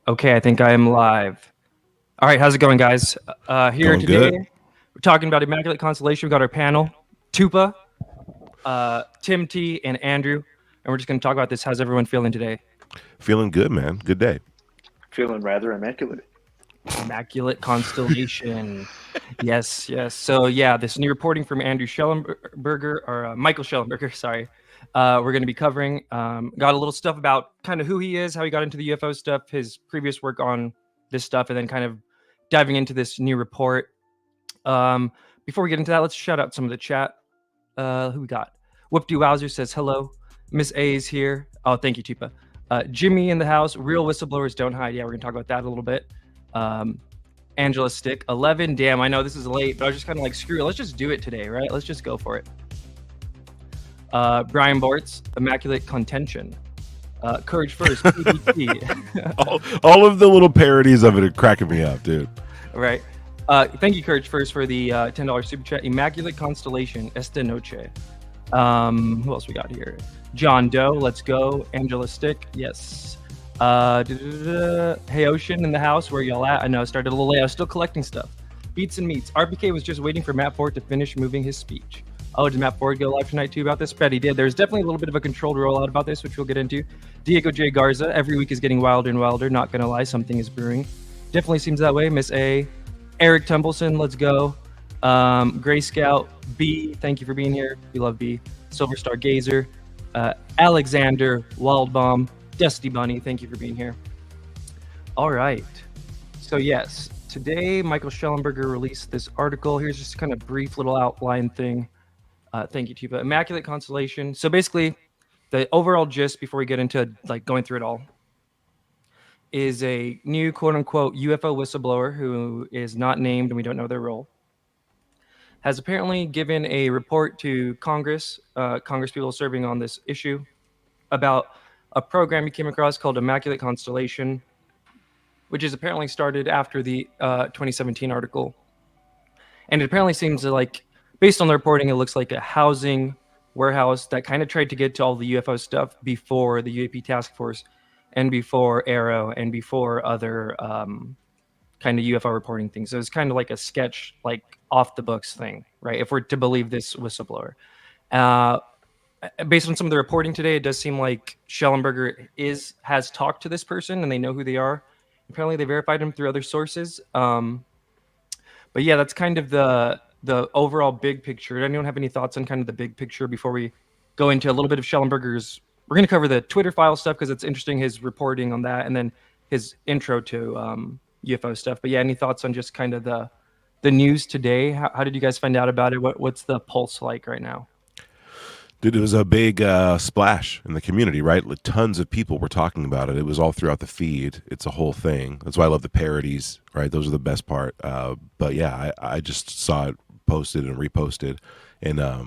Okay, I think I am live. All right, how's it going, guys? Here Going today, good. we're talking about Immaculate Constellation. We've got our panel, Tupa, Tim T, and Andrew, and we're just going to talk about this. How's everyone feeling today? Feeling good, man. Good day. Feeling rather immaculate. Immaculate Constellation. Yes, yes. So, yeah, this new reporting from Andrew Shellenberger, or Michael Shellenberger, sorry. We're going to be covering. Got a little stuff about kind of who he is, how he got into the UFO stuff, his previous work on this stuff, and then kind of diving into this new report. Before we get into that, let's shout out some of the chat. Who we got? Whoop-de Wowzer says hello. Miss A is here. Oh, thank you, Tupa. Jimmy in the house. Real whistleblowers don't hide. Yeah, we're going to talk about that a little bit. Angela Stick 11. Damn, I know this is late, but I was just kind of like, screw it. Let's just do it today, right? Let's just go for it. Brian Bortz, Immaculate Contention. Courage First, PDT. all of the little parodies of it are cracking me up, dude. Right. Thank you, Courage First, for the $10 super chat. Immaculate Constellation, Esta Noche. Who else we got here? John Doe, let's go. Angela Stick, yes. Hey Ocean in the house, where y'all at? I know I started a little late. I was still collecting stuff. Beats and Meats. RPK was just waiting for Matt Ford to finish moving his speech. Oh, did Matt Ford go live tonight too about this? Bet he did. There's definitely a little bit of a controlled rollout about this, which we'll get into. Diego J. Garza, every week is getting wilder and wilder. Not gonna lie, something is brewing. Definitely seems that way. Miss A. Eric Tumbleson, let's go. Gray Scout B, thank you for being here. We love B. Silver Star Gazer. Alexander Wildbaum. Dusty Bunny, thank you for being here. All right. So yes, today Michael Shellenberger released this article. Here's just kind of brief little outline thing. Thank you, Tupa. Immaculate Constellation. So basically, the overall gist before we get into like going through it all is a new quote-unquote UFO whistleblower who is not named and we don't know their role, has apparently given a report to Congress, Congress people serving on this issue, about a program he came across called Immaculate Constellation, which is apparently started after the 2017 article. And it apparently seems like, based on the reporting, it looks like a housing warehouse that kind of tried to get to all the UFO stuff before the UAP task force and before Arrow and before other kind of UFO reporting things. So it's kind of like a sketch, like off the books thing, right? If we're to believe this whistleblower. Based on some of the reporting today, it does seem like Shellenberger has talked to this person and they know who they are. Apparently they verified him through other sources. But yeah, that's kind of the overall big picture. Does anyone have any thoughts on kind of the big picture before we go into a little bit of Shellenberger's? We're going to cover the Twitter file stuff because it's interesting, his reporting on that, and then his intro to UFO stuff. But yeah, any thoughts on just kind of the news today? How did you guys find out about it? What's the pulse like right now? Dude, it was a big splash in the community, right? Like, tons of people were talking about it. It was all throughout the feed. It's a whole thing. That's why I love the parodies, right? Those are the best part. But yeah, I just saw it posted and reposted, and I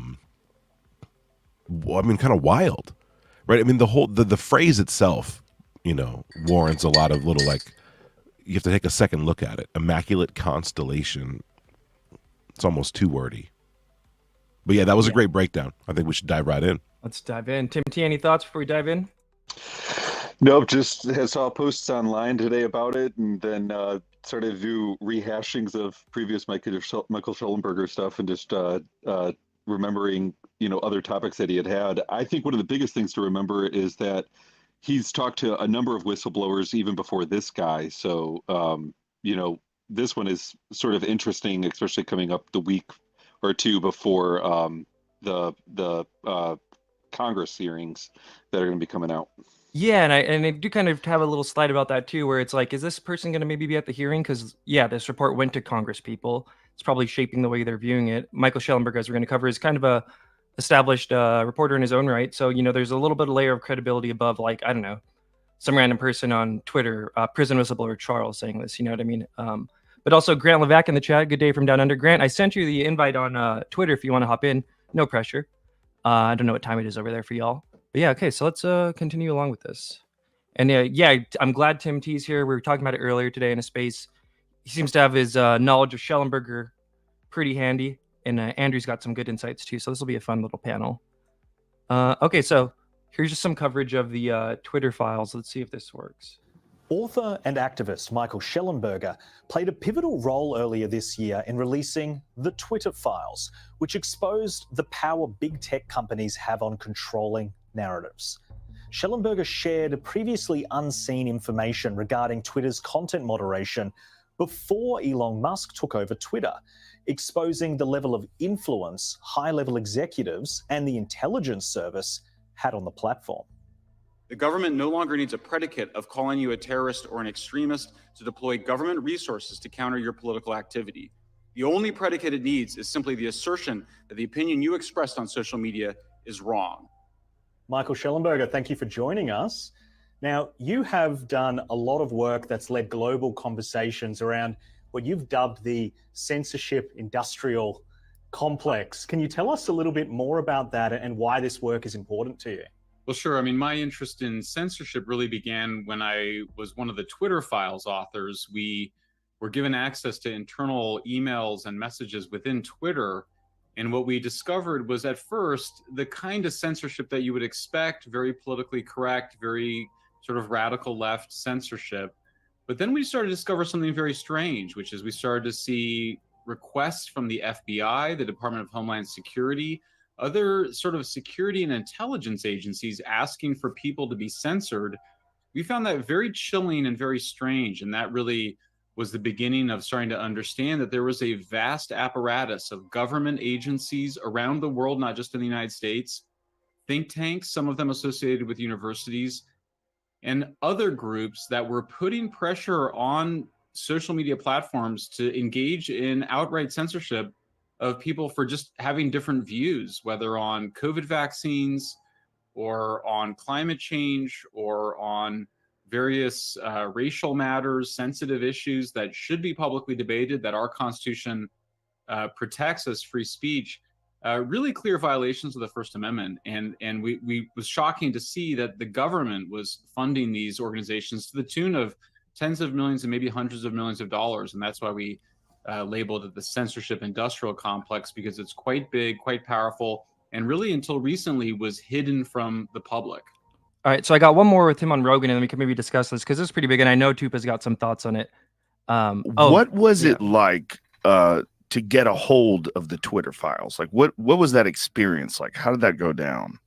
mean, kind of wild, right? I mean, the phrase itself, warrants a lot of little, like, you have to take a second look at it. Immaculate Constellation. It's almost too wordy. But yeah, that was a great breakdown. I think we should dive right in. Let's dive in. Tim T, any thoughts before we dive in? Nope, just saw posts online today about it, and then started to do rehashings of previous Michael Shellenberger stuff, and just remembering other topics that he had. I think one of the biggest things to remember is that he's talked to a number of whistleblowers even before this guy. So this one is sort of interesting, especially coming up the week or two before the Congress hearings that are going to be coming out. Yeah, and I do kind of have a little slide about that too, where it's like, is this person going to maybe be at the hearing? Because yeah, this report went to Congress people. It's probably shaping the way they're viewing it. Michael Shellenberger, as we're going to cover, is kind of a established reporter in his own right. So there's a little bit of layer of credibility above, like, I don't know, some random person on Twitter, prison whistleblower Charles saying this. You know what I mean? But also Grant Levac in the chat. Good day from down under. Grant, I sent you the invite on Twitter if you want to hop in. No pressure. I don't know what time it is over there for y'all. But yeah, okay, so let's continue along with this. And yeah, I'm glad Tim T's here. We were talking about it earlier today in a space. He seems to have his knowledge of Shellenberger pretty handy. And Andrew's got some good insights too. So this will be a fun little panel. Okay, so here's just some coverage of the Twitter files. Let's see if this works. Author and activist Michael Shellenberger played a pivotal role earlier this year in releasing the Twitter files, which exposed the power big tech companies have on controlling narratives. Shellenberger shared previously unseen information regarding Twitter's content moderation before Elon Musk took over Twitter, exposing the level of influence high-level executives and the intelligence service had on the platform. The government no longer needs a predicate of calling you a terrorist or an extremist to deploy government resources to counter your political activity. The only predicate it needs is simply the assertion that the opinion you expressed on social media is wrong. Michael Shellenberger, thank you for joining us. Now, you have done a lot of work that's led global conversations around what you've dubbed the censorship industrial complex. Can you tell us a little bit more about that and why this work is important to you? Well, sure. I mean, my interest in censorship really began when I was one of the Twitter files authors. We were given access to internal emails and messages within Twitter. And what we discovered was at first the kind of censorship that you would expect, very politically correct, very sort of radical left censorship. But then we started to discover something very strange, which is we started to see requests from the FBI, the Department of Homeland Security, other sort of security and intelligence agencies asking for people to be censored. We found that very chilling and very strange. And that really was the beginning of starting to understand that there was a vast apparatus of government agencies around the world, not just in the United States, think tanks, some of them associated with universities, and other groups that were putting pressure on social media platforms to engage in outright censorship of people for just having different views, whether on COVID vaccines or on climate change or on various racial matters, sensitive issues that should be publicly debated, that our Constitution protects as free speech, really clear violations of the First Amendment. And we was shocking to see that the government was funding these organizations to the tune of tens of millions and maybe hundreds of millions of dollars. And that's why we labeled it the censorship industrial complex, because it's quite big, quite powerful, and really until recently was hidden from the public. All right, so I got one more with him on Rogan, and then we can maybe discuss this because it's pretty big, and I know Tupa's got some thoughts on it. What was it like to get a hold of the Twitter files? Like, what was that experience like? How did that go down?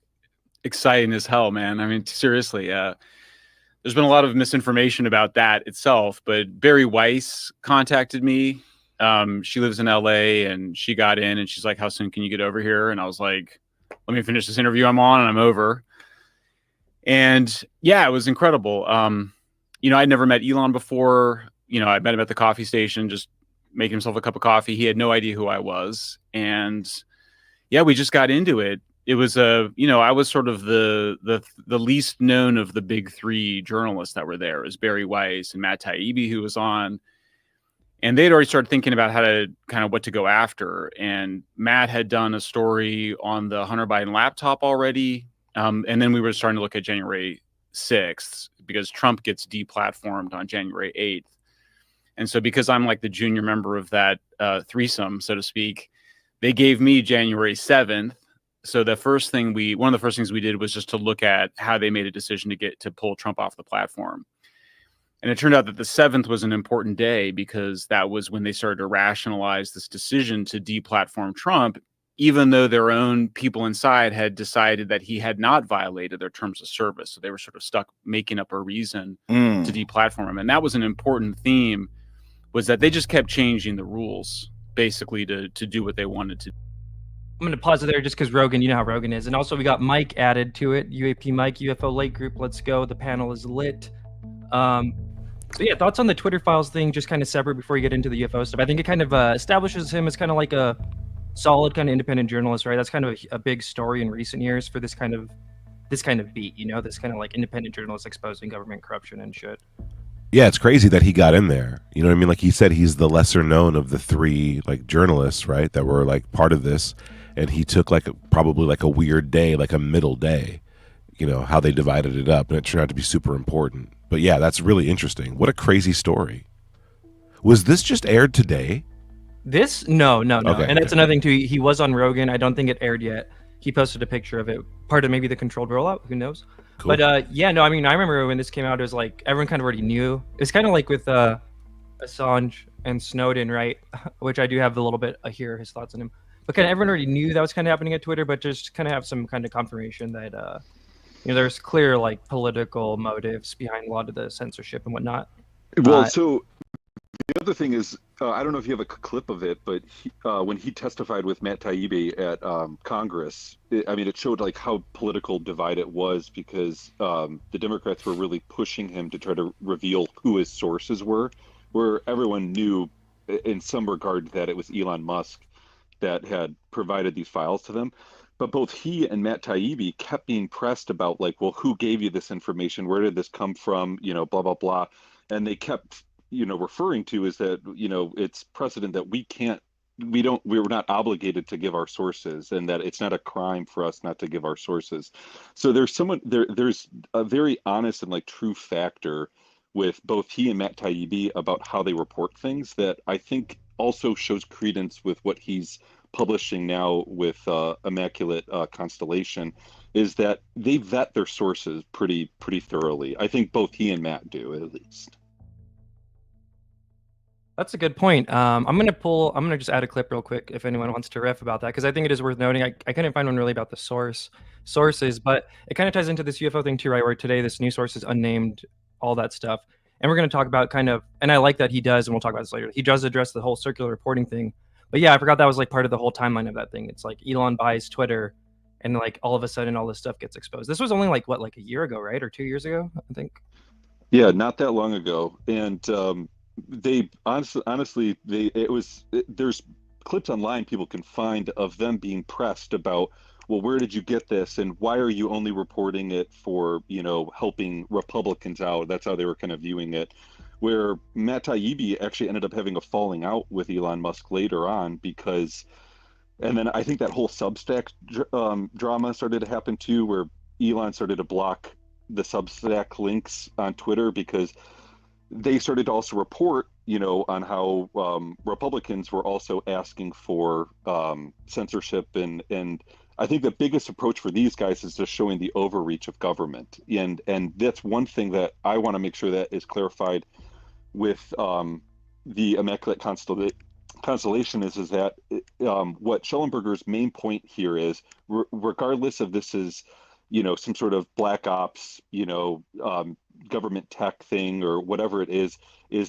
Exciting as hell, man. I mean, seriously, there's been a lot of misinformation about that itself, but Barry Weiss contacted me. She lives in LA, and she got in, and she's like, how soon can you get over here? And I was like, let me finish this interview I'm on, and I'm over. And yeah, it was incredible. I'd never met Elon before. I met him at the coffee station, just making himself a cup of coffee. He had no idea who I was. And yeah, we just got into it. It was I was sort of the least known of the big three journalists that were there. It was Barry Weiss and Matt Taibbi, who was on. And they'd already started thinking about how to kind of what to go after. And Matt had done a story on the Hunter Biden laptop already. And then we were starting to look at January 6th because Trump gets deplatformed on January 8th. And so because I'm like the junior member of that threesome, so to speak, they gave me January 7th. So one of the first things we did was just to look at how they made a decision to pull Trump off the platform. And it turned out that the 7th was an important day because that was when they started to rationalize this decision to deplatform Trump, even though their own people inside had decided that he had not violated their terms of service. So they were sort of stuck making up a reason to deplatform him. And that was an important theme, was that they just kept changing the rules, basically, to do what they wanted to. I'm going to pause it there just because Rogan, you know how Rogan is. And also we got Mike added to it, UAP Mike, UFO Late Group, let's go. The panel is lit. So yeah, thoughts on the Twitter files thing, just kind of separate before you get into the UFO stuff. I think it kind of establishes him as kind of like a solid kind of independent journalist, right? That's kind of a big story in recent years for this kind of beat, this kind of like independent journalists exposing government corruption and shit. Yeah, it's crazy that he got in there. You know what I mean? Like he said, he's the lesser known of the three like journalists, right? That were like part of this, and he took probably like a weird day, like a middle day. How they divided it up, and it turned out to be super important. But yeah, that's really interesting. What a crazy story. Was this just aired today? This? No. Okay, and that's another thing too. He was on Rogan. I don't think it aired yet. He posted a picture of it. Part of maybe the controlled rollout. Who knows? Cool. But yeah, no, I mean, I remember when this came out, it was like everyone kind of already knew. It's kind of like with Assange and Snowden, right? Which I do have a little bit here, his thoughts on him. But kind of everyone already knew that was kind of happening at Twitter, but just kind of have some kind of confirmation that there's clear like political motives behind a lot of the censorship and whatnot. Well, so the other thing is, I don't know if you have a clip of it, but when he testified with Matt Taibbi at Congress, it showed like how political divide it was, because the Democrats were really pushing him to try to reveal who his sources were, where everyone knew in some regard that it was Elon Musk that had provided these files to them. But both he and Matt Taibbi kept being pressed about like, well, who gave you this information? Where did this come from? Blah, blah, blah. And they kept referring to is that, it's precedent that we're not obligated to give our sources, and that it's not a crime for us not to give our sources. So there's a very honest and like true factor with both he and Matt Taibbi about how they report things that I think also shows credence with what he's publishing now with Immaculate Constellation, is that they vet their sources pretty thoroughly. I think both he and Matt do, at least. That's a good point. I'm gonna just add a clip real quick if anyone wants to riff about that, because I think it is worth noting. I couldn't find one really about the sources, but it kind of ties into this UFO thing too, right? Where today this new source is unnamed, all that stuff. And we're going to talk about and I like that he does, and we'll talk about this later. He does address the whole circular reporting thing. But yeah, I forgot that was like part of the whole timeline of that thing. It's like Elon buys Twitter, and like all of a sudden all this stuff gets exposed. This was only like a year ago, right? Or 2 years ago, I think. Yeah, not that long ago. And they honestly, there's clips online people can find of them being pressed about, well, where did you get this, and why are you only reporting it for helping Republicans out? That's how they were kind of viewing it, where Matt Taibbi actually ended up having a falling out with Elon Musk later on, and then I think that whole Substack drama started to happen too, where Elon started to block the Substack links on Twitter because they started to also report, on how Republicans were also asking for censorship, and I think the biggest approach for these guys is just showing the overreach of government, and that's one thing that I want to make sure that is clarified with the Immaculate Constellation is that what Shellenberger's main point here is, regardless of this is some sort of black ops, government tech thing or whatever it is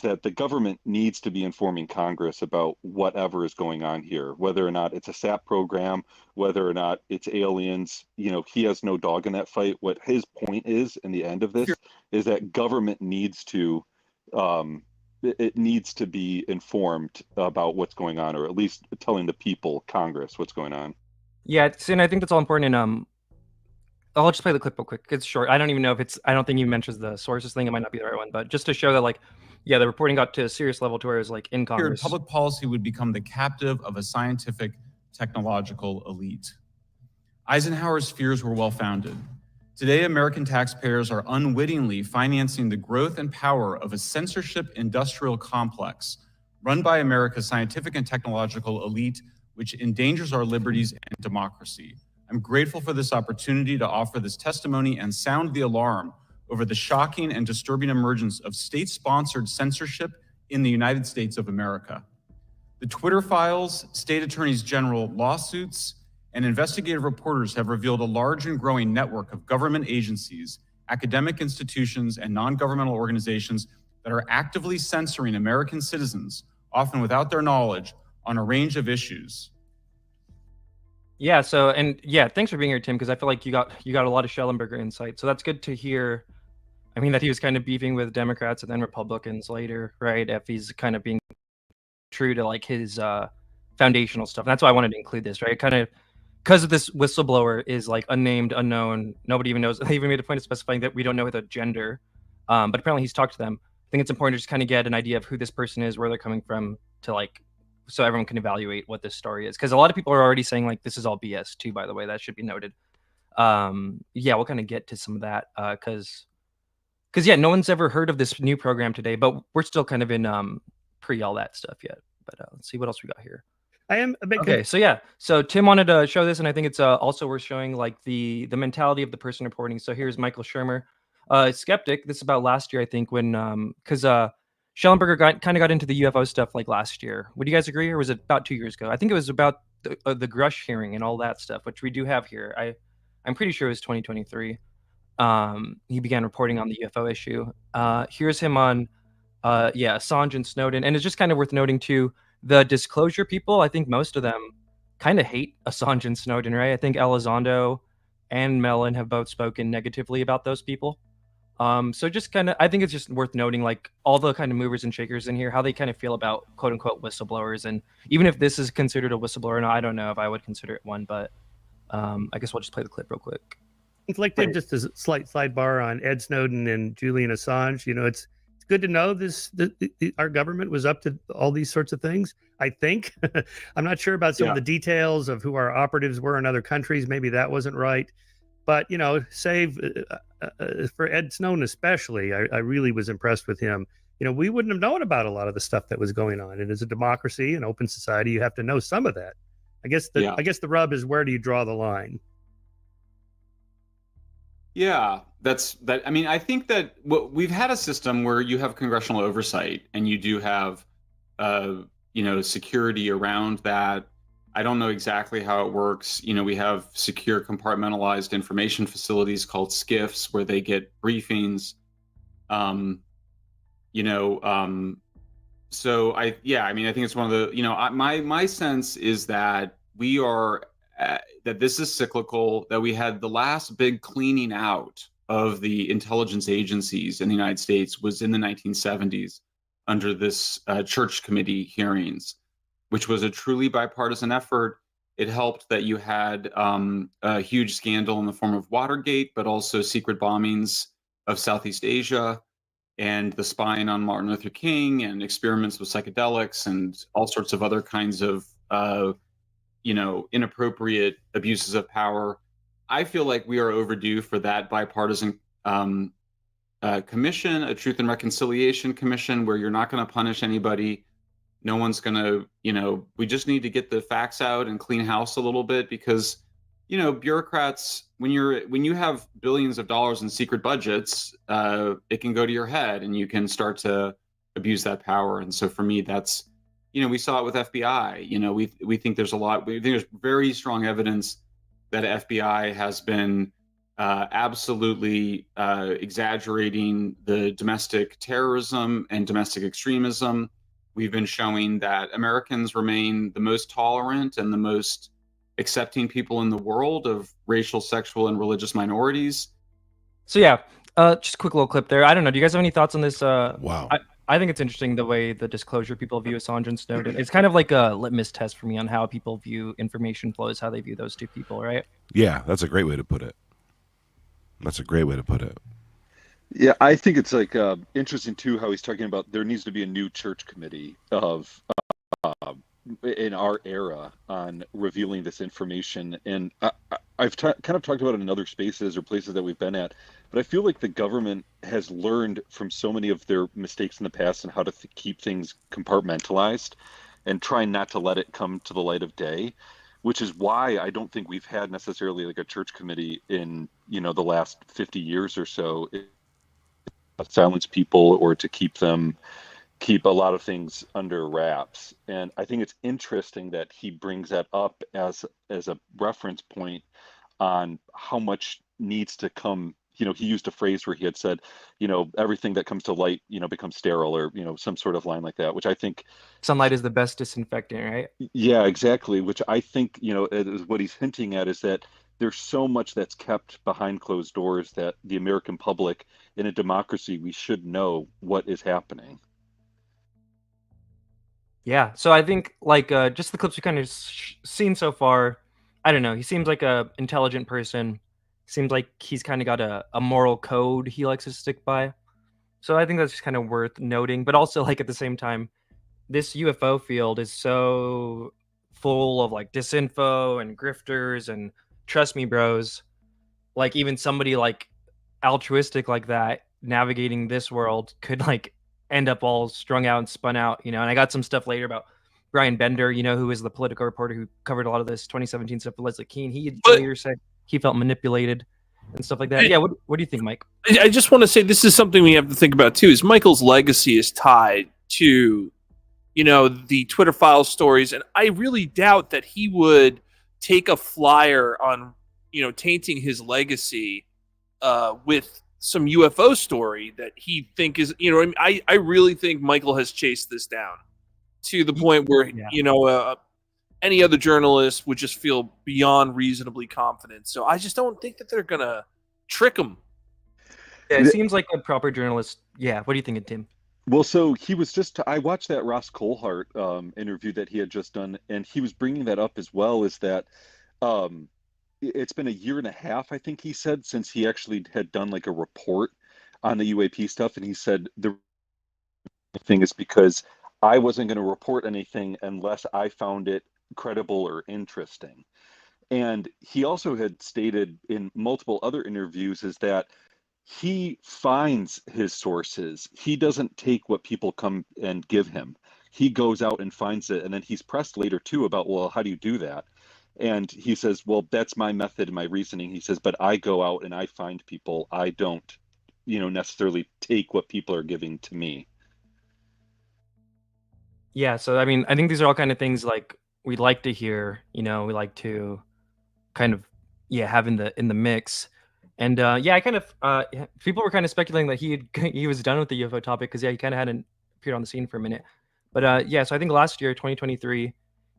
that the government needs to be informing Congress about whatever is going on here, whether or not it's a SAP program, whether or not it's aliens. He has no dog in that fight. What his point is in the end of this is that government needs to it needs to be informed about what's going on, or at least telling the people, Congress, what's going on. Yeah, and I think that's all important. And I'll just play the clip real quick. It's short. I don't even know if I don't think he mentions the sources thing. It might not be the right one, but just to show that, like, yeah, the reporting got to a serious level to where it was like in Congress. Public policy would become the captive of a scientific, technological elite. Eisenhower's fears were well-founded. Today, American taxpayers are unwittingly financing the growth and power of a censorship industrial complex run by America's scientific and technological elite, which endangers our liberties and democracy. I'm grateful for this opportunity to offer this testimony and sound the alarm over the shocking and disturbing emergence of state-sponsored censorship in the United States of America. The Twitter files, state attorneys general lawsuits, and investigative reporters have revealed a large and growing network of government agencies, academic institutions, and non-governmental organizations that are actively censoring American citizens, often without their knowledge, on a range of issues. Yeah. So, and yeah, thanks for being here, Tim, because I feel like you got a lot of Shellenberger insight. So that's good to hear. I mean, that he was kind of beefing with Democrats and then Republicans later, right? If he's kind of being true to like his foundational stuff. And that's why I wanted to include this, right? Kind of because of this whistleblower is like unnamed, unknown. Nobody even knows. They even made a point of specifying that we don't know the gender. But apparently he's talked to them. I think it's important to just kind of get an idea of who this person is, where they're coming from, to like, so everyone can evaluate what this story is. Because a lot of people are already saying like this is all BS too, by the way. That should be noted. Yeah, we'll kind of get to some of that because yeah, no one's ever heard of this new program today, but we're still kind of in pre all that stuff yet. But let's see what else we got here. I am a bit Okay, so yeah, so Tim wanted to show this, and I think it's also worth showing like the mentality of the person reporting. So here's Michael Shermer, skeptic. This is about last year, I think, when because Schellenberger kind of got into the UFO stuff like last year. Would you guys agree, or was it about 2 years ago? I think it was about the Grusch hearing and all that stuff, which we do have here. I'm pretty sure it was 2023. He began reporting on the UFO issue. Here's him on Assange and Snowden, and it's just kind of worth noting too. The disclosure people, I think most of them kind of hate Assange and Snowden, right? I think Elizondo and Mellon have both spoken negatively about those people. So just kind of, I think it's just worth noting, like all the kind of movers and shakers in here, how they kind of feel about quote unquote whistleblowers. And even if this is considered a whistleblower or not, I don't know if I would consider it one, but I guess we'll just play the clip real quick. conflicted. Just a slight sidebar on Ed Snowden and Julian Assange. You know, it's good to know our government was up to all these sorts of things. I think I'm not sure about some of the details of who our operatives were in other countries. Maybe that wasn't right, but you know, for Ed Snowden especially, I really was impressed with him. You know, we wouldn't have known about a lot of the stuff that was going on. And as a democracy, an open society, you have to know some of that. I guess the rub is, where do you draw the line? Yeah, that's that. I mean, I think that we've had a system where you have congressional oversight and you do have, security around that. I don't know exactly how it works. You know, we have secure compartmentalized information facilities called SCIFs where they get briefings. So I think it's one of the, my sense is that we are, that this is cyclical, that we had the last big cleaning out of the intelligence agencies in the United States was in the 1970s under this church committee hearings, which was a truly bipartisan effort. It helped that you had a huge scandal in the form of Watergate, but also secret bombings of Southeast Asia and the spying on Martin Luther King and experiments with psychedelics and all sorts of other kinds of inappropriate abuses of power. I feel like we are overdue for that bipartisan commission, a Truth and Reconciliation Commission, where you're not going to punish anybody. No one's going to, we just need to get the facts out and clean house a little bit, because, bureaucrats, when you have billions of dollars in secret budgets, it can go to your head and you can start to abuse that power. And so for me, that's, we saw it with FBI. We think there's there's very strong evidence that FBI has been absolutely exaggerating the domestic terrorism and domestic extremism. We've been showing that Americans remain the most tolerant and the most accepting people in the world of racial, sexual, and religious minorities. So yeah, just a quick little clip there. I don't know. Do you guys have any thoughts on this? Wow. I think it's interesting the way the disclosure people view Assange and Snowden. It's kind of like a litmus test for me on how people view information flows, how they view those two people, right? Yeah, that's a great way to put it. Yeah, I think it's like interesting too how he's talking about there needs to be a new church committee of in our era on revealing this information. And I've kind of talked about it in other spaces or places that we've been at, but I feel like the government has learned from so many of their mistakes in the past and how to keep things compartmentalized and try not to let it come to the light of day, which is why I don't think we've had necessarily like a church committee in, the last 50 years or so, to silence people or to keep a lot of things under wraps. And I think it's interesting that he brings that up as a reference point on how much needs to come. He used a phrase where he had said, everything that comes to light, becomes sterile, or, some sort of line like that, which I think sunlight is the best disinfectant, right? Yeah, exactly. Which I think, is what he's hinting at, is that there's so much that's kept behind closed doors that the American public, in a democracy, we should know what is happening. Yeah, so I think like just the clips we kind of seen so far, I don't know. He seems like a intelligent person. Seems like he's kind of got a moral code he likes to stick by. So I think that's just kind of worth noting. But also, like, at the same time, this UFO field is so full of like disinfo and grifters, and trust me, bros, like even somebody like altruistic like that navigating this world could like end up all strung out and spun out, And I got some stuff later about Brian Bender, who is the Politico reporter who covered a lot of this 2017 stuff with Leslie Keane, he But- later said he felt manipulated and stuff like that. Yeah, what do you think, Mike? I just want to say this is something we have to think about too. Is Michael's legacy is tied to, the Twitter Files stories, and I really doubt that he would take a flyer on, tainting his legacy with some UFO story that he think is, I really think Michael has chased this down to the point where, any other journalist would just feel beyond reasonably confident. So I just don't think that they're going to trick him. Yeah, it seems like a proper journalist. Yeah, what do you think, Tim? Well, so he was I watched that Ross Coulthart interview that he had just done, and he was bringing that up as well, is that it's been a year and a half, I think he said, since he actually had done like a report on the UAP stuff. And he said the thing is because I wasn't going to report anything unless I found it credible or interesting. And he also had stated in multiple other interviews is that he finds his sources. He doesn't take what people come and give him. He goes out and finds it. And then he's pressed later too about, well, how do you do that? And he says, well, that's my method and my reasoning. He says, but I go out and I find people. I don't, necessarily take what people are giving to me. Yeah, so I mean, I think these are all kind of things like we'd like to hear, we like to kind of have in the mix. And I kind of people were kind of speculating that he was done with the UFO topic because he kind of hadn't appeared on the scene for a minute. But so I think last year, 2023,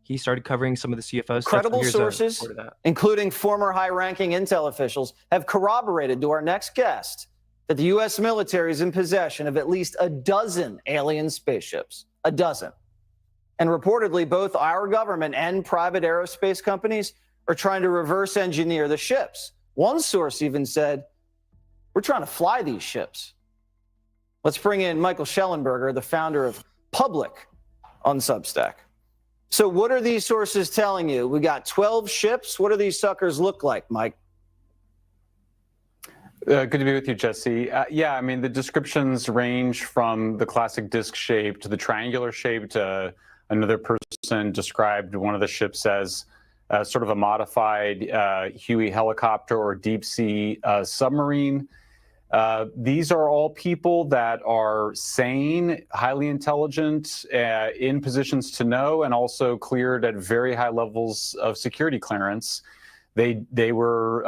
he started covering some of the CFO stuff. Credible sources, including former high-ranking intel officials, have corroborated to our next guest that the U.S. military is in possession of at least a dozen alien spaceships. A dozen. And reportedly, both our government and private aerospace companies are trying to reverse engineer the ships. One source even said, we're trying to fly these ships. Let's bring in Michael Shellenberger, the founder of Public on Substack. So what are these sources telling you? We got 12 ships. What do these suckers look like, Mike? Good to be with you, Jesse. I mean, the descriptions range from the classic disc shape to the triangular shape to another person described one of the ships as sort of a modified Huey helicopter or deep sea submarine. These are all people that are sane, highly intelligent, in positions to know, and also cleared at very high levels of security clearance. They were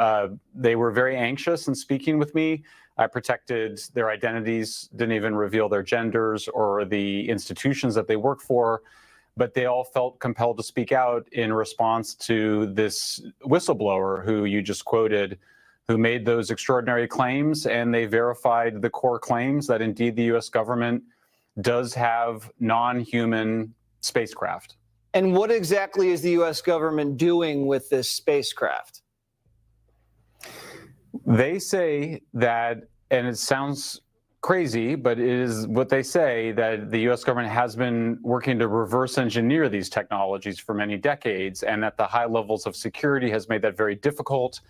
very anxious in speaking with me. I protected their identities, didn't even reveal their genders or the institutions that they work for, but they all felt compelled to speak out in response to this whistleblower who you just quoted, who made those extraordinary claims, and they verified the core claims that indeed the U.S. government does have non-human spacecraft. And what exactly is the U.S. government doing with this spacecraft? They say that, and it sounds crazy, but it is what they say, that the U.S. government has been working to reverse engineer these technologies for many decades, and that the high levels of security has made that very difficult.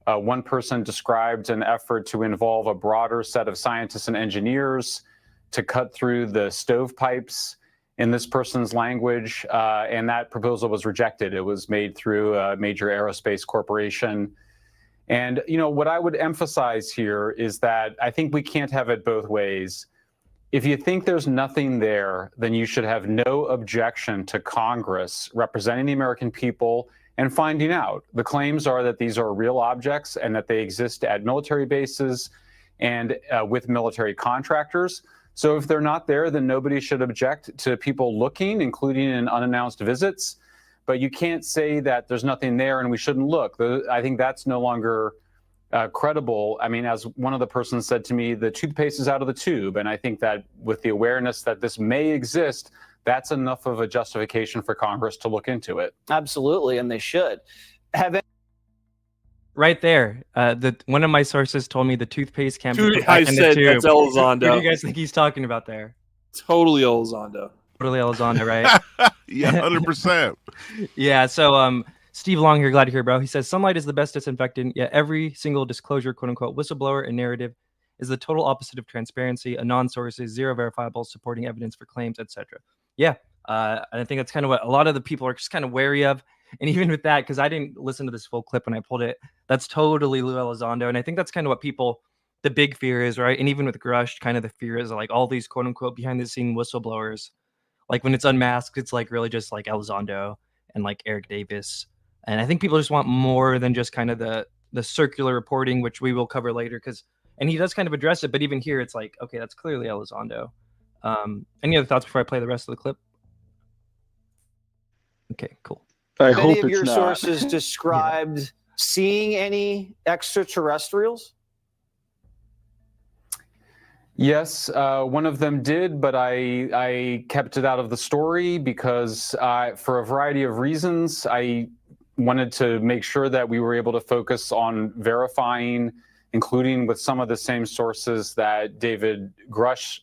One person described an effort to involve a broader set of scientists and engineers to cut through the stovepipes in this person's language, and that proposal was rejected. It was made through a major aerospace corporation. And, what I would emphasize here is that I think we can't have it both ways. If you think there's nothing there, then you should have no objection to Congress representing the American people and finding out. The claims are that these are real objects and that they exist at military bases and with military contractors. So if they're not there, then nobody should object to people looking, including in unannounced visits. But you can't say that there's nothing there and we shouldn't look. I think that's no longer credible. I mean, as one of the persons said to me, the toothpaste is out of the tube. And I think that with the awareness that this may exist, that's enough of a justification for Congress to look into it. Absolutely, and they should. Right there. One of my sources told me the toothpaste can't be put back I in the said tube. that's Elizondo. Who do you guys think he's talking about there? Totally Elizondo. Totally Elizondo, right? Yeah, 100%. Yeah, so Steve Long here, glad to hear, bro. He says, sunlight is the best disinfectant, yet every single disclosure, quote-unquote, whistleblower and narrative is the total opposite of transparency, a non-sources, zero verifiable, supporting evidence for claims, etc. Yeah, And I think that's kind of what a lot of the people are just kind of wary of. And even with that, because I didn't listen to this full clip when I pulled it, that's totally Lou Elizondo. And I think that's kind of what people, the big fear is, right? And even with Grusch, kind of the fear is like all these quote unquote behind the scene whistleblowers. Like when it's unmasked, it's like really just like Elizondo and like Eric Davis. And I think people just want more than just kind of the circular reporting, which we will cover later. And he does kind of address it, but even here, it's like, okay, that's clearly Elizondo. Any other thoughts before I play the rest of the clip? Okay, cool. I Have hope any of it's your not. sources described seeing any extraterrestrials? Yes, one of them did, but I kept it out of the story because for a variety of reasons, I wanted to make sure that we were able to focus on verifying, including with some of the same sources that David Grusch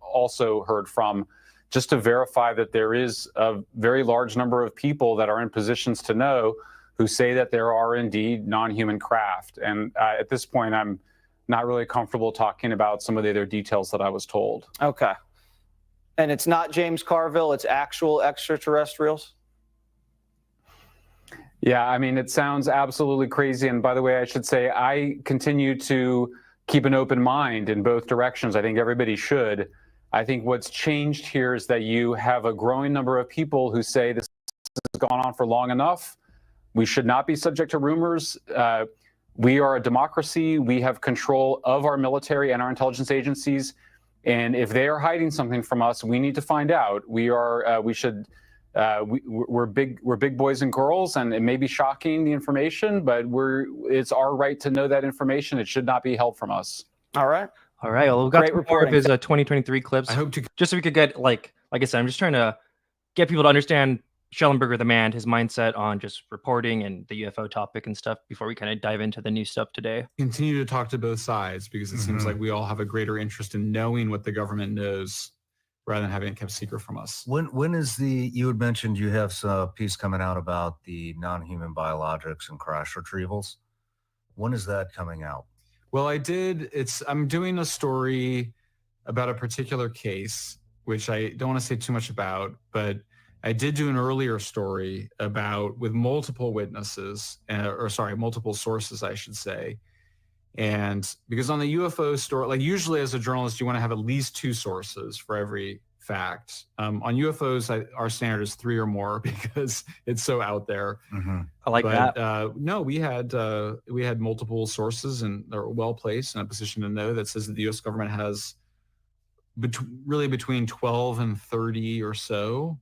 also heard from, just to verify that there is a very large number of people that are in positions to know who say that there are indeed non-human craft. And at this point, I'm not really comfortable talking about some of the other details that I was told. Okay. And it's not James Carville, it's actual extraterrestrials? Yeah, I mean, it sounds absolutely crazy. And by the way, I should say, I continue to keep an open mind in both directions. I think everybody should. I think what's changed here is that you have a growing number of people who say this has gone on for long enough. We should not be subject to rumors. We are a democracy. We have control of our military and our intelligence agencies. And if they are hiding something from us, we need to find out. We're big boys and girls, and it may be shocking, the information, but it's our right to know that information. It should not be held from us. All right. All right. Well, we've got Great more reporting. of his 2023 clips. I hope to. Just so we could get, like I said, I'm just trying to get people to understand Shellenberger, the man, his mindset on just reporting and the UFO topic and stuff before we kind of dive into the new stuff today. Continue to talk to both sides because it seems like we all have a greater interest in knowing what the government knows rather than having it kept secret from us. When is you had mentioned you have a piece coming out about the non-human biologics and crash retrievals. When is that coming out? Well, I'm doing a story about a particular case, which I don't want to say too much about, but I did do an earlier story with multiple witnesses, multiple sources, I should say. And because on the UFO story, like usually as a journalist, you want to have at least 2 sources for every fact. On UFOs, our standard is 3 or more because it's so out there. I like that. No, we had multiple sources, and they're well placed in a position to know that says that the U.S. government has really between 12 and 30 or so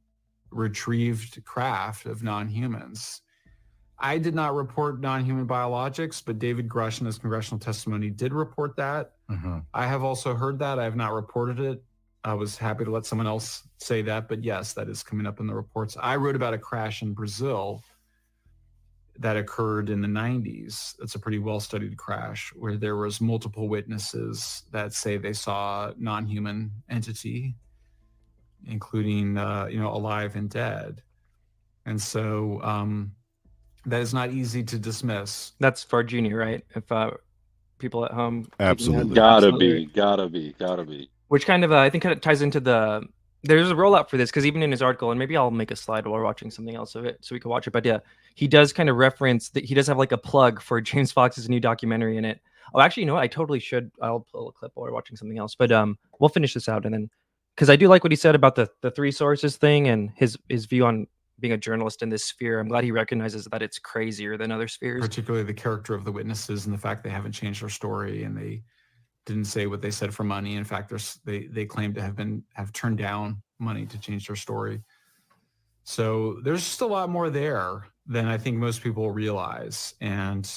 retrieved craft of non-humans. I did not report non-human biologics, but David Grusch in his congressional testimony did report that. I have also heard that. I have not reported it. I was happy to let someone else say that, but yes, that is coming up in the reports. I wrote about a crash in Brazil that occurred in the 90s. It's a pretty well-studied crash where there was multiple witnesses that say they saw non-human entity, including, alive and dead. And so that is not easy to dismiss. That's for Junior, right? If people at home. Absolutely. Gotta be. Which kind of, I think, kind of ties into there's a rollout for this, because even in his article, and maybe I'll make a slide while we're watching something else of it so we can watch it. But yeah, he does kind of reference that he does have like a plug for James Fox's new documentary in it. Oh, actually, you know what? I totally should. I'll pull a clip while we're watching something else. But we'll finish this out, and then, because I do like what he said about the 3 sources thing and his view on being a journalist in this sphere. I'm glad he recognizes that it's crazier than other spheres. Particularly the character of the witnesses and the fact they haven't changed their story and they didn't say what they said for money. In fact, they claim to have turned down money to change their story. So there's just a lot more there than I think most people realize. And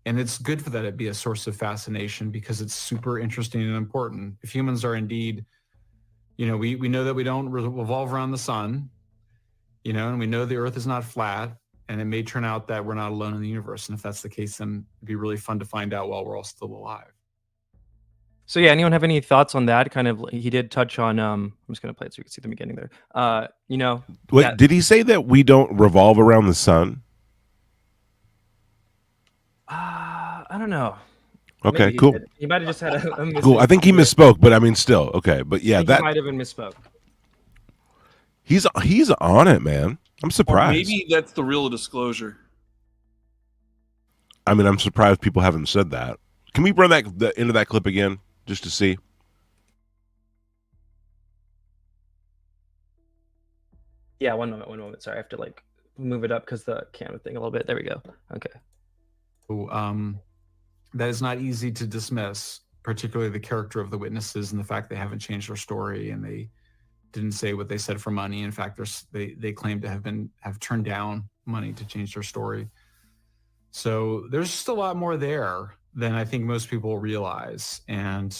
it's good for that to be a source of fascination because it's super interesting and important. If humans are indeed, we know that we don't revolve around the sun, and we know the earth is not flat, and it may turn out that we're not alone in the universe. And if that's the case, then it'd be really fun to find out while we're all still alive. So yeah, anyone have any thoughts on that? Kind of, he did touch on. I'm just gonna play it so you can see the beginning there. Wait, did he say that we don't revolve around the sun? I don't know. Okay, Maybe cool. He might have just had a Cool. I think he misspoke, but I mean, still okay. But yeah, he might have been misspoke. He's on it, man. I'm Or surprised. maybe that's the real disclosure. I mean, I'm surprised people haven't said that. Can we run the end of that clip again just to see? Yeah, one moment. Sorry, I have to like move it up because the camera thing a little bit. There we go. Okay. That is not easy to dismiss, particularly the character of the witnesses and the fact they haven't changed their story and they didn't say what they said for money. In fact, they claim to have turned down money to change their story. So there's just a lot more there than I think most people realize, and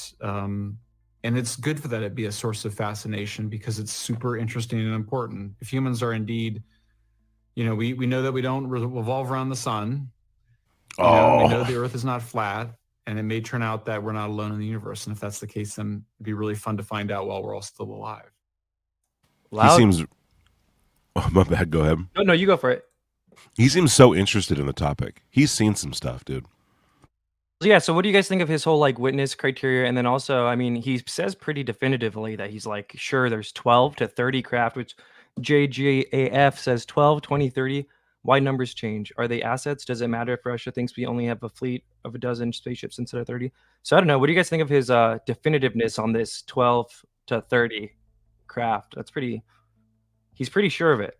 it's good for that it be a source of fascination because it's super interesting and important. If humans are indeed, we know that we don't revolve around the sun. We know the Earth is not flat, and it may turn out that we're not alone in the universe. And if that's the case, then it'd be really fun to find out while we're all still alive. He seems. Oh, my bad. Go ahead. No, you go for it. He seems so interested in the topic. He's seen some stuff, dude. Yeah, so what do you guys think of his whole like witness criteria? And then also, I mean, he says pretty definitively that he's like, sure, there's 12 to 30 craft, which JGAF says 12, 20, 30. Why numbers change? Are they assets? Does it matter if Russia thinks we only have a fleet of a dozen spaceships instead of 30? So I don't know. What do you guys think of his definitiveness on this 12 to 30 craft? He's pretty sure of it.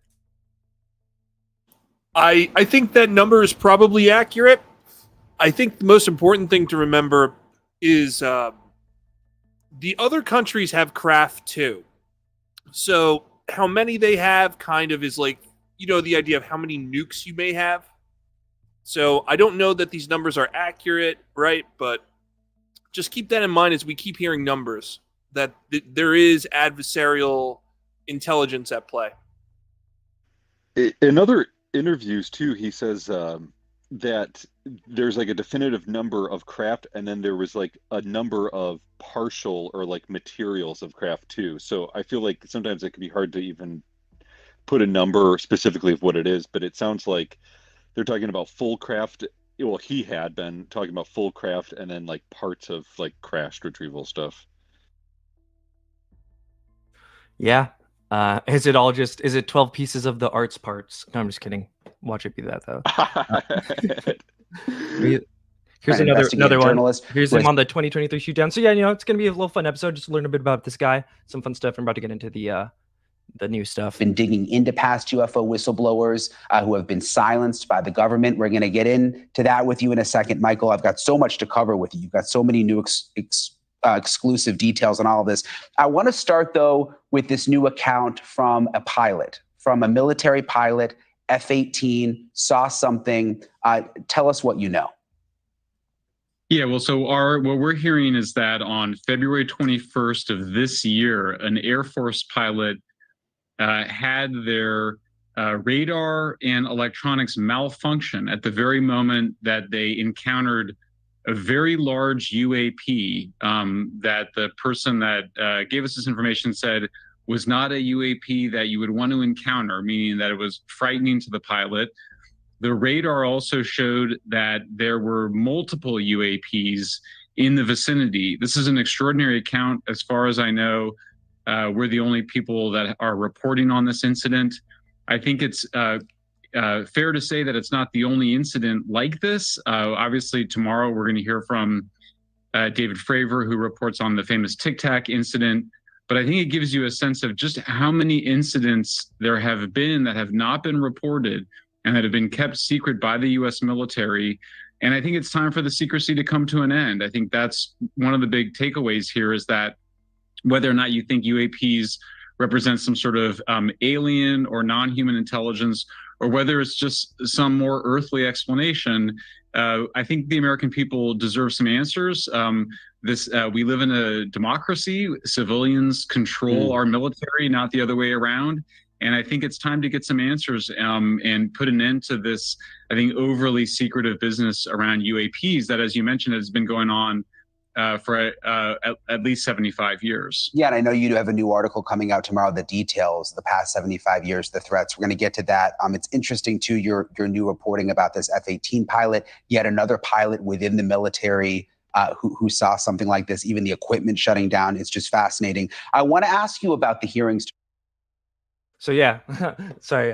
I think that number is probably accurate. I think the most important thing to remember is the other countries have craft too. So how many they have kind of is like, the idea of how many nukes you may have. So I don't know that these numbers are accurate, right? But just keep that in mind as we keep hearing numbers, that there is adversarial intelligence at play. In other interviews too, he says that there's like a definitive number of craft, and then there was like a number of partial or like materials of craft too. So I feel like sometimes it can be hard to even put a number specifically of what it is, but it sounds like they're talking about full craft. Well, he had been talking about full craft and then like parts of like crashed retrieval stuff. Yeah. Is it 12 pieces of the arts parts? No, I'm just kidding. Watch it be that though. Here's another one. Here's him on the 2023 shootdown. So yeah, it's gonna be a little fun episode. Just to learn a bit about this guy, some fun stuff. I'm about to get into the new stuff. Been digging into past UFO whistleblowers who have been silenced by the government. We're going to get into that with you in a second, Michael. I've got so much to cover with you. You've got so many new exclusive details on all of this. I want to start, though, with this new account from a military pilot, F-18, saw something. Tell us what you know. Yeah, well, so what we're hearing is that on February 21st of this year, an Air Force pilot had their radar and electronics malfunction at the very moment that they encountered a very large UAP that the person that gave us this information said was not a UAP that you would want to encounter, meaning that it was frightening to the pilot. The radar also showed that there were multiple UAPs in the vicinity. This is an extraordinary account. As far as I know, we're the only people that are reporting on this incident. I think it's fair to say that it's not the only incident like this. Obviously, tomorrow we're going to hear from David Fravor, who reports on the famous Tic Tac incident. But I think it gives you a sense of just how many incidents there have been that have not been reported and that have been kept secret by the U.S. military. And I think it's time for the secrecy to come to an end. I think that's one of the big takeaways here, is that whether or not you think UAPs represent some sort of alien or non-human intelligence, or whether it's just some more earthly explanation, I think the American people deserve some answers. We live in a democracy. Civilians control our military, not the other way around. And I think it's time to get some answers and put an end to this, I think, overly secretive business around UAPs that, as you mentioned, has been going on for at least 75 years. Yeah, and I know you have a new article coming out tomorrow that details the past 75 years, the threats. We're going to get to that. It's interesting, too, your new reporting about this F-18 pilot, yet another pilot within the military who saw something like this, even the equipment shutting down. It's just fascinating. I want to ask you about the hearings. So yeah, sorry.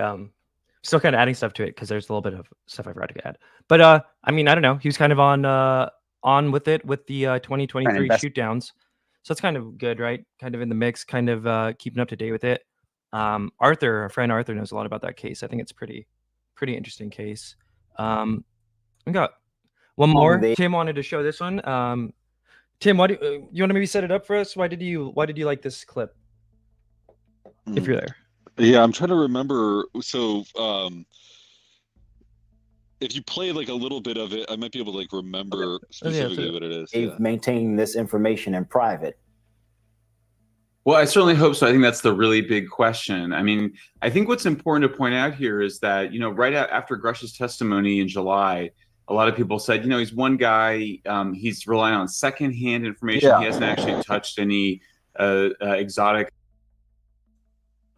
Still kind of adding stuff to it because there's a little bit of stuff I forgot to add. But I mean, I don't know. He was kind of on with it with the 2023 shootdowns, so it's kind of good, right? Kind of in the mix, kind of keeping up to date with it. Arthur, our friend Arthur, knows a lot about that case. I think it's pretty interesting case. We got one more. Tim wanted to show this one. Tim, why do you want to maybe set it up for us? Why did you like this clip? If you're there. Yeah, I'm trying to remember. So, if you play like a little bit of it, I might be able to like remember specifically what it is. Maintaining this information in private. Well, I certainly hope so. I think that's the really big question. I mean, I think what's important to point out here is that, you know, right after Grusch's testimony in July, a lot of people said, you know, he's one guy, he's relying on secondhand information. Yeah. He hasn't actually touched any exotic.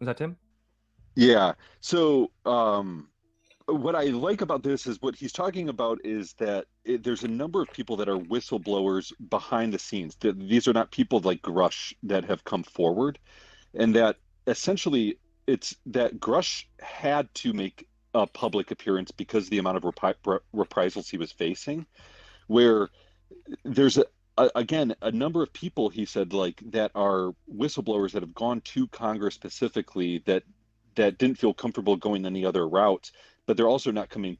Was that Tim? Yeah. So, what I like about this is what he's talking about is that there's a number of people that are whistleblowers behind the scenes. These are not people like Grusch that have come forward, and that essentially it's that Grusch had to make a public appearance because of the amount of reprisals he was facing, where there's again a number of people, he said, like that are whistleblowers that have gone to Congress specifically that didn't feel comfortable going any other route, but they're also not coming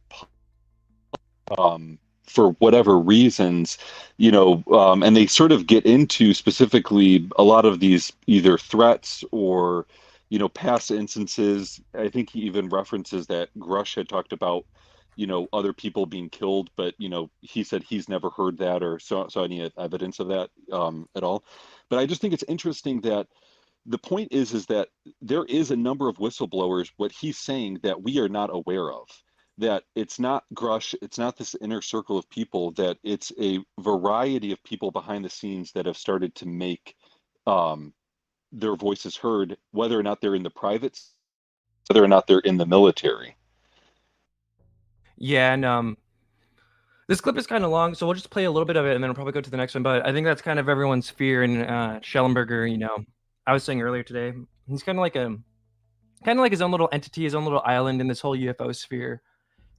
for whatever reasons, you know, and they sort of get into specifically a lot of these either threats or, you know, past instances. I think he even references that Grusch had talked about, you know, other people being killed, but, you know, he said he's never heard that or saw any evidence of that at all. But I just think it's interesting that the point is that there is a number of whistleblowers, what he's saying, that we are not aware of, that it's not Grusch, it's not this inner circle of people, that it's a variety of people behind the scenes that have started to make their voices heard, whether or not they're in the privates, whether or not they're in the military. Yeah, and this clip is kind of long, so we'll just play a little bit of it and then we'll probably go to the next one. But I think that's kind of everyone's fear. And Shellenberger, you know, I was saying earlier today, he's kind of like his own little entity, his own little island in this whole UFO sphere,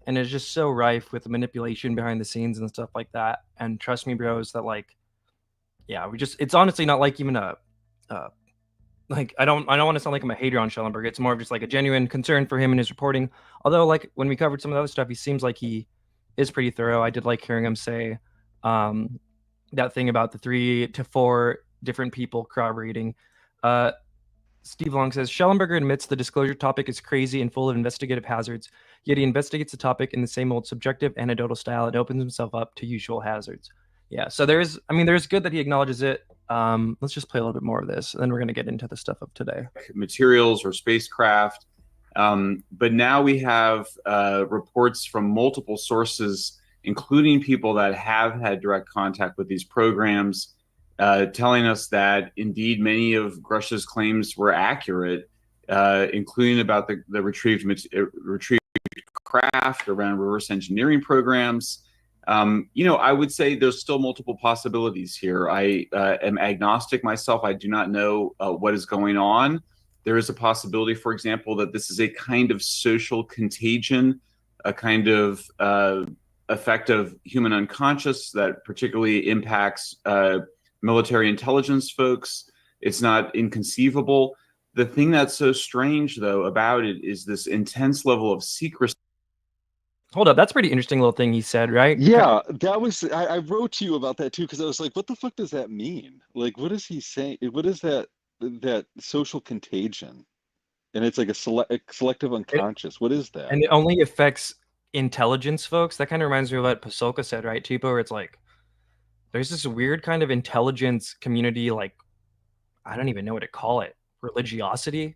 and it's just so rife with manipulation behind the scenes and stuff like that. And trust me, bros, that like, yeah, it's honestly not like even like I don't want to sound like I'm a hater on Shellenberger. It's more of just like a genuine concern for him and his reporting. Although, like when we covered some of the other stuff, he seems like he is pretty thorough. I did like hearing him say that thing about the 3 to 4 different people corroborating. Steve Long says Shellenberger admits the disclosure topic is crazy and full of investigative hazards, yet he investigates the topic in the same old subjective anecdotal style and opens himself up to usual hazards. Yeah, so there's good that he acknowledges it. Let's just play a little bit more of this, and then we're going to get into the stuff of today. Materials or spacecraft. But now we have reports from multiple sources, including people that have had direct contact with these programs, telling us that indeed many of Grusch's claims were accurate, including about the retrieved craft around reverse engineering programs. You know, I would say there's still multiple possibilities here. I am agnostic myself. I do not know what is going on. There is a possibility, for example, that this is a kind of social contagion, a kind of effect of human unconscious that particularly impacts military intelligence folks. It's not inconceivable. The thing that's so strange, though, about it is this intense level of secrecy. Hold up, that's a pretty interesting little thing he said, right? Yeah, that was, I wrote to you about that too, because I was like, what the fuck does that mean? Like, what is he saying? What is that social contagion? And it's like a selective unconscious. What is that? And it only affects intelligence folks. That kind of reminds me of what Pasolka said, right, Tipo, where it's like, there's this weird kind of intelligence community, like, I don't even know what to call it, religiosity.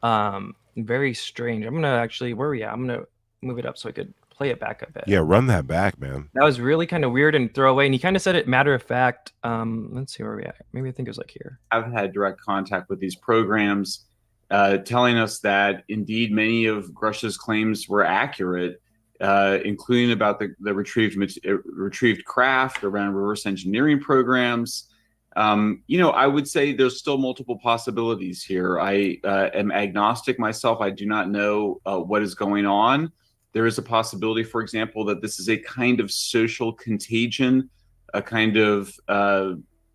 Very strange. I'm gonna actually, where are we at? I'm gonna move it up so I could play it back a bit. Yeah, run that back, man. That was really kind of weird and throwaway, and he kind of said it matter of fact. Let's see where we at. Maybe I think it was like here. I've had direct contact with these programs, telling us that indeed many of Grusch's claims were accurate, including about the retrieved craft around reverse engineering programs. I would say there's still multiple possibilities here. I am agnostic myself. I do not know what is going on. There is a possibility, for example, that this is a kind of social contagion, a kind of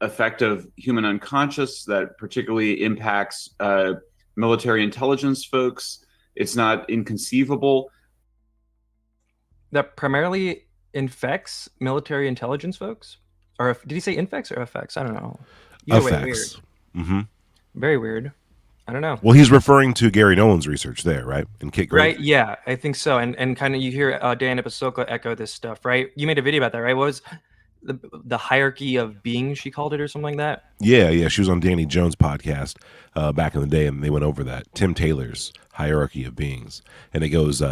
effect of human unconscious that particularly impacts military intelligence folks. It's not inconceivable. That primarily infects military intelligence folks? Or did he say infects or effects? I don't know. Either way, Effects. Mm-hmm. Very weird. I don't know. Well, he's referring to Gary Nolan's research there, right? And Kit Gray. Right? Yeah, I think so. And kind of you hear Diana Pasoka echo this stuff, right? You made a video about that, right? What was the hierarchy of being, she called it, or something like that? Yeah. She was on Danny Jones' podcast back in the day, and they went over that. Tim Taylor's hierarchy of beings. And it goes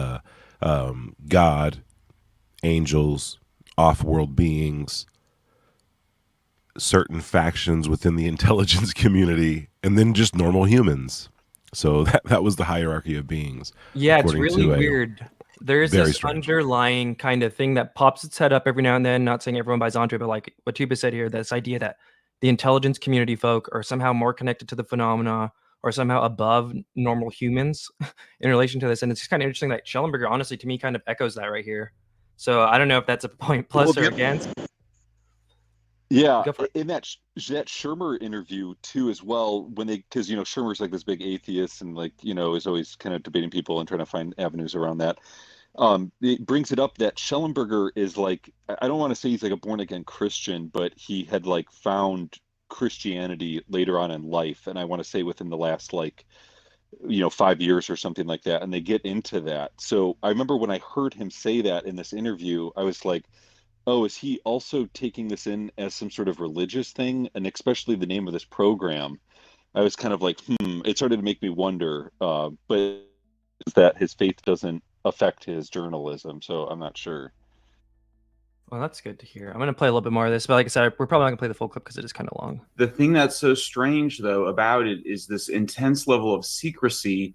God, angels, off-world beings, certain factions within the intelligence community, and then just normal humans. So that was the hierarchy of beings. Yeah, it's really weird. There's this underlying kind of thing that pops its head up every now and then. Not saying everyone buys onto it, but like what Tuba said here, this idea that the intelligence community folk are somehow more connected to the phenomena or somehow above normal humans in relation to this. And it's just kind of interesting that Shellenberger, honestly, to me, kind of echoes that right here. So I don't know if that's a point plus or against. Yeah, in that Shermer interview too, as well, when because Shermer's like this big atheist and is always kind of debating people and trying to find avenues around that. It brings it up that Shellenberger is like, I don't want to say he's like a born again Christian, but he had found Christianity later on in life, and I want to say within the last 5 years or something like that, and they get into that. So I remember when I heard him say that in this interview, I was like, oh, is he also taking this in as some sort of religious thing? And especially the name of this program, I was kind of like, it started to make me wonder, but that his faith doesn't affect his journalism, so I'm not sure. Well, that's good to hear. I'm going to play a little bit more of this, but like I said, we're probably not going to play the full clip because it is kind of long. The thing that's so strange, though, about it is this intense level of secrecy,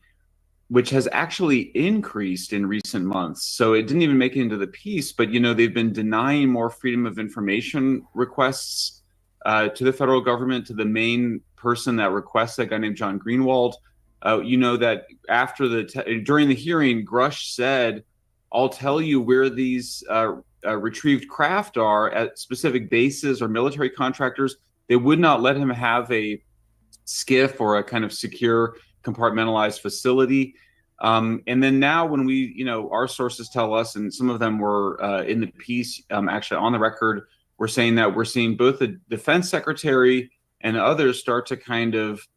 which has actually increased in recent months. So it didn't even make it into the piece, but they've been denying more freedom of information requests to the federal government, to the main person that requests, a guy named John Greenwald. That after during the hearing, Grusch said, "I'll tell you where these retrieved craft are at specific bases or military contractors." They would not let him have a skiff or a kind of secure compartmentalized facility. And then now when we, our sources tell us, and some of them were in the piece, actually on the record, we're saying that we're seeing both the defense secretary and others start to kind of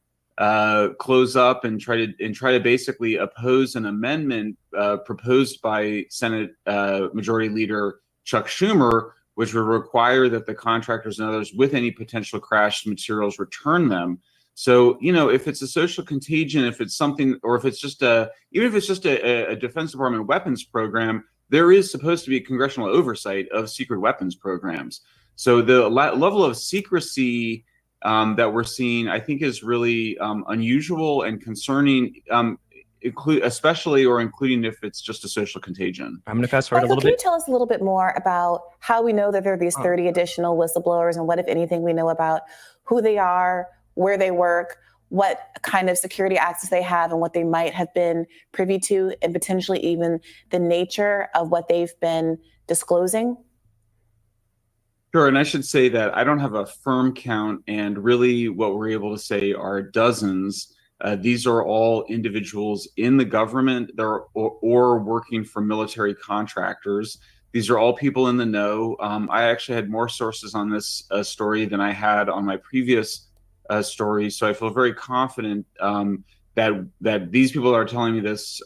close up and try to basically oppose an amendment proposed by Senate Majority Leader Chuck Schumer, which would require that the contractors and others with any potential crashed materials return them. So, if it's a social contagion, if it's something, or if it's just even if it's just a Defense Department weapons program, there is supposed to be congressional oversight of secret weapons programs. So the level of secrecy that we're seeing, I think, is really unusual and concerning, including if it's just a social contagion. I'm going to fast forward a little bit. Can you tell us a little bit more about how we know that there are these 30 additional whistleblowers, and what, if anything, we know about who they are, where they work, what kind of security access they have, and what they might have been privy to, and potentially even the nature of what they've been disclosing? Sure, and I should say that I don't have a firm count, and really what we're able to say are dozens. These are all individuals in the government or working for military contractors. These are all people in the know. I actually had more sources on this story than I had on my previous story, so I feel very confident that these people that are telling me this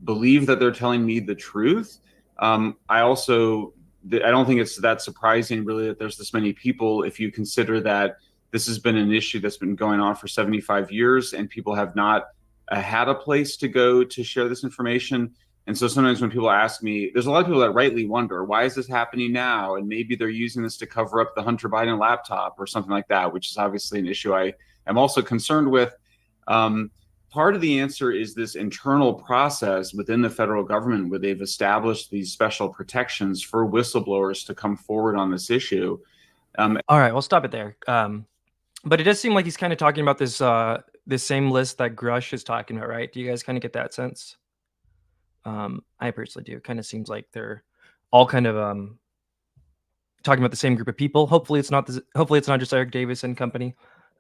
believe that they're telling me the truth. I don't think it's that surprising, really, that there's this many people, if you consider that this has been an issue that's been going on for 75 years, and people have not had a place to go to share this information. And so sometimes when people ask me, there's a lot of people that rightly wonder, why is this happening now? And maybe they're using this to cover up the Hunter Biden laptop or something like that, which is obviously an issue I am also concerned with. Part of the answer is this internal process within the federal government where they've established these special protections for whistleblowers to come forward on this issue. All right, we'll stop it there. But it does seem like he's kind of talking about this same list that Grusch is talking about, right? Do you guys kind of get that sense? I personally do. It kind of seems like they're all kind of talking about the same group of people. Hopefully it's not just Eric Davis and company.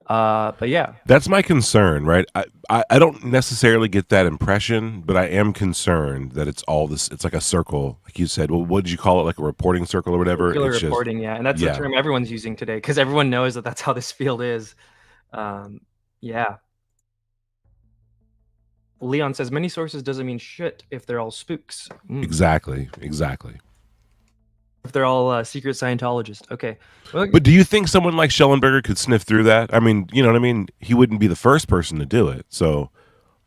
But yeah, that's my concern, right? I don't necessarily get that impression, but I am concerned that it's all this. It's like a circle, like you said. Well, what did you call it? Like a reporting circle or whatever? Circular It's reporting, yeah, and that's the term everyone's using today because everyone knows that that's how this field is. Yeah. Leon says many sources doesn't mean shit if they're all spooks. Exactly. If they're all secret Scientologists. Okay. Well, but do you think someone like Shellenberger could sniff through that? I mean, you know what I mean? He wouldn't be the first person to do it. So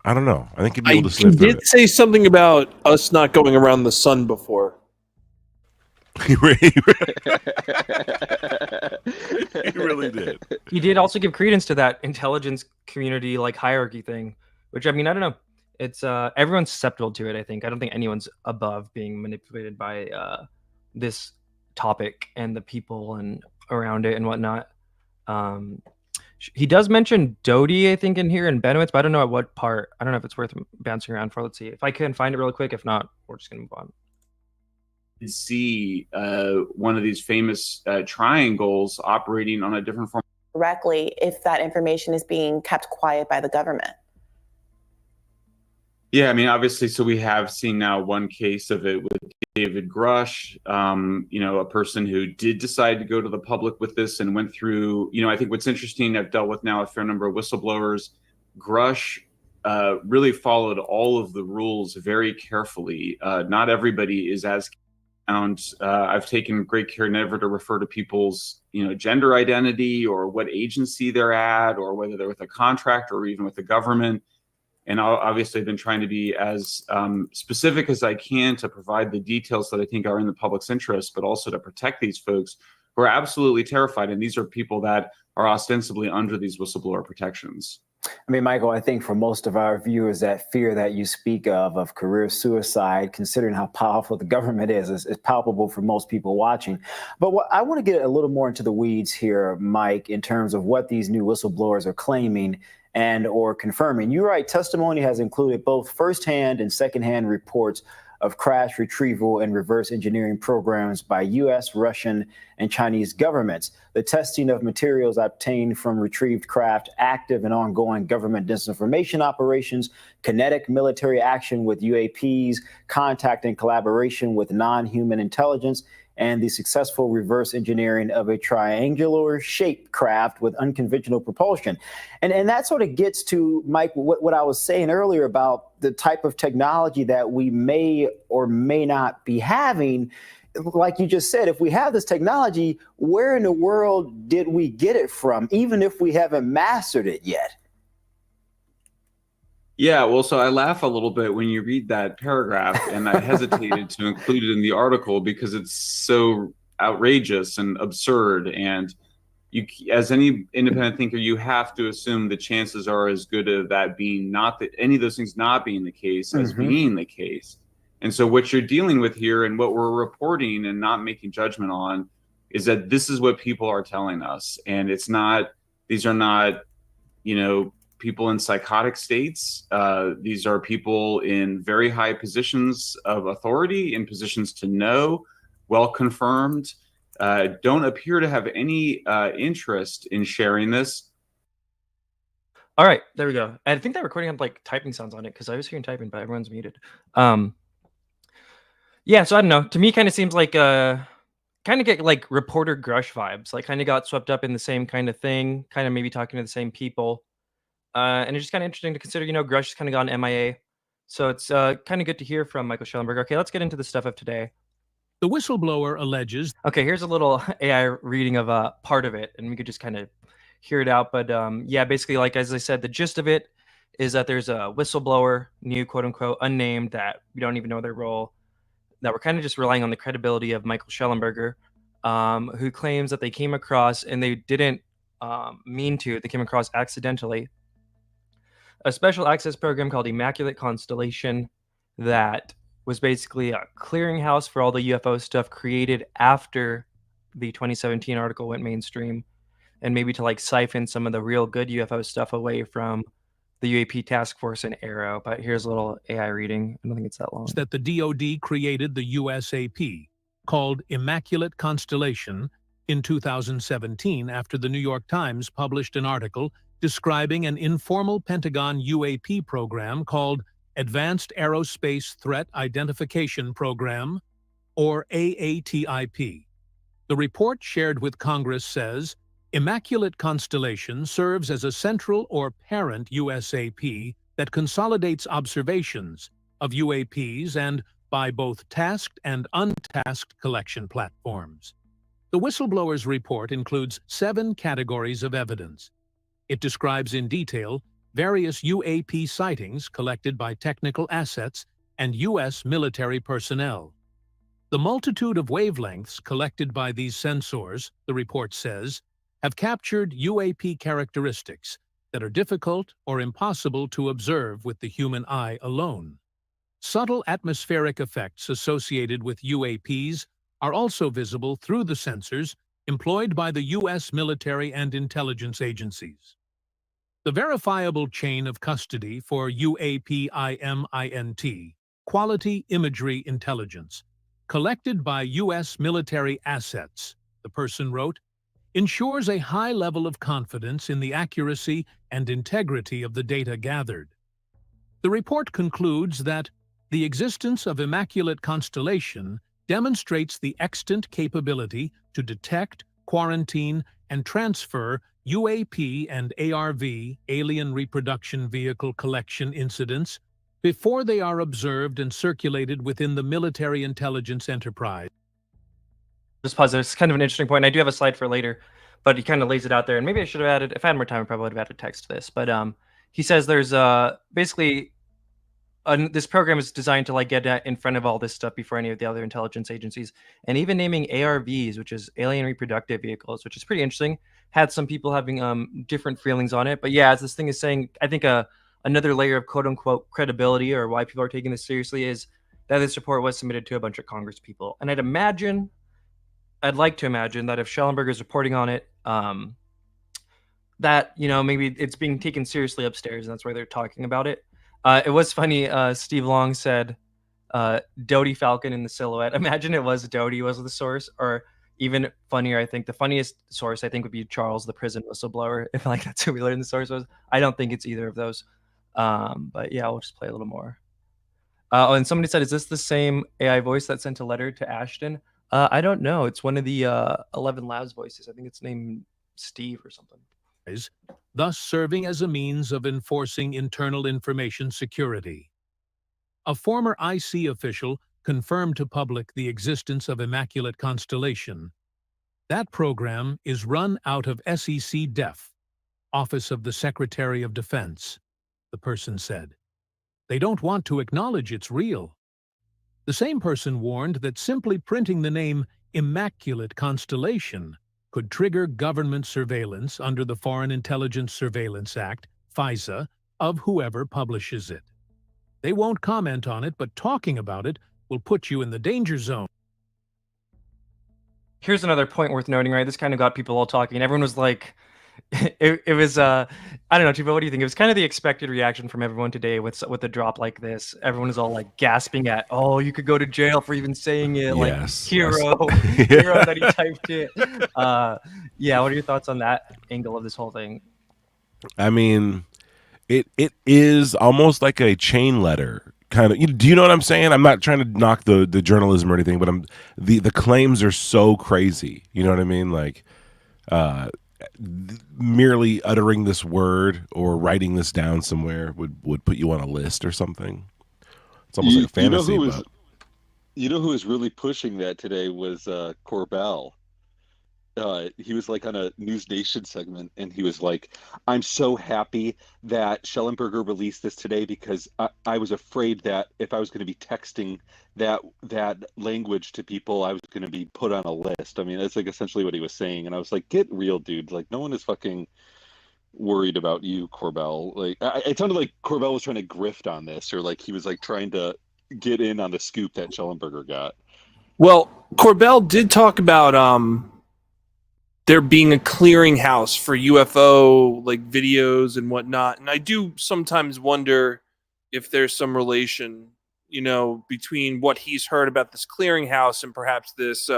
I don't know. I think he'd be able to sniff through it. He did say something about us not going around the sun before. He really did. He did also give credence to that intelligence community like hierarchy thing, which I mean, I don't know. It's everyone's susceptible to it, I think. I don't think anyone's above being manipulated by this topic and the people and around it and whatnot. He does mention Doty, I think, in here and Benowitz, but I don't know at what part. I don't know if it's worth bouncing around for. Let's see. If I can find it really quick. If not, we're just going to move on. See one of these famous triangles operating on a different form. Directly, if that information is being kept quiet by the government. Yeah, I mean, obviously, so we have seen now one case of it with David Grusch, a person who did decide to go to the public with this and went through, I think what's interesting, I've dealt with now a fair number of whistleblowers. Grusch really followed all of the rules very carefully. Not everybody is as sound. I've taken great care never to refer to people's, gender identity or what agency they're at or whether they're with a contractor or even with the government. And obviously I've been trying to be as specific as I can to provide the details that I think are in the public's interest, but also to protect these folks who are absolutely terrified. And these are people that are ostensibly under these whistleblower protections. I mean, Michael, I think for most of our viewers, that fear that you speak of career suicide, considering how powerful the government is palpable for most people watching. But I want to get a little more into the weeds here, Mike, in terms of what these new whistleblowers are claiming and or confirming. You write, testimony has included both firsthand and secondhand reports of crash retrieval and reverse engineering programs by U.S., Russian, and Chinese governments, the testing of materials obtained from retrieved craft, active and ongoing government disinformation operations, kinetic military action with UAPs, contact and collaboration with non-human intelligence, and the successful reverse engineering of a triangular-shaped craft with unconventional propulsion. And that sort of gets to, Mike, what I was saying earlier about the type of technology that we may or may not be having. Like you just said, if we have this technology, where in the world did we get it from, even if we haven't mastered it yet? Yeah, well, so I laugh a little bit when you read that paragraph, and I hesitated to include it in the article because it's so outrageous and absurd. And you, as any independent thinker, you have to assume the chances are as good of that being not that any of those things not being the case as being the case. And so what you're dealing with here and what we're reporting and not making judgment on is that this is what people are telling us. And it's not, these are not, people in psychotic states. These are people in very high positions of authority, in positions to know, well confirmed, don't appear to have any interest in sharing this. All right, there we go. I think that recording had like typing sounds on it because I was hearing typing, but everyone's muted. Yeah, so I don't know. To me, kind of seems like kind of get like reporter Grusch vibes. Like kind of got swept up in the same kind of thing. Kind of maybe talking to the same people. And it's just kind of interesting to consider, Grusch has kind of gone MIA. So it's kind of good to hear from Michael Shellenberger. Okay, let's get into the stuff of today. The whistleblower alleges. Okay, here's a little AI reading of part of it, and we could just kind of hear it out. But yeah, basically, like as I said, the gist of it is that there's a whistleblower, new quote unquote, unnamed, that we don't even know their role, that we're kind of just relying on the credibility of Michael Shellenberger, who claims that they came across, and they didn't mean to, they came across accidentally, a special access program called Immaculate Constellation that was basically a clearinghouse for all the UFO stuff created after the 2017 article went mainstream. and maybe to like siphon some of the real good UFO stuff away from the UAP task force and Arrow. But here's a little AI reading. I don't think it's that long. That the DoD created the USAP, called Immaculate Constellation, in 2017 after the New York Times published an article describing an informal Pentagon UAP program called Advanced Aerospace Threat Identification Program, or AATIP. The report shared with Congress says, Immaculate Constellation serves as a central or parent USAP that consolidates observations of UAPs and by both tasked and untasked collection platforms. The whistleblower's report includes 7 categories of evidence. It describes in detail various UAP sightings collected by technical assets and U.S. military personnel. The multitude of wavelengths collected by these sensors, the report says, have captured UAP characteristics that are difficult or impossible to observe with the human eye alone. Subtle atmospheric effects associated with UAPs are also visible through the sensors employed by the U.S. military and intelligence agencies. The verifiable chain of custody for UAPIMINT, Quality Imagery Intelligence, collected by U.S. military assets, the person wrote, ensures a high level of confidence in the accuracy and integrity of the data gathered. The report concludes that the existence of Immaculate Constellation demonstrates the extant capability to detect, quarantine, and transfer UAP and ARV, alien reproduction vehicle collection incidents, before they are observed and circulated within the military intelligence enterprise. Just pause. It's kind of an interesting point. I do have a slide for later, but he kind of lays it out there. And maybe I should have added, if I had more time, I probably would have added text to this. But he says there's basically this program is designed to like get in front of all this stuff before any of the other intelligence agencies, and even naming ARVs, which is alien reproductive vehicles, which is pretty interesting. Had some people having different feelings on it, but yeah, as this thing is saying, I think another layer of quote unquote credibility, or why people are taking this seriously, is that this report was submitted to a bunch of Congress people, and I'd like to imagine that if Shellenberger is reporting on it, that maybe it's being taken seriously upstairs, and that's why they're talking about it. It was funny. Steve Long said, Doty Falcon in the silhouette. Imagine it was Doty was the source, or even funnier, I think the funniest source I think would be Charles, the prison whistleblower. If like that's who we learned the source was. I don't think it's either of those. But yeah, we'll just play a little more. Oh, and somebody said, is this the same AI voice that sent a letter to Ashton? I don't know. It's one of the 11 Labs voices. I think it's named Steve or something. Thus serving as a means of enforcing internal information security. A former IC official confirmed to public the existence of Immaculate Constellation. That program is run out of SEC DEF, Office of the Secretary of Defense, the person said. They don't want to acknowledge it's real. The same person warned that simply printing the name Immaculate Constellation could trigger government surveillance under the Foreign Intelligence Surveillance Act, FISA, of whoever publishes it. They won't comment on it, but talking about it will put you in the danger zone. Here's another point worth noting, right? This kind of got people all talking. Everyone was like, it was, I don't know, Tuba, what do you think? It was kind of the expected reaction from everyone today with a drop like this. Everyone was all like gasping at, oh, you could go to jail for even saying it. Like, hero that he typed it. Yeah, what are your thoughts on that angle of this whole thing? I mean, it is almost like a chain letter. Kind of, do you know what I'm saying? I'm not trying to knock the journalism or anything, but the claims are so crazy. You know what I mean? Like, merely uttering this word or writing this down somewhere would put you on a list or something. It's almost like a fantasy. You know who was really pushing that today was Corbell. He was like on a News Nation segment, and he was like, I'm so happy that Shellenberger released this today because I was afraid that if I was going to be texting that language to people, I was going to be put on a list. I mean, that's like essentially what he was saying. And I was like, get real, dude. Like, no one is fucking worried about you, Corbell. Like, it sounded like Corbell was trying to grift on this, or like he was like trying to get in on the scoop that Shellenberger got. Well, Corbell did talk about there being a clearinghouse for UFO like videos and whatnot. And I do sometimes wonder if there's some relation, you know, between what he's heard about this clearinghouse and perhaps this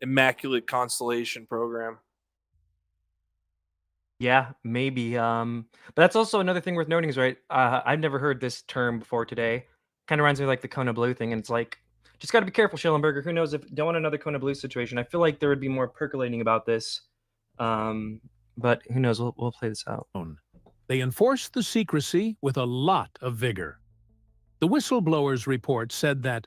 Immaculate Constellation program. Yeah, maybe. But that's also another thing worth noting is, right, I've never heard this term before today. Kind of reminds me of like the Kona Blue thing, and it's like, just got to be careful, Shellenberger. Who knows if don't want another Kona Blue situation. I feel like there would be more percolating about this. But who knows? We'll play this out. They enforce the secrecy with a lot of vigor. The Whistleblower's report said that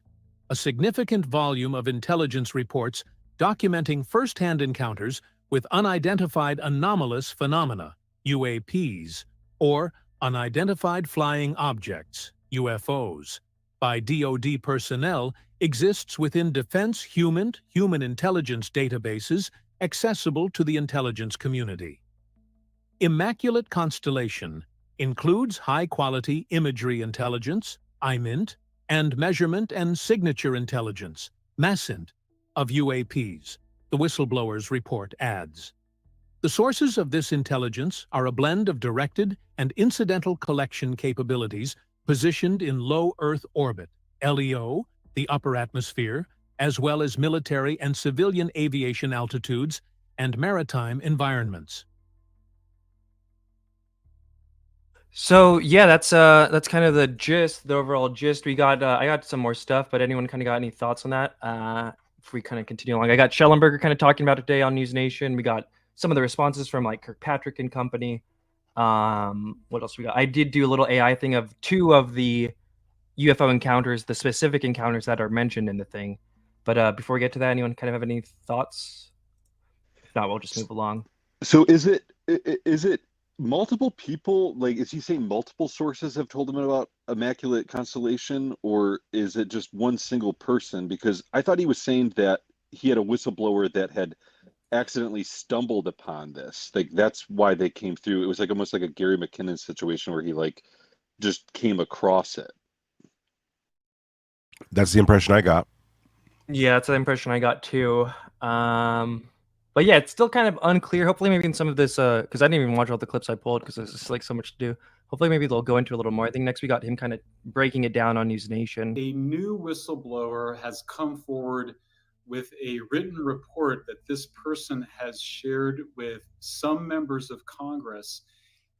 a significant volume of intelligence reports documenting first-hand encounters with unidentified anomalous phenomena, UAPs, or unidentified flying objects, UFOs, by DoD personnel exists within defense human intelligence databases accessible to the intelligence community. Immaculate Constellation includes high-quality imagery intelligence, IMINT, and measurement and signature intelligence, MASINT, of UAPs, the Whistleblower's report adds. The sources of this intelligence are a blend of directed and incidental collection capabilities positioned in low Earth orbit, LEO, the upper atmosphere, as well as military and civilian aviation altitudes and maritime environments. So yeah, that's kind of the gist, the overall gist. We got I got some more stuff, but anyone kind of got any thoughts on that? If we kind of continue along, I got Shellenberger kind of talking about it today on News Nation. We got some of the responses from like Kirkpatrick and company. What else we got? I did do a little AI thing of 2 of the UFO encounters, the specific encounters that are mentioned in the thing. But before we get to that, anyone kind of have any thoughts? If not, we'll just move along. So is it multiple people? Like, is he saying multiple sources have told him about Immaculate Constellation, or is it just one single person? Because I thought he was saying that he had a whistleblower that had accidentally stumbled upon this. Like, that's why they came through. It was like almost like a Gary McKinnon situation where he like just came across it. That's the impression I got. Yeah, that's the impression I got too. But yeah, it's still kind of unclear. Hopefully, maybe in some of this, because I didn't even watch all the clips I pulled because there's just like so much to do. Hopefully, maybe they'll go into a little more. I think next we got him kind of breaking it down on News Nation. A new whistleblower has come forward with a written report that this person has shared with some members of Congress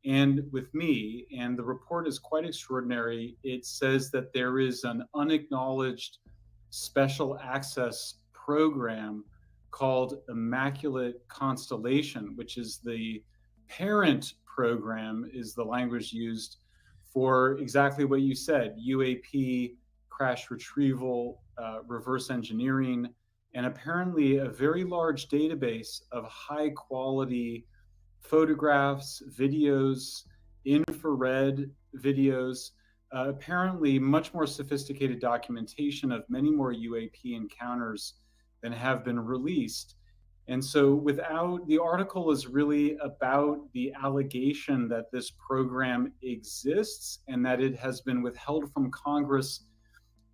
and with me. And the report is quite extraordinary. It says that there is an unacknowledged special access program called Immaculate Constellation, which is the parent program, is the language used for exactly what you said: UAP, crash retrieval, reverse engineering, and apparently a very large database of high quality photographs, videos, infrared videos, apparently much more sophisticated documentation of many more UAP encounters than have been released. And so the article is really about the allegation that this program exists and that it has been withheld from Congress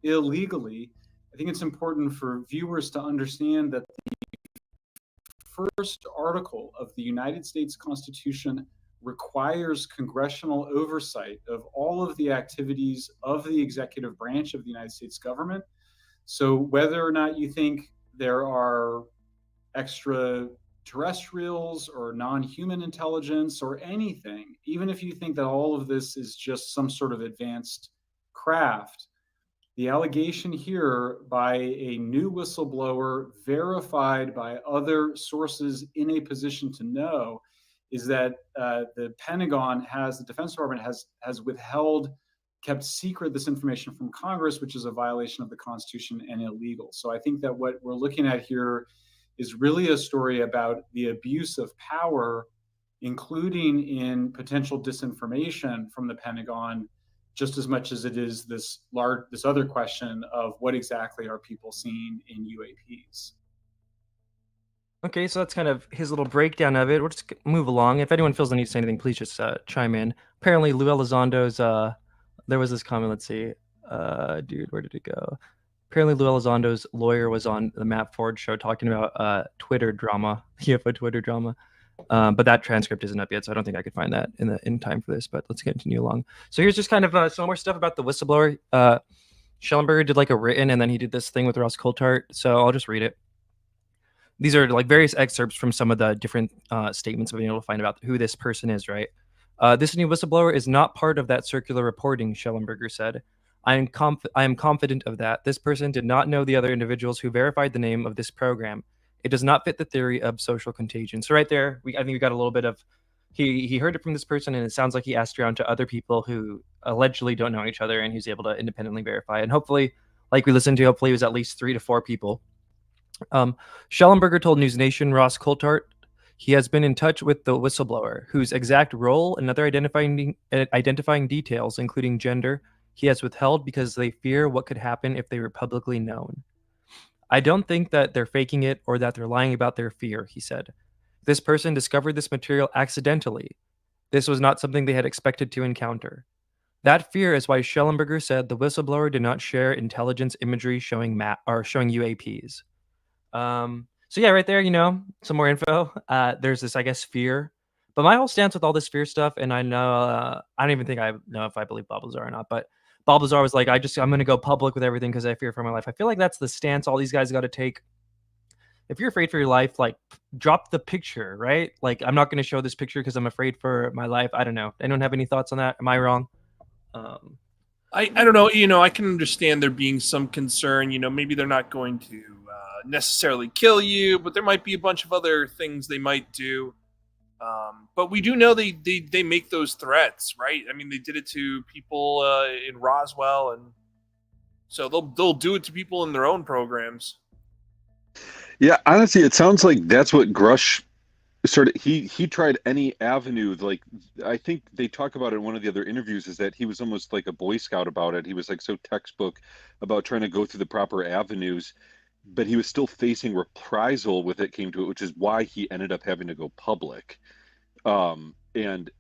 illegally. I think it's important for viewers to understand that the first article of the United States Constitution requires congressional oversight of all of the activities of the executive branch of the United States government. So whether or not you think there are extraterrestrials or non-human intelligence or anything, even if you think that all of this is just some sort of advanced craft, the allegation here by a new whistleblower verified by other sources in a position to know is that the Pentagon the Defense Department has withheld, kept secret this information from Congress, which is a violation of the Constitution and illegal. So I think that what we're looking at here is really a story about the abuse of power, including in potential disinformation from the Pentagon, just as much as it is this other question of what exactly are people seeing in UAPs. Okay, so that's kind of his little breakdown of it. We'll just move along. If anyone feels the need to say anything, please just chime in. Apparently, Lou Elizondo's, there was this comment, let's see. Dude, where did it go? Apparently, Lou Elizondo's lawyer was on the Matt Ford show talking about Twitter drama, UFO Twitter drama. But that transcript isn't up yet, so I don't think I could find that in time for this. But let's continue along. So here's just kind of some more stuff about the whistleblower. Shellenberger did like a written, and then he did this thing with Ross Coulthart. So I'll just read it. These are like various excerpts from some of the different statements we've been able to find about who this person is, right? This new whistleblower is not part of that circular reporting, Shellenberger said. I am confident of that. This person did not know the other individuals who verified the name of this program. It does not fit the theory of social contagion. So right there, I think we got a little bit of, he heard it from this person, and it sounds like he asked around to other people who allegedly don't know each other, and he's able to independently verify. And hopefully, like we listened to, hopefully it was at least 3 to 4 people. Shellenberger told News Nation Ross Coulthart he has been in touch with the whistleblower, whose exact role and other identifying details, including gender, he has withheld because they fear what could happen if they were publicly known. I don't think that they're faking it or that they're lying about their fear, he said. This person discovered this material accidentally. This was not something they had expected to encounter. That fear is why Shellenberger said the whistleblower did not share intelligence imagery showing UAPs. So yeah, right there, some more info. There's this, I guess, fear. But my whole stance with all this fear stuff, and I know, I don't even think I know if I believe Bob Lazar or not, but Bob Lazar was like, I'm going to go public with everything because I fear for my life. I feel like that's the stance all these guys got to take. If you're afraid for your life, like, drop the picture, right? Like, I'm not going to show this picture because I'm afraid for my life. I don't know. Anyone have any thoughts on that? Am I wrong? I don't know. I can understand there being some concern. Maybe they're not going to necessarily kill you, but there might be a bunch of other things they might do. But we do know they make those threats, right? I mean, they did it to people in Roswell, and so they'll do it to people in their own programs. Yeah, honestly, it sounds like that's what Grusch he tried any avenue. Like, I think they talk about it in one of the other interviews, is that he was almost like a Boy Scout about it. He was like so textbook about trying to go through the proper avenues, but he was still facing reprisal with it came to it, which is why he ended up having to go public. And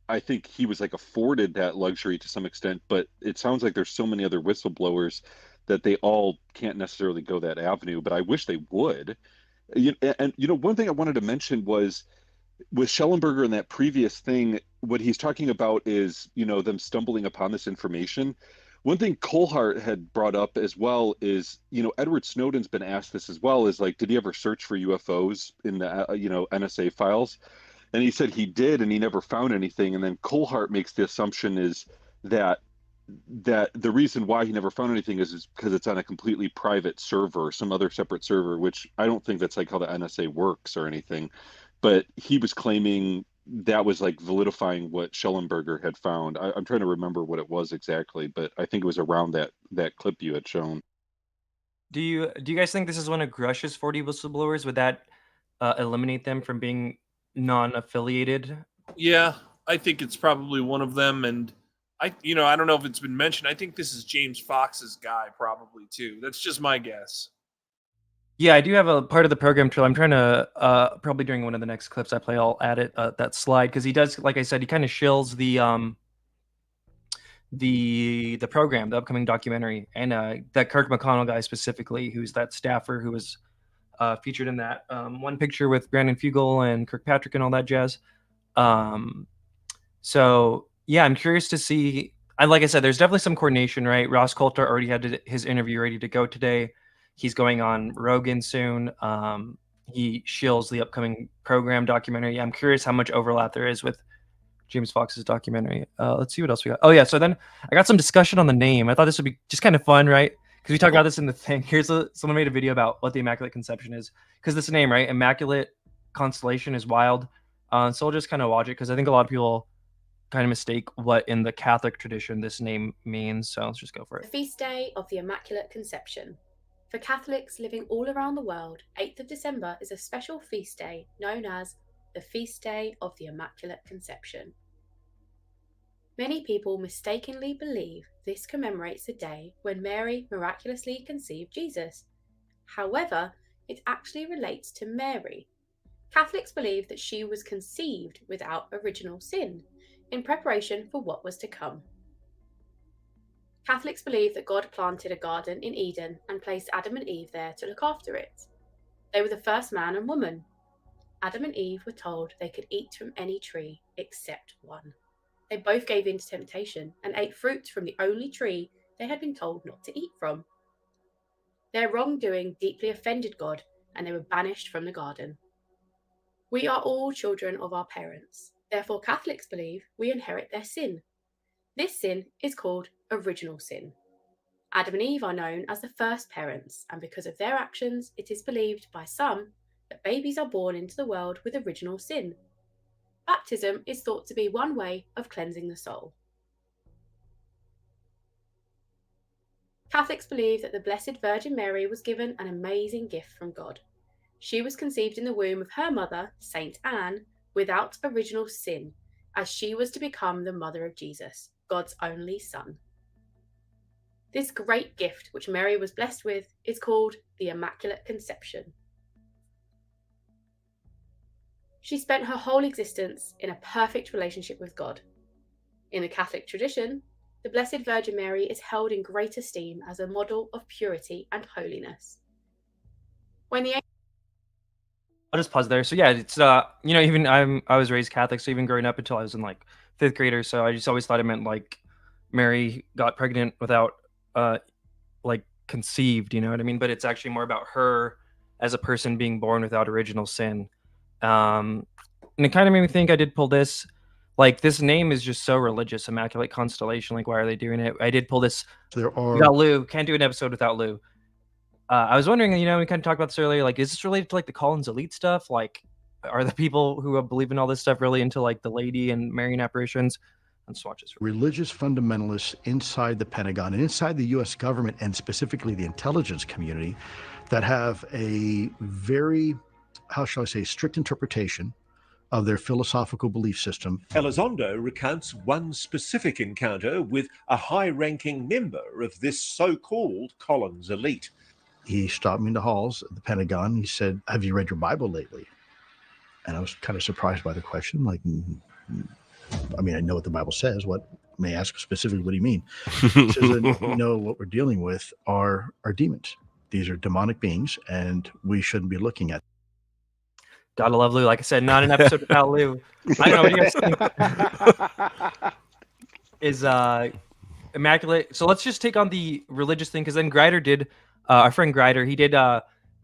I think he was like afforded that luxury to some extent, but it sounds like there's so many other whistleblowers that they all can't necessarily go that avenue, but I wish they would. And one thing I wanted to mention was with Shellenberger in that previous thing, what he's talking about is, them stumbling upon this information. One thing Coulthart had brought up as well is, Edward Snowden's been asked this as well, is like, did he ever search for UFOs in the, NSA files? And he said he did, and he never found anything. And then Coulthart makes the assumption is that the reason why he never found anything is because it's on a completely private server, some other separate server, which I don't think that's like how the NSA works or anything. But he was claiming that was like validifying what Shellenberger had found. I'm trying to remember what it was exactly, but I think it was around that clip you had shown. Do you guys think this is one of Grusch's 40 whistleblowers? Would that eliminate them from being non-affiliated? Yeah, I think it's probably one of them, and I don't know if it's been mentioned. I think this is James Fox's guy, probably too. That's just my guess. Yeah, I do have a part of the program trail. I'm trying to probably during one of the next clips I play, I'll add it that slide, because he does, like I said, he kind of shills the program, the upcoming documentary, and that Kirk McConnell guy specifically, who's that staffer who was featured in that one picture with Brandon Fugel and Kirkpatrick and all that jazz. So yeah, I'm curious to see. Like I said, there's definitely some coordination, right? Ross Coulthart already had his interview ready to go today. He's going on Rogan soon. He shills the upcoming program documentary. I'm curious how much overlap there is with James Fox's documentary. Let's see what else we got. Oh yeah, so then I got some discussion on the name. I thought this would be just kind of fun, right? Because we talked about this in the thing. Here's someone made a video about what the Immaculate Conception is. Because this name, right? Immaculate Constellation is wild. So we'll just kind of watch it, because I think a lot of people kind of mistake what in the Catholic tradition this name means. So let's just go for it. The feast day of the Immaculate Conception. For Catholics living all around the world, 8th of December is a special feast day known as the Feast Day of the Immaculate Conception. Many people mistakenly believe this commemorates the day when Mary miraculously conceived Jesus. However, it actually relates to Mary. Catholics believe that she was conceived without original sin, in preparation for what was to come. Catholics believe that God planted a garden in Eden and placed Adam and Eve there to look after it. They were the first man and woman. Adam and Eve were told they could eat from any tree except one. They both gave in to temptation and ate fruit from the only tree they had been told not to eat from. Their wrongdoing deeply offended God, and they were banished from the garden. We are all children of our parents. Therefore, Catholics believe we inherit their sin. This sin is called original sin. Adam and Eve are known as the first parents, and because of their actions, it is believed by some that babies are born into the world with original sin. Baptism is thought to be one way of cleansing the soul. Catholics believe that the Blessed Virgin Mary was given an amazing gift from God. She was conceived in the womb of her mother, Saint Anne, without original sin, as she was to become the mother of Jesus, God's only son. This great gift which Mary was blessed with is called the Immaculate Conception. She spent her whole existence in a perfect relationship with God. In the Catholic tradition, the Blessed Virgin Mary is held in great esteem as a model of purity and holiness. I'll just pause there. So yeah, it's even I was raised Catholic, so even growing up until I was in like 5th grade or so, I just always thought it meant like Mary got pregnant without like conceived, you know what I mean? But it's actually more about her as a person being born without original sin. And it kind of made me think, I did pull this, like this name is just so religious, Immaculate Constellation. Like, why are they doing it? I did pull this. We got Lou. Can't do an episode without Lou. I was wondering, we kind of talked about this earlier. Like, is this related to like the Collins elite stuff? Like, are the people who believe in all this stuff really into like the Lady and Marian apparitions? Let's watch this. Religious fundamentalists inside the Pentagon and inside the U.S. government, and specifically the intelligence community, that have a very, how shall I say, strict interpretation of their philosophical belief system. Elizondo recounts one specific encounter with a high-ranking member of this so-called Collins elite. He stopped me in the halls at the Pentagon. He said, "Have you read your Bible lately?" And I was kind of surprised by the question. Like, I mean, I know what the Bible says. What may I ask specifically? What do you mean? He says, "No, what we're dealing with are demons. These are demonic beings, and we shouldn't be looking at." Gotta love Lou. Like I said, not an episode without Lou. I don't know. What do you guys think? Is Immaculate? So let's just take on the religious thing, because then Greider did. Our friend Greider, he did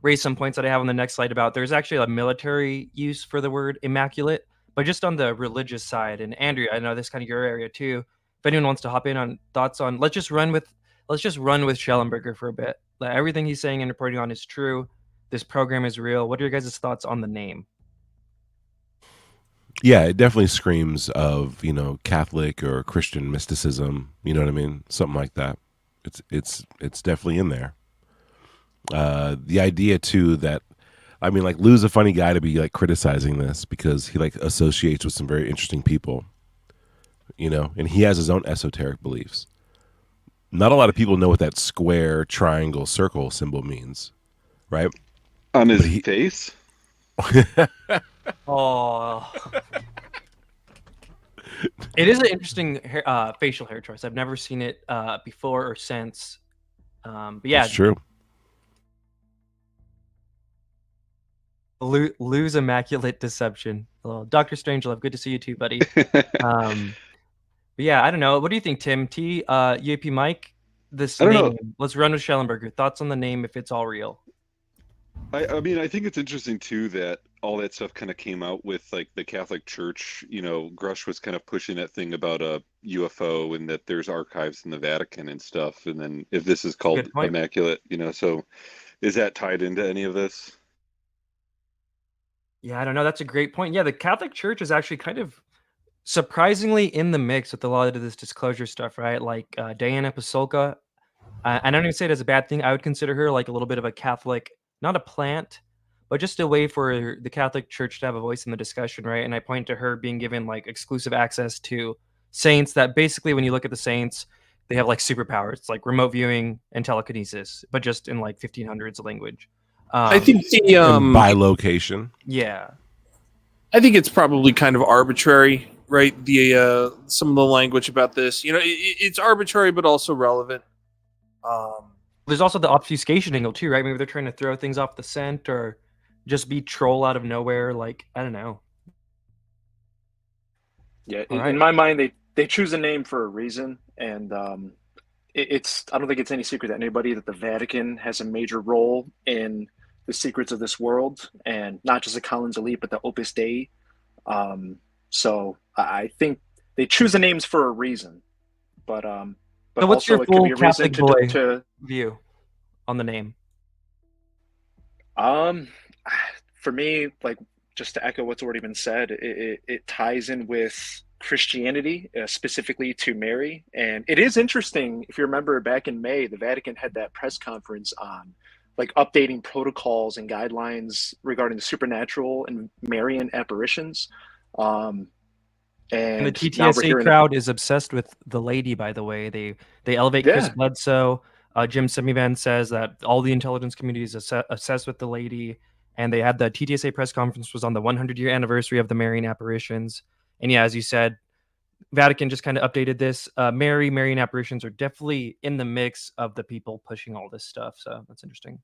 raise some points that I have on the next slide about there's actually a military use for the word immaculate, but just on the religious side. And Andrew, I know this is kind of your area too. If anyone wants to hop in on thoughts on, let's just run with Shellenberger for a bit. Like, everything he's saying and reporting on is true. This program is real. What are your guys' thoughts on the name? Yeah, it definitely screams of, Catholic or Christian mysticism. You know what I mean? Something like that. It's definitely in there. The idea too that, I mean, like, Lou's a funny guy to be like criticizing this, because he like associates with some very interesting people, and he has his own esoteric beliefs. Not a lot of people know what that square, triangle, circle symbol means, right? On his face? Oh. It is an interesting facial hair choice. I've never seen it before or since. But yeah. It's true. Lou's Immaculate Deception. Hello, Dr. Strangelove. Good to see you too, buddy. But yeah, I don't know. What do you think, Tim? UAP Mike? This name. Let's run with Shellenberger. Thoughts on the name, if it's all real? I mean, I think it's interesting too that all that stuff kind of came out with like the Catholic Church. Grusch was kind of pushing that thing about a UFO and that there's archives in the Vatican and stuff. And then if this is called Immaculate, so is that tied into any of this? Yeah, I don't know. That's a great point. Yeah, the Catholic Church is actually kind of surprisingly in the mix with a lot of this disclosure stuff, right? Like Diana Pasulka. I don't even say it as a bad thing. I would consider her like a little bit of a Catholic, not a plant, but just a way for the Catholic Church to have a voice in the discussion, right? And I point to her being given like exclusive access to saints that basically, when you look at the saints, they have like superpowers, like remote viewing and telekinesis, but just in like 1500s language. I think by location. Yeah. I think it's probably kind of arbitrary, right? The some of the language about this, it's arbitrary but also relevant. There's also the obfuscation angle too, right? Maybe they're trying to throw things off the scent or just be troll out of nowhere. Like, I don't know. Yeah, All right. in my mind, they choose a name for a reason, and I don't think it's any secret to anybody that the Vatican has a major role in the secrets of this world, and not just the Collins Elite, but the Opus Dei. So I think they choose the names for a reason, but So what's also your it could full be a reason Catholic boy to view on the name? for me, like, just to echo what's already been said, it ties in with Christianity, specifically to Mary. And it is interesting, if you remember back in May, the Vatican had that press conference on like updating protocols and guidelines regarding the supernatural and Marian apparitions. And the now we're TTSA hearing crowd is obsessed with the lady, by the way. They elevate Chris Yeah. Bledsoe. Jim Semivan says that all the intelligence community is obsessed with the lady. And they had the TTSA press conference was on the 100-year anniversary of the Marian apparitions. And yeah, as you said, Vatican just kind of updated this. Marian apparitions are definitely in the mix of the people pushing all this stuff. So that's interesting.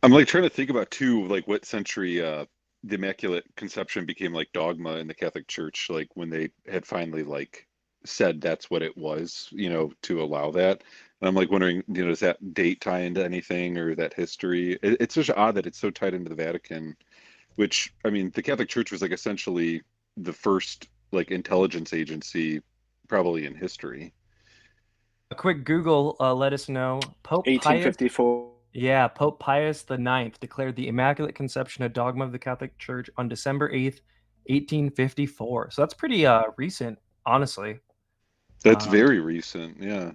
I'm like trying to think about too, like what century the Immaculate Conception became like dogma in the Catholic Church, like when they had finally like said that's what it was, to allow that. And I'm like wondering, does that date tie into anything or that history? It's just odd that it's so tied into the Vatican, which, I mean, the Catholic Church was like essentially the first like intelligence agency probably in history. A quick Google let us know. Pope Pius 1854. Yeah, Pope Pius IX declared the Immaculate Conception a dogma of the Catholic Church on December 8th, 1854. So that's pretty recent, honestly. That's very recent, yeah.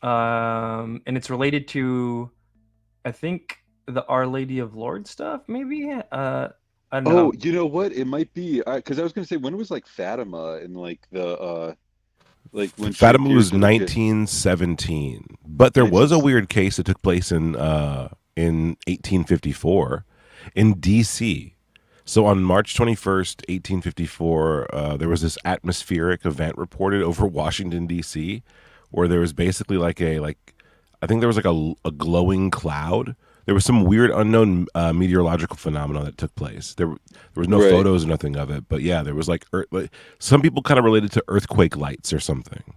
And it's related to, I think, the Our Lady of Lourdes stuff, maybe? I don't know. Oh, you know what? It might be because I was gonna say, when was like Fatima and like the like when she Fatima appeared was to the kid? 1917, but there was a weird case that took place in 1854 in D.C. So on March 21st, 1854, there was this atmospheric event reported over Washington, D.C., where there was basically I think there was like a glowing cloud. There was some weird unknown meteorological phenomenon that took place. There was no Right. photos or nothing of it, but yeah, there was like some people kind of related to earthquake lights or something.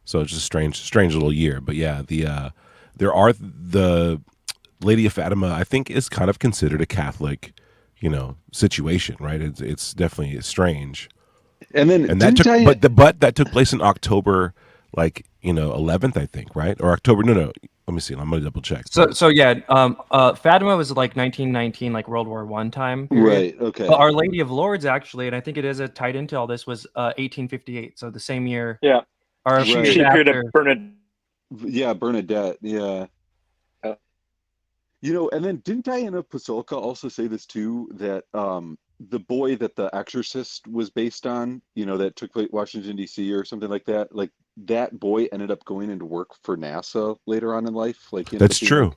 So it's just strange little year. But yeah, the Lady of Fatima, I think, is kind of considered a Catholic, situation, right? It's definitely strange. And then that took, didn't but that took place in October, 11th, I think, right? Or October? No. Let me see. I'm gonna double check. So yeah, Fatima was like 1919, like World War I time period. Right, okay. But Our Lady of Lourdes, actually, and I think it is tied into all this, was 1858. So the same year. Yeah. Or a few years She appeared after. at Bernadette. Yeah, Bernadette. Yeah. And then didn't Diana Pasolka also say this too, that the boy that The Exorcist was based on, that took place Washington, D.C. or something like that, like that boy ended up going into work for NASA later on in life? Like That's true.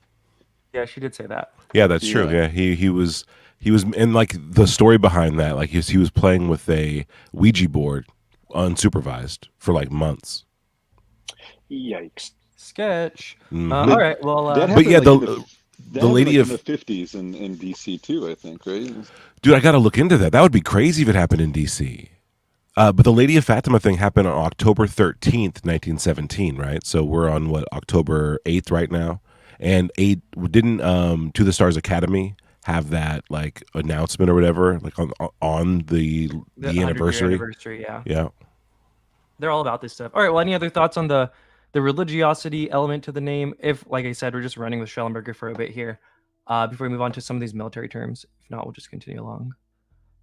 Yeah, she did say that. Yeah, that's true. Yeah, he was, and like the story behind that, like he was playing with a Ouija board unsupervised for like months. Yikes. Sketch. Mhm. All right. Well, that but yeah, happened, the lady in of the 50s in DC too, I think, right? dude, I got to look into that. That would be crazy if it happened in DC. But the Lady of Fatima thing happened on October 13th, 1917, right? So we're on October 8th right now. And didn't To the Stars Academy have that like announcement or whatever, like on the 100-year anniversary? anniversary, yeah. Yeah. They're all about this stuff. All right. Well, any other thoughts on the religiosity element to the name? If, like I said, we're just running with Shellenberger for a bit here before we move on to some of these military terms. If not, we'll just continue along.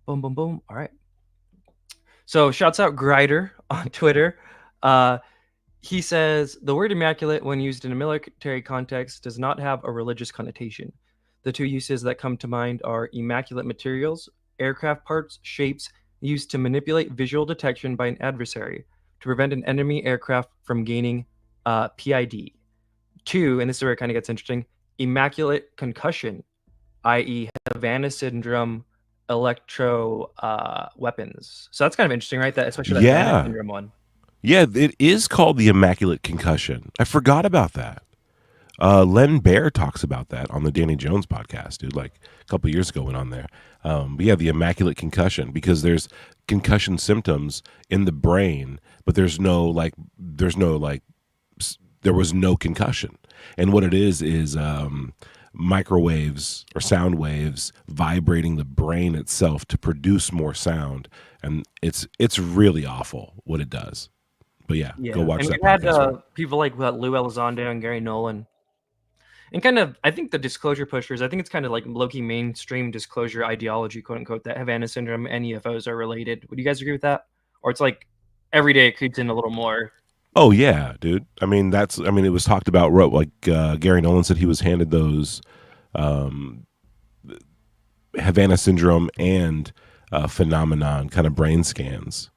Boom, boom, boom. All right. So shouts out Grider on Twitter. He says, the word immaculate, when used in a military context, does not have a religious connotation. The two uses that come to mind are immaculate materials, aircraft parts, shapes used to manipulate visual detection by an adversary to prevent an enemy aircraft from gaining PID. Two, and this is where it kind of gets interesting, immaculate concussion, i.e. Havana syndrome electro weapons. So that's kind of interesting, right? That especially that Yeah. syndrome one. Yeah, it is called the Immaculate Concussion. I forgot about that. Len Bear talks about that on the Danny Jones podcast, dude, like a couple years ago went on there. But yeah, the Immaculate Concussion, because there's concussion symptoms in the brain, but there was no concussion. And what it is microwaves or sound waves vibrating the brain itself to produce more sound. And it's really awful what it does. But yeah, go watch and that. we had podcast, people like Lou Elizondo and Gary Nolan. And kind of, I think the disclosure pushers, I think it's kind of like low-key mainstream disclosure ideology, quote unquote, that Havana syndrome and UFOs are related. Would you guys agree with that? Or it's like every day it creeps in a little more. Oh yeah, dude. I mean, it was talked about. Like Gary Nolan said, he was handed those Havana syndrome and phenomenon kind of brain scans,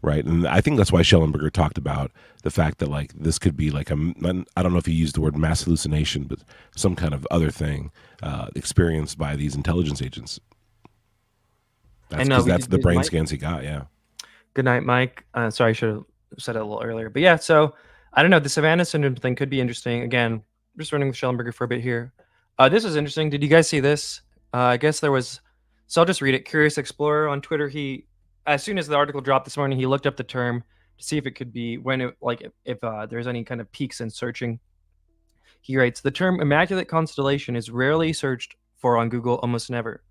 right? And I think that's why Shellenberger talked about the fact that like this could be like I don't know if he used the word mass hallucination, but some kind of other thing experienced by these intelligence agents. That's because that's the brain scans he got. Yeah. Good night, Mike. Sorry, I should have said it a little earlier. But yeah, so I don't know. The Savannah syndrome thing could be interesting. Again, just running with Shellenberger for a bit here. This is interesting. Did you guys see this? I guess there was. So I'll just read it. Curious Explorer on Twitter. He, as soon as the article dropped this morning, he looked up the term to see if it could be when it if there's any kind of peaks in searching. He writes, the term Immaculate Constellation is rarely searched for on Google, almost never.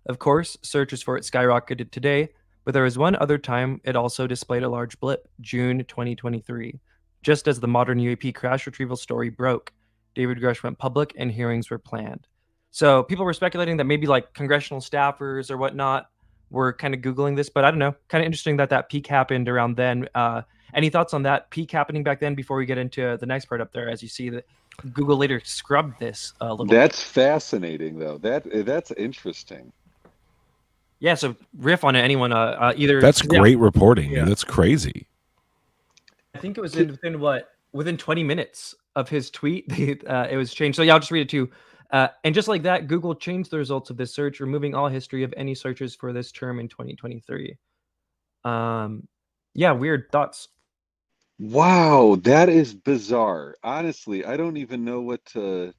Of course, searches for it skyrocketed today, but there was one other time it also displayed a large blip, June 2023. Just as the modern UAP crash retrieval story broke, David Grusch went public and hearings were planned. So people were speculating that maybe like congressional staffers or whatnot were kind of Googling this, but I don't know. Kind of interesting that peak happened around then. Any thoughts on that peak happening back then before we get into the next part up there, as you see that Google later scrubbed this a little That's fascinating, though. That's interesting. Yeah, so riff on it, anyone. Either that's great reporting. Yeah. That's crazy. I think it was within 20 minutes of his tweet, it was changed. So yeah, I'll just read it too. And just like that, Google changed the results of this search, removing all history of any searches for this term in 2023. Yeah, weird thoughts. Wow, that is bizarre. Honestly, I don't even know what to.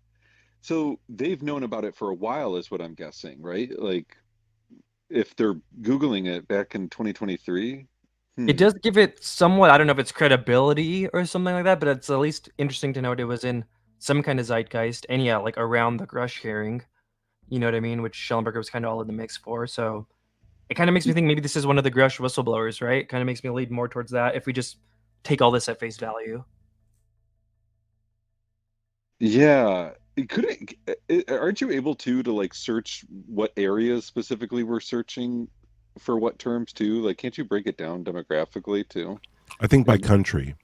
So they've known about it for a while, is what I'm guessing, right? Like, if they're Googling it back in 2023. It does give it somewhat, I don't know if it's credibility or something like that, but it's at least interesting to note it was in some kind of zeitgeist. And yeah, like around the Grusch hearing, you know what I mean? Which Shellenberger was kind of all in the mix for. So it kind of makes me think maybe this is one of the Grusch whistleblowers, right? It kind of makes me lead more towards that if we just take all this at face value. Yeah. Aren't you able to like search what areas specifically we're searching for what terms too? Like, can't you break it down demographically too? I think by country.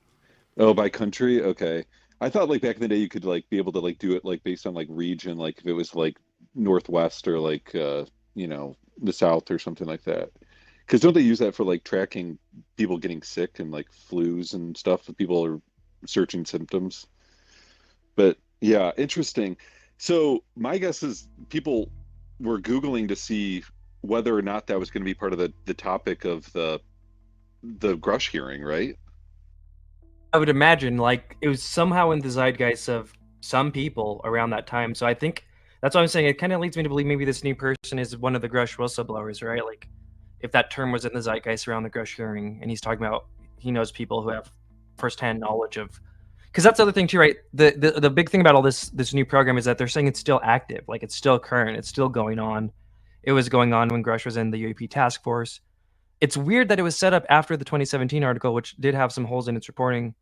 Oh, by country? Okay. I thought like back in the day you could like be able to like do it like based on like region, like if it was like Northwest or like you know, the South or something like that. Because don't they use that for like tracking people getting sick and like flus and stuff if people are searching symptoms? But yeah, interesting. So my guess is people were Googling to see whether or not that was going to be part of the topic of the Grusch hearing, right? I would imagine like it was somehow in the zeitgeist of some people around that time. So I think that's what I'm saying. It kind of leads me to believe maybe this new person is one of the Grusch whistleblowers, right? Like if that term was in the zeitgeist around the Grusch hearing and he's talking about he knows people who have firsthand knowledge of, because that's the other thing too, right? The big thing about all this new program is that they're saying it's still active, like it's still current, it's still going on. It was going on when Grusch was in the UAP task force. It's weird that it was set up after the 2017 article, which did have some holes in its reporting.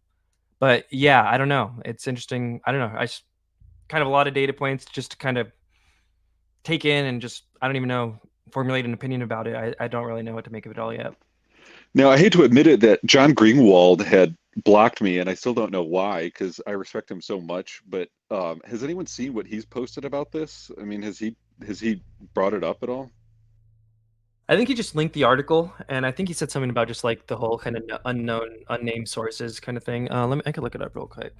But yeah, I don't know. It's interesting. I don't know. I kind of a lot of data points just to kind of take in and just, I don't even know, formulate an opinion about it. I don't really know what to make of it all yet. Now, I hate to admit it that John Greenwald had blocked me, and I still don't know why, because I respect him so much. But has anyone seen what he's posted about this? I mean, has he brought it up at all? I think he just linked the article, and I think he said something about just like the whole kind of unnamed sources kind of thing. I can look it up real quick.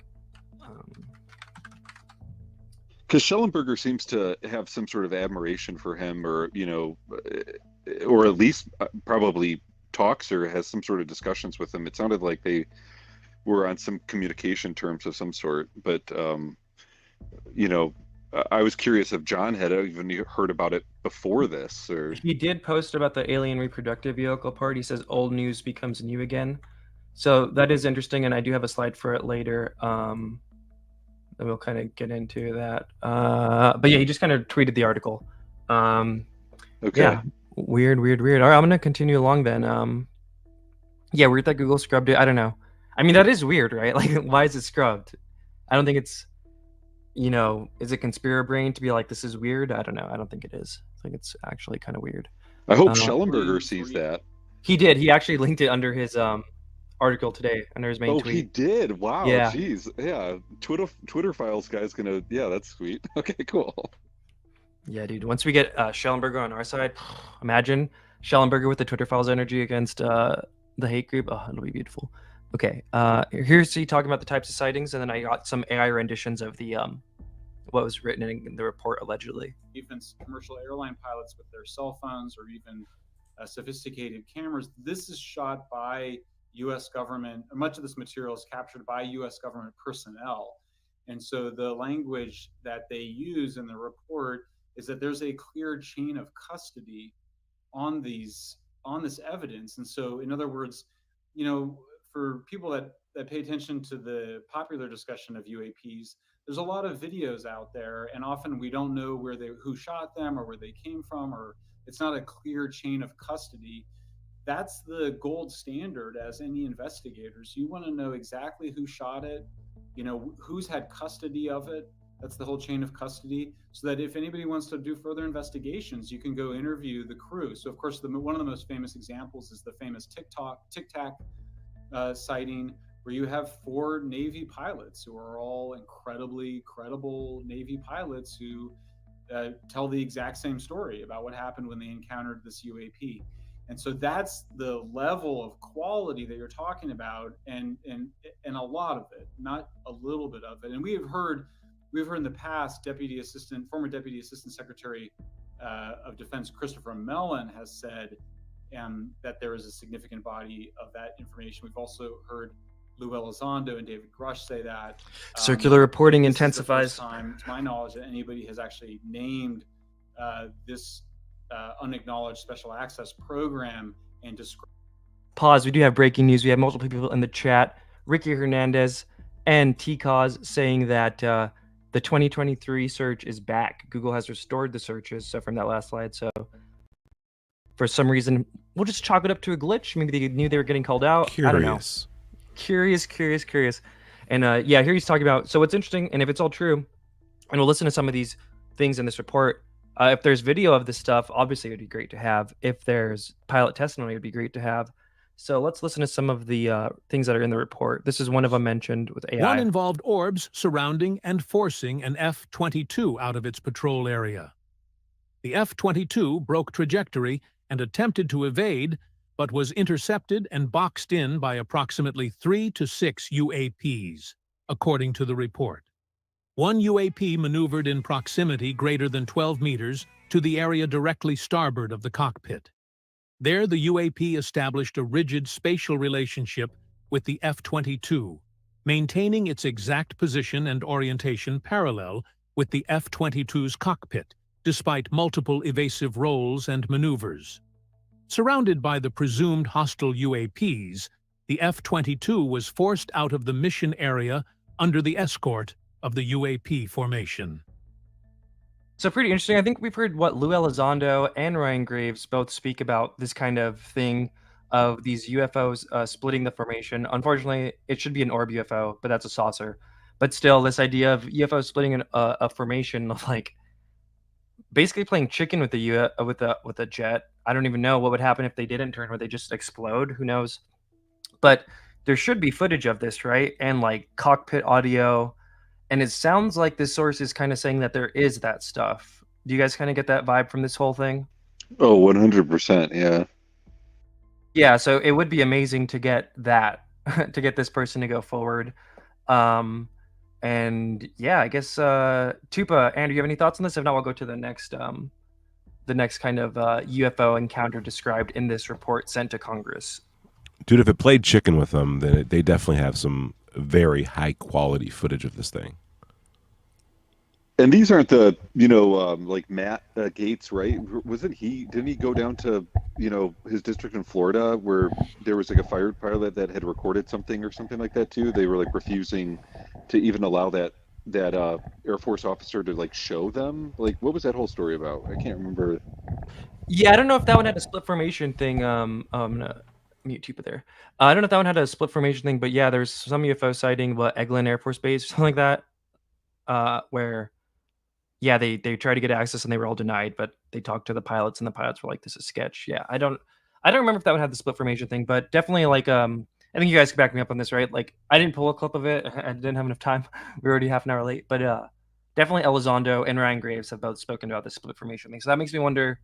Because Schellenberger seems to have some sort of admiration for him, or or at least probably talks or has some sort of discussions with him. It sounded like they were on some communication terms of some sort. But I was curious if John had even heard about it before this, or he did post about the alien reproductive vehicle part. He says old news becomes new again. So that is interesting, and I do have a slide for it later. Then we'll kind of get into that. But yeah, he just kind of tweeted the article. Okay. Yeah, weird. All right, I'm gonna continue along then. Yeah, weird that Google scrubbed it. I don't know. I mean, that is weird, right? Like, why is it scrubbed? I don't think it's, is it conspiracy brain to be like, this is weird? I don't know. I don't think it is. I think it's actually kind of weird. I hope Schellenberger sees that. He did. He actually linked it under his article today, under his main tweet. He did. Wow. Yeah. Jeez. Yeah. Twitter files guy's gonna. Yeah, that's sweet. Okay, cool. Yeah, dude. Once we get Shellenberger on our side, imagine Shellenberger with the Twitter files energy against the hate group. Oh, it'll be beautiful. Okay. Here's he talking about the types of sightings, and then I got some AI renditions of the what was written in the report allegedly. Even commercial airline pilots with their cell phones, or even sophisticated cameras. This is shot by U.S. government. Much of this material is captured by U.S. government personnel, and so the language that they use in the report is that there's a clear chain of custody on this evidence. And so, in other words, for people that pay attention to the popular discussion of UAPs, there's a lot of videos out there, and often we don't know who shot them or where they came from, or it's not a clear chain of custody. That's the gold standard as any investigators. You want to know exactly who shot it, who's had custody of it. That's the whole chain of custody, so that if anybody wants to do further investigations, you can go interview the crew. So of course, one of the most famous examples is the famous Tic Tac sighting, where you have 4 Navy pilots who are all incredibly credible Navy pilots who tell the exact same story about what happened when they encountered this UAP. And so that's the level of quality that you're talking about, and a lot of it, not a little bit of it. And we've heard in the past, former Deputy Assistant Secretary of Defense Christopher Mellon has said that there is a significant body of that information. We've also heard Lou Elizondo and David Grusch say that. Circular reporting this intensifies. Is the first time, to my knowledge, that anybody has actually named this unacknowledged special access program and described. Pause. We do have breaking news. We have multiple people in the chat. Ricky Hernandez and T-Cause saying that the 2023 search is back. Google has restored the searches. So from that last slide. So for some reason, we'll just chalk it up to a glitch. Maybe they knew they were getting called out. I don't know. Curious. And yeah, here he's talking about. So what's interesting, and if it's all true, and we'll listen to some of these things in this report. If there's video of this stuff, obviously it would be great to have. If there's pilot testimony, it would be great to have. So let's listen to some of the things that are in the report. This is one of them mentioned with AI. One involved orbs surrounding and forcing an F-22 out of its patrol area. The F-22 broke trajectory and attempted to evade, but was intercepted and boxed in by approximately 3 to 6 UAPs, according to the report. One UAP maneuvered in proximity greater than 12 meters to the area directly starboard of the cockpit. There, the UAP established a rigid spatial relationship with the F-22, maintaining its exact position and orientation parallel with the F-22's cockpit, despite multiple evasive rolls and maneuvers. Surrounded by the presumed hostile UAPs, the F-22 was forced out of the mission area under the escort of the UAP formation. So pretty interesting. I think we've heard what Lou Elizondo and Ryan Graves both speak about this kind of thing of these UFOs splitting the formation. Unfortunately, it should be an orb UFO, but that's a saucer. But still, this idea of UFOs splitting a formation of like basically playing chicken with a jet. I don't even know what would happen if they didn't turn. Would they just explode? Who knows? But there should be footage of this, right? And like cockpit audio. And it sounds like this source is kind of saying that there is that stuff. Do you guys kind of get that vibe from this whole thing? Oh, 100%. Yeah. Yeah. So it would be amazing to get that, to get this person to go forward. And yeah, I guess Tupa, Andrew, you have any thoughts on this? If not, we'll go to the next kind of UFO encounter described in this report sent to Congress. Dude, if it played chicken with them, then they definitely have some very high quality footage of this thing. And these aren't the, like Matt Gates, right? Didn't he go down to, his district in Florida where there was like a fighter pilot that had recorded something or something like that too? They were like refusing to even allow that Air Force officer to like show them. Like, what was that whole story about? I can't remember. Yeah, I don't know if that one had a split formation thing. I'm gonna mute Tupa there. I don't know if that one had a split formation thing, but yeah, there's some UFO sighting, Eglin Air Force Base or something like that, where yeah, they tried to get access and they were all denied, but they talked to the pilots and the pilots were like, "This is sketch." Yeah, I don't remember if that one had the split formation thing, but definitely like I think you guys can back me up on this, right? Like I didn't pull a clip of it. I didn't have enough time. We were already half an hour late, but definitely Elizondo and Ryan Graves have both spoken about the split formation thing. So that makes me wonder: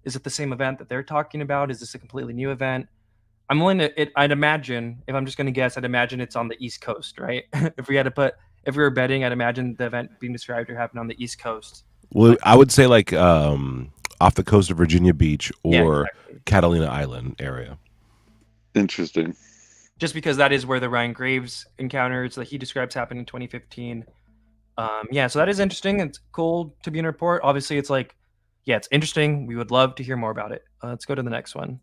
is it the same event that they're talking about? Is this a completely new event? I'm willing to. I'd imagine, if I'm just going to guess, I'd imagine it's on the East Coast, right? If we were betting, I'd imagine the event being described or happened on the East Coast. Well, I would say like off the coast of Virginia Beach or exactly. Catalina Island area. Interesting. Just because that is where the Ryan Graves encounters that he describes happened in 2015. Yeah, so that is interesting. It's cool to be in a report. Obviously, it's like, yeah, it's interesting. We would love to hear more about it. Let's go to the next one.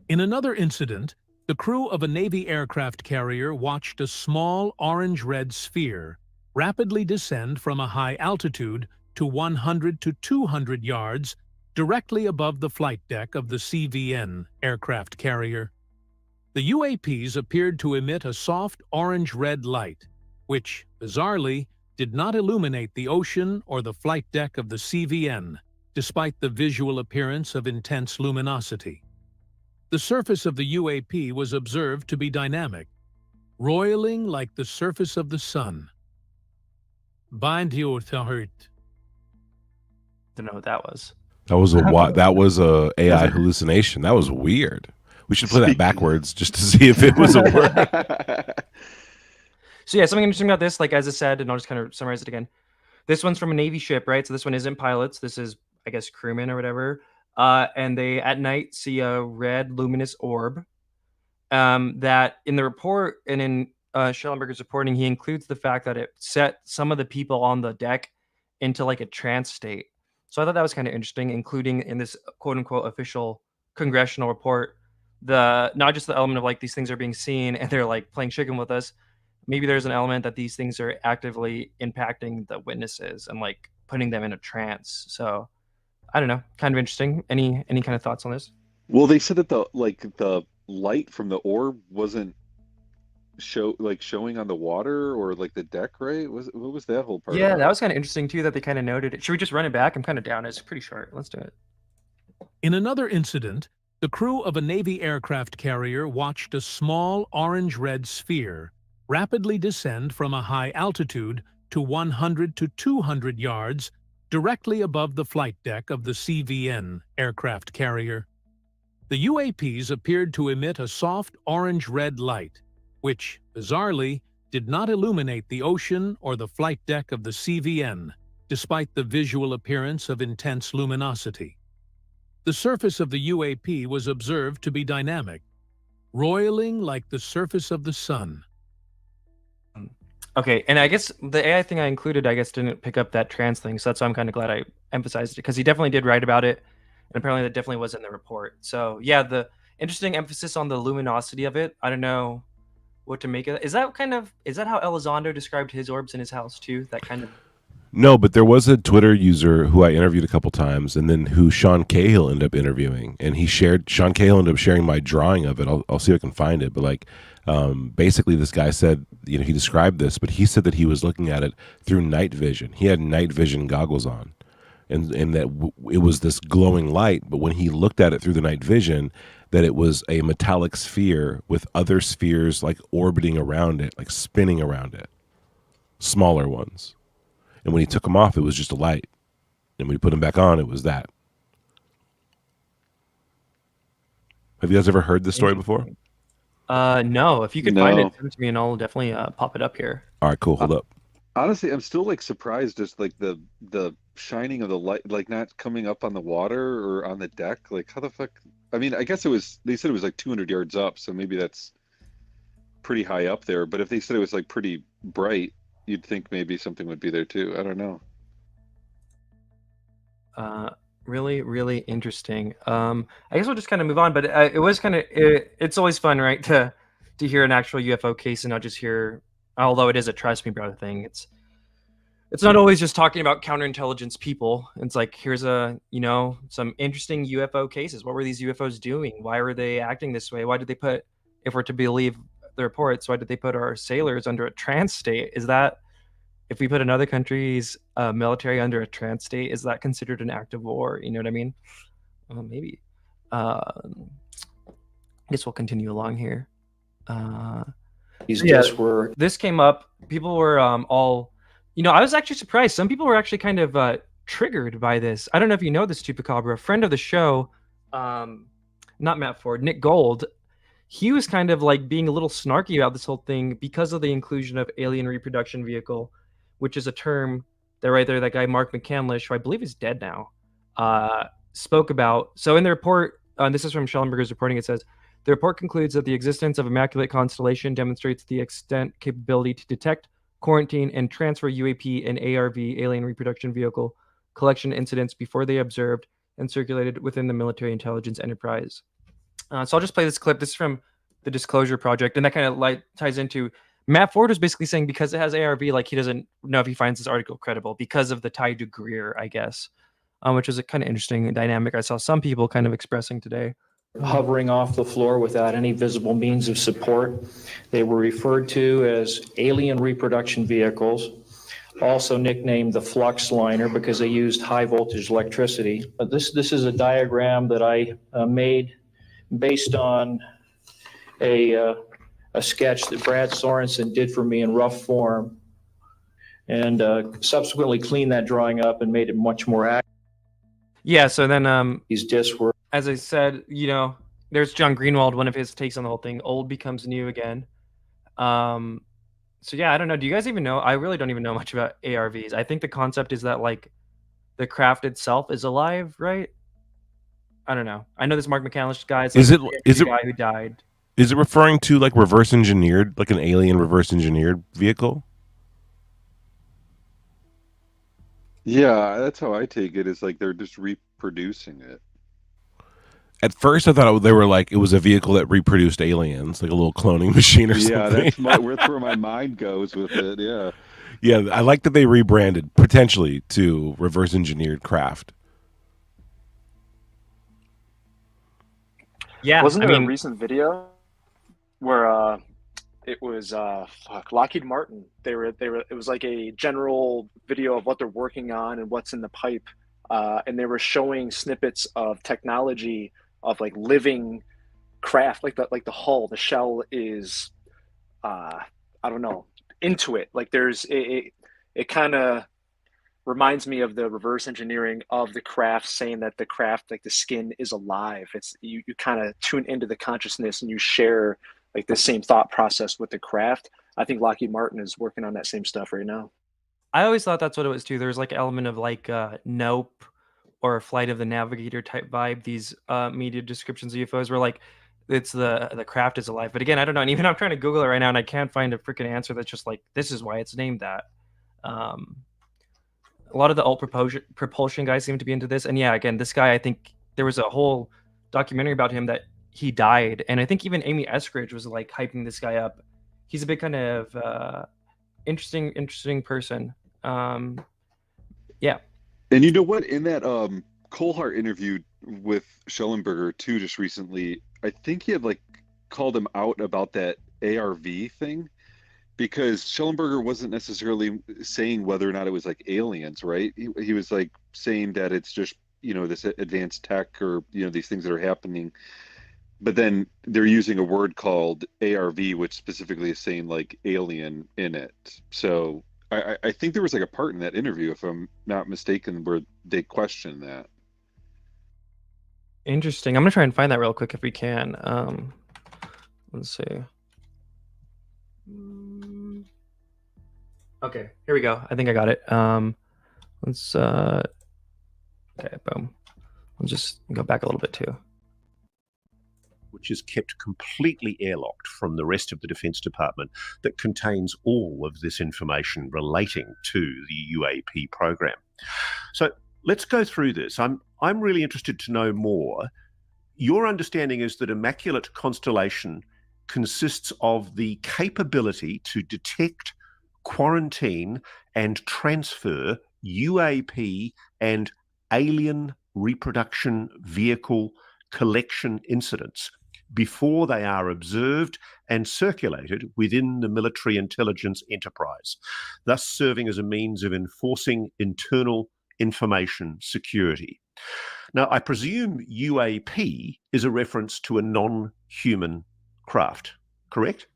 In another incident, the crew of a Navy aircraft carrier watched a small orange-red sphere rapidly descend from a high altitude to 100 to 200 yards directly above the flight deck of the CVN aircraft carrier. The UAPs appeared to emit a soft orange-red light, which, bizarrely, did not illuminate the ocean or the flight deck of the CVN, despite the visual appearance of intense luminosity. The surface of the UAP was observed to be dynamic, roiling like the surface of the sun. Bind your heart. Don't know what that was. That was a AI hallucination. That was weird. We should play that backwards just to see if it was a word. So yeah, something interesting about this, like as I said, and I'll just kind of summarize it again. This one's from a Navy ship, right? So this one isn't pilots. This is, I guess, crewmen or whatever. And they at night see a red luminous orb. That in the report and in Shellenberger's reporting, he includes the fact that it set some of the people on the deck into like a trance state. So I thought that was kind of interesting, including in this quote unquote official congressional report, not just the element of like these things are being seen and they're like playing chicken with us. Maybe there's an element that these things are actively impacting the witnesses and like putting them in a trance. So I don't know, kind of interesting. Any kind of thoughts on this? Well, they said that the light from the orb wasn't showing on the water or like the deck, right? What was that whole part? Yeah, that was kind of interesting too, that they kind of noted it. Should we just run it back? I'm kind of down. It's pretty short. Let's do it. In another incident, the crew of a Navy aircraft carrier watched a small orange-red sphere rapidly descend from a high altitude to 100 to 200 yards directly above the flight deck of the CVN aircraft carrier. The UAPs appeared to emit a soft orange-red light, which, bizarrely, did not illuminate the ocean or the flight deck of the CVN, despite the visual appearance of intense luminosity. The surface of the UAP was observed to be dynamic, roiling like the surface of the sun. Okay, and I guess the AI thing I included, I guess, didn't pick up that trans thing, so that's why I'm kind of glad I emphasized it, because he definitely did write about it, and apparently that definitely was in the report. So yeah, the interesting emphasis on the luminosity of it. I don't know what to make of it. Is that how Elizondo described his orbs in his house too? That kind of. No, but there was a Twitter user who I interviewed a couple times, and then who Sean Cahill ended up interviewing, and Sean Cahill ended up sharing my drawing of it. I'll see if I can find it, but like. Basically, this guy said, he described this, but he said that he was looking at it through night vision. He had night vision goggles on, and that it was this glowing light. But when he looked at it through the night vision, that it was a metallic sphere with other spheres like orbiting around it, like spinning around it, smaller ones. And when he took them off, it was just a light. And when he put them back on, it was that. Have you guys ever heard this story before? No. If you could find it, send it to me, and I'll definitely pop it up here. All right, cool. Hold up. Honestly, I'm still like surprised, just like the shining of the light, like not coming up on the water or on the deck. Like, how the fuck? I mean, I guess it was. They said it was like 200 yards up, so maybe that's pretty high up there. But if they said it was like pretty bright, you'd think maybe something would be there too. I don't know. Really, really interesting. I guess we'll just kind of move on. But it was kind of. It's always fun, right, to hear an actual UFO case and not just hear. Although it is a trust me brother thing, it's not always just talking about counterintelligence people. It's like, here's some interesting UFO cases. What were these UFOs doing? Why were they acting this way? Why did they put, if we're to believe the reports, why did they put our sailors under a trance state? Is that, if we put another country's military under a trance state, is that considered an act of war? You know what I mean? Maybe. I guess we'll continue along here. This came up. People were all, I was actually surprised. Some people were actually kind of triggered by this. I don't know if you know this, Tupacabra, a friend of the show, not Matt Ford, Nick Gold. He was kind of like being a little snarky about this whole thing because of the inclusion of alien reproduction vehicle, which is a term that right there, that guy Mark McCandlish, who I believe is dead now, spoke about. So in the report, this is from Shellenberger's reporting, it says, the report concludes that the existence of Immaculate Constellation demonstrates the extent capability to detect, quarantine, and transfer UAP and ARV alien reproduction vehicle collection incidents before they observed and circulated within the military intelligence enterprise. So I'll just play this clip. This is from the Disclosure Project, and that kind of ties into Matt Ford was basically saying because it has ARV, like he doesn't know if he finds this article credible because of the tie to Greer, I guess, which is a kind of interesting dynamic I saw some people kind of expressing today. Hovering off the floor without any visible means of support. They were referred to as alien reproduction vehicles, also nicknamed the flux liner because they used high voltage electricity. But this is a diagram that I made based on a sketch that Brad Sorensen did for me in rough form, and subsequently cleaned that drawing up and made it much more accurate. Yeah, so then these discs were, as I said, there's John Greenwald, one of his takes on the whole thing, old becomes new again. So yeah, I don't know. Do you guys even know? I really don't even know much about ARVs. I think the concept is that like the craft itself is alive, right? I don't know. I know this Mark McCandlish guy. Is it the guy who died? Is it referring to like reverse engineered, like an alien reverse engineered vehicle? Yeah, that's how I take it. Is like they're just reproducing it. At first, I thought they were like it was a vehicle that reproduced aliens, like a little cloning machine or something. Yeah, that's where my mind goes with it. Yeah. Yeah, I like that they rebranded potentially to reverse engineered craft. Yeah, wasn't there a recent video where it was Lockheed Martin? They were it was like a general video of what they're working on and what's in the pipe, and they were showing snippets of technology of like living craft, like the hull, the shell is I don't know, into it. Like there's it kind of reminds me of the reverse engineering of the craft, saying that the craft, like the skin, is alive. It's you kind of tune into the consciousness and you share like the same thought process with the craft. I think Lockheed Martin is working on that same stuff right now. I always thought that's what it was too. There's like an element of like Nope or Flight of the Navigator type vibe. These media descriptions of UFOs were like, it's the craft is alive. But again, I don't know. And even I'm trying to Google it right now and I can't find a freaking answer that's just like, this is why it's named that. A lot of the alt propulsion guys seem to be into this. And yeah, again, this guy, I think there was a whole documentary about him that he died. And I think even Amy Eskridge was like hyping this guy up. He's a big kind of interesting person. Yeah. And you know what? In that Colhart interview with Shellenberger too, just recently, I think he had like called him out about that ARV thing, because Shellenberger wasn't necessarily saying whether or not it was like aliens, right? He was like saying that it's just, this advanced tech or, these things that are happening. But then they're using a word called ARV, which specifically is saying like alien in it. So I think there was like a part in that interview, if I'm not mistaken, where they questioned that. Interesting. I'm going to try and find that real quick if we can. Let's see. Okay, here we go. I think I got it. Let's okay, boom. I'll just go back a little bit too. Which is kept completely airlocked from the rest of the Defence Department, that contains all of this information relating to the UAP program. So let's go through this. I'm really interested to know more. Your understanding is that Immaculate Constellation consists of the capability to detect, quarantine, and transfer UAP and alien reproduction vehicle collection incidents before they are observed and circulated within the military intelligence enterprise, thus serving as a means of enforcing internal information security. Now, I presume UAP is a reference to a non-human craft, correct?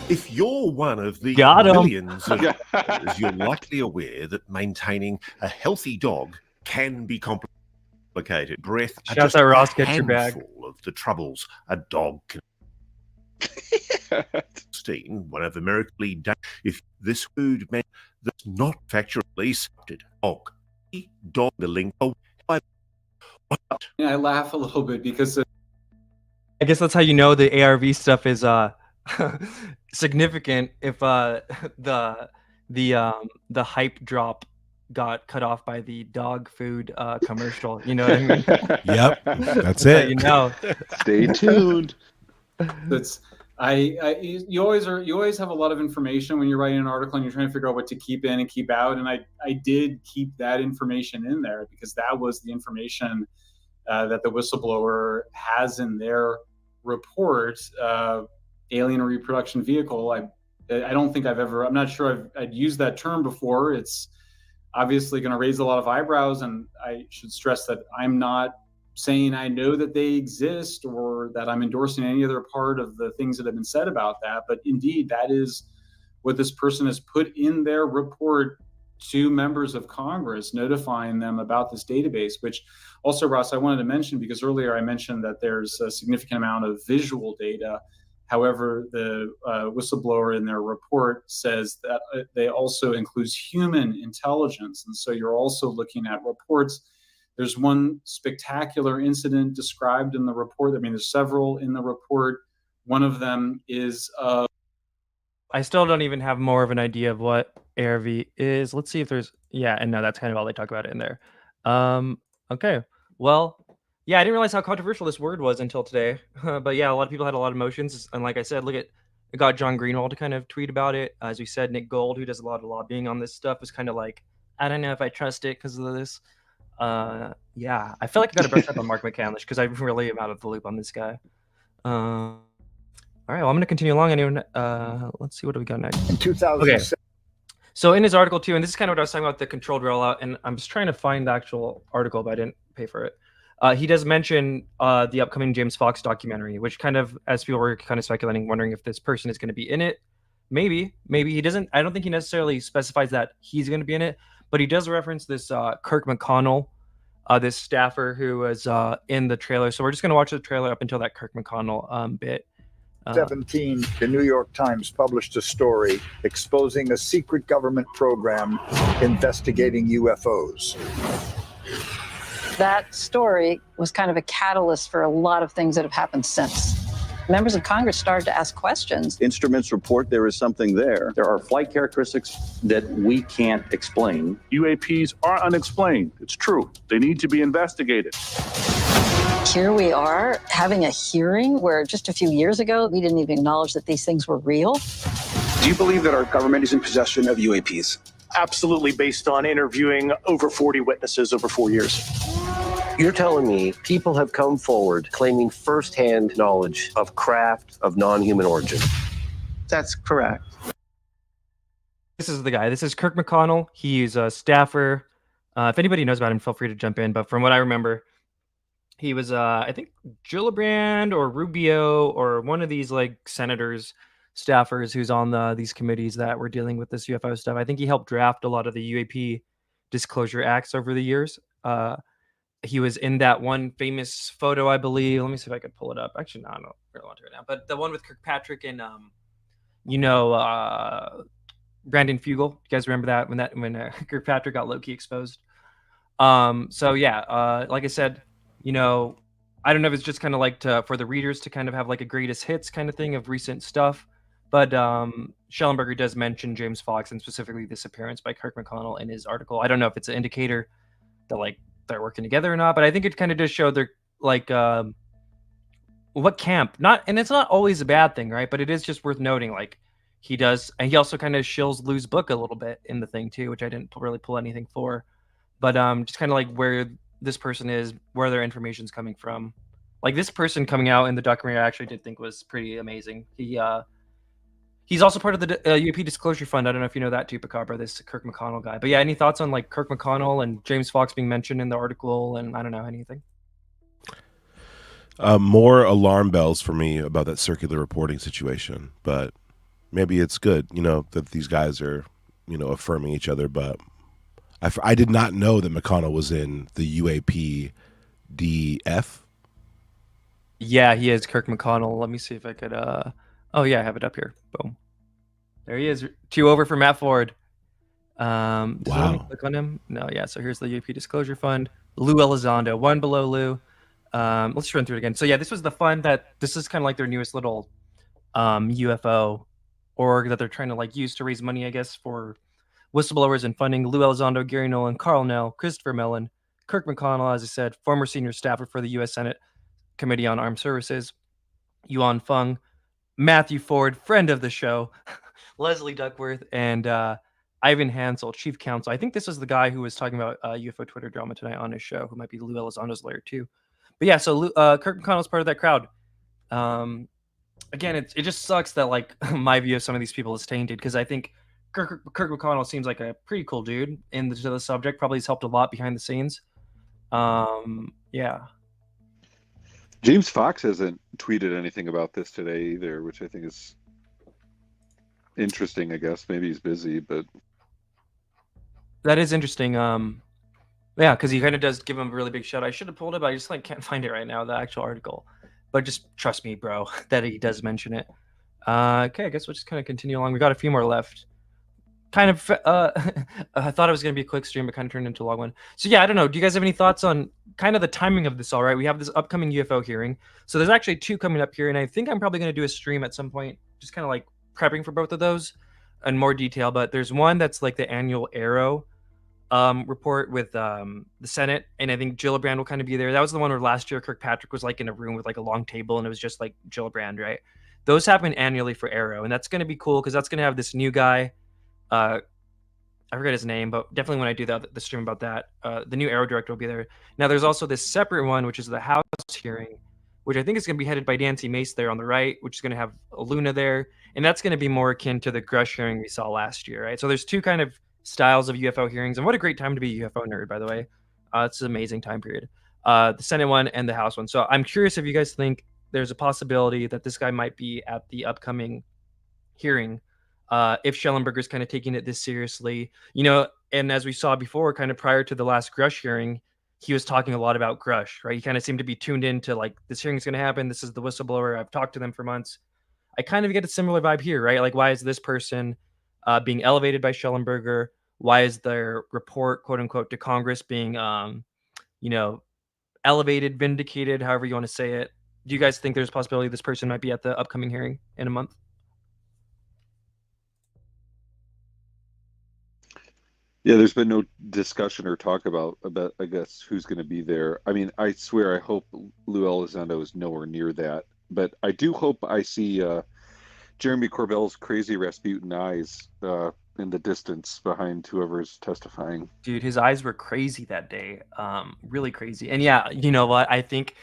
If you're one of the millions of others, you're likely aware that maintaining a healthy dog can be complicated. Breath are just out, Ross, a get your bag. handful of the troubles a dog can. One of American if this food meant that's not factually accepted, dog the link. Yeah, I laugh a little bit because I guess that's how you know the ARV stuff is significant. If the hype drop got cut off by the dog food commercial, you know what I mean? Yep, that's it. You know. Stay tuned. That's you always have a lot of information when you're writing an article and you're trying to figure out what to keep in and keep out. And I did keep that information in there because that was the information that the whistleblower has in their report. Alien reproduction vehicle. I don't think I'm not sure I'd used that term before. It's obviously going to raise a lot of eyebrows, and I should stress that I'm not saying I know that they exist or that I'm endorsing any other part of the things that have been said about that. But indeed, that is what this person has put in their report to members of Congress, notifying them about this database, which also, Ross, I wanted to mention because earlier I mentioned that there's a significant amount of visual data. However, the whistleblower in their report says that they also includes human intelligence. And so you're also looking at reports. There's one spectacular incident described in the report. I mean, there's several in the report. One of them is... I still don't even have more of an idea of what ARV is. Let's see if there's... Yeah, and no, that's kind of all they talk about it in there. Okay, well... Yeah, I didn't realize how controversial this word was until today. But yeah, a lot of people had a lot of emotions. And like I said, it got John Greenwald to kind of tweet about it. As we said, Nick Gold, who does a lot of lobbying on this stuff, was kind of like, I don't know if I trust it because of this. Yeah, I feel like I got to brush up on Mark McCandlish because I really am out of the loop on this guy. All right, well, I'm going to continue along. Anyone? Let's see, what do we got next? In 2007. Okay. So in his article too, and this is kind of what I was talking about, the controlled rollout, and I'm just trying to find the actual article, but I didn't pay for it. He does mention the upcoming James Fox documentary, which kind of, as people were kind of speculating, wondering if this person is going to be in it. Maybe he doesn't. I don't think he necessarily specifies that he's going to be in it, but he does reference this Kirk McConnell, this staffer who was in the trailer. So we're just going to watch the trailer up until that Kirk McConnell bit. 2017, the New York Times published a story exposing a secret government program investigating UFOs. That story was kind of a catalyst for a lot of things that have happened since. Members of Congress started to ask questions. Instruments report there is something there. There are flight characteristics that we can't explain. UAPs are unexplained. It's true. They need to be investigated. Here we are having a hearing where just a few years ago, we didn't even acknowledge that these things were real. Do you believe that our government is in possession of UAPs? Absolutely, based on interviewing over 40 witnesses over 4 years. You're telling me people have come forward claiming firsthand knowledge of craft of non-human origin? That's correct. This is the guy. This is Kirk McConnell. He's a staffer. If anybody knows about him, feel free to jump in. But from what I remember, he was, I think, Gillibrand or Rubio or one of these like senators, staffers who's on these committees that were dealing with this UFO stuff. I think he helped draft a lot of the UAP disclosure acts over the years. He was in that one famous photo, I believe. Let me see if I could pull it up. Actually, no, I don't really want to right now. But the one with Kirkpatrick and Brandon Fugel. You guys remember that when Kirkpatrick got low-key exposed? So yeah, like I said, I don't know if it's just kind of like for the readers to kind of have like a greatest hits kind of thing of recent stuff, but Shellenberger does mention James Fox and specifically this appearance by Kirk McConnell in his article. I don't know if it's an indicator that like they're working together or not, but I think it kind of does show they're like what camp. And it's not always a bad thing, right? But it is just worth noting, like he does, and he also kind of shills Lou's book a little bit in the thing too, which I didn't really pull anything for, but just kind of like where this person is, where their information's coming from. Like this person coming out in the documentary, I actually did think was pretty amazing. He's also part of the UAP Disclosure Fund. I don't know if you know that Tupacabra, this Kirk McConnell guy. But yeah, any thoughts on like Kirk McConnell and James Fox being mentioned in the article? And I don't know, anything? More alarm bells for me about that circular reporting situation, but maybe it's good, that these guys are, affirming each other. But I did not know that McConnell was in the UAP DF. Yeah, he is Kirk McConnell. Let me see if I could. Oh yeah, I have it up here. Boom. There he is. 2 over for Matt Ford. Wow. Let me click on him. No, yeah. So here's the UAP Disclosure Fund. Lou Elizondo, 1 below Lou. Let's run through it again. So yeah, this was the fund this is kind of like their newest little UFO org that they're trying to like use to raise money, I guess, for whistleblowers and funding. Lou Elizondo, Gary Nolan, Carl Nell, Christopher Mellon, Kirk McConnell, as I said, former senior staffer for the U.S. Senate Committee on Armed Services, Yuan Feng, Matthew Ford, friend of the show, Leslie Duckworth, and Ivan Hansel, chief counsel. I think this is the guy who was talking about UFO Twitter drama tonight on his show, who might be Lou Elizondo's lawyer too. But yeah, so Kirk McConnell's part of that crowd. Again, it just sucks that like my view of some of these people is tainted, because I think Kirk McConnell seems like a pretty cool dude to the subject. Probably has helped a lot behind the scenes. Yeah. James Fox hasn't tweeted anything about this today either, which I think is interesting, I guess. Maybe he's busy, but that is interesting. Yeah, because he kind of does give him a really big shout. I should have pulled it, but I just like can't find it right now, the actual article. But just trust me, bro, that he does mention it. Okay, I guess we'll just kind of continue along. We got a few more left. Kind of, I thought it was going to be a quick stream, but kind of turned into a long one. So yeah, I don't know. Do you guys have any thoughts on kind of the timing of this? All right, we have this upcoming UFO hearing. So there's actually 2 coming up here, and I think I'm probably going to do a stream at some point, just kind of like prepping for both of those in more detail. But there's one that's like the annual Arrow report with the Senate, and I think Gillibrand will kind of be there. That was the one where last year Kirkpatrick was like in a room with like a long table, and it was just like Gillibrand, right? Those happen annually for Arrow, and that's going to be cool because that's going to have this new guy. I forget his name, but definitely when I do the stream about that, the new Arrow director will be there. Now there's also this separate one, which is the House hearing, which I think is going to be headed by Nancy Mace there on the right, which is going to have Luna there, and that's going to be more akin to the Grusch hearing we saw last year, right? So there's 2 kind of styles of UFO hearings, and what a great time to be a UFO nerd, by the way. It's an amazing time period. The Senate one and the House one. So I'm curious if you guys think there's a possibility that this guy might be at the upcoming hearing, if Shellenberger's kind of taking it this seriously, and as we saw before, kind of prior to the last Grusch hearing, he was talking a lot about Grusch, right? He kind of seemed to be tuned into like, this hearing's going to happen. This is the whistleblower. I've talked to them for months. I kind of get a similar vibe here, right? Like, why is this person being elevated by Shellenberger? Why is their report, quote unquote, to Congress being, elevated, vindicated, however you want to say it? Do you guys think there's a possibility this person might be at the upcoming hearing in a month? yeah, there's been no discussion or talk about I guess who's going to be there. I mean, I swear I hope Lou Elizondo is nowhere near that, but I do hope I see Jeremy Corbell's crazy Rasputin eyes in the distance behind whoever's testifying. Dude, his eyes were crazy that day, really crazy. And yeah, you know what? I think